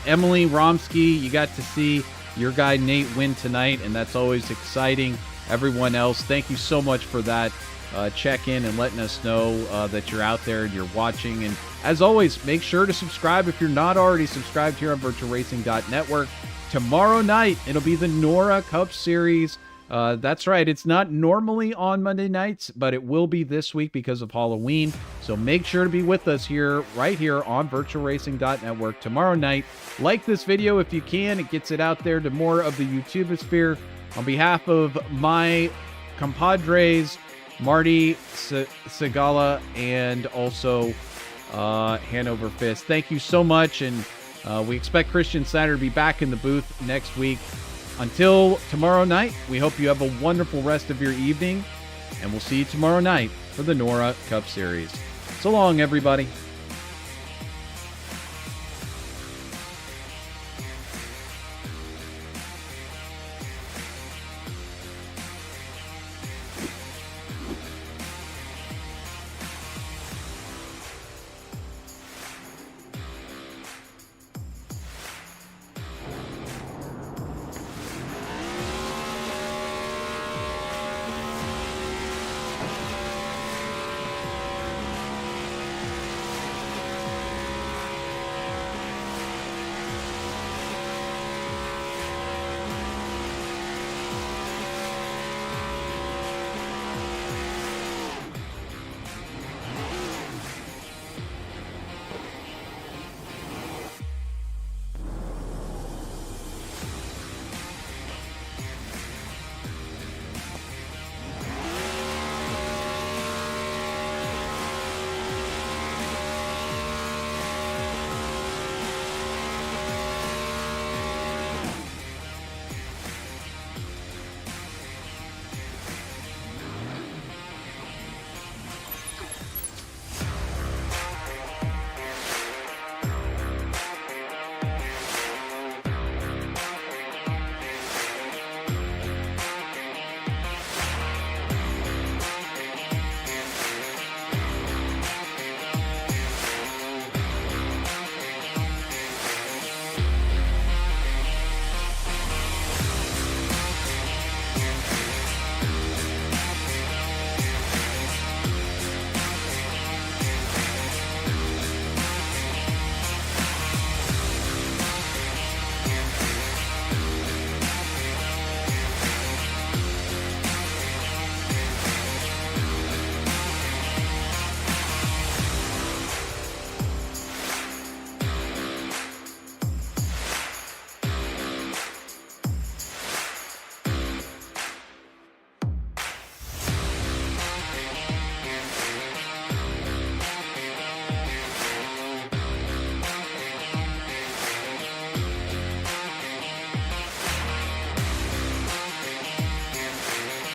Emily Romsky, you got to see your guy Nate win tonight, and that's always exciting. Everyone else, thank you so much for that check-in and letting us know that you're out there and you're watching. And as always, make sure to subscribe if you're not already subscribed here on VirtualRacing.Network. Tomorrow night, it'll be the NORA Cup Series That's right. It's not normally on Monday nights, but it will be this week because of Halloween. So make sure to be with us right here on VirtualRacing.Network tomorrow night. Like this video if you can. It gets it out there to more of the YouTubosphere. On behalf of my compadres, Marty, Segala, and also Hanover Fist, thank you so much. And we expect Christian Snyder to be back in the booth next week. Until tomorrow night, we hope you have a wonderful rest of your evening, and we'll see you tomorrow night for the NORA Cup Series. So long, everybody.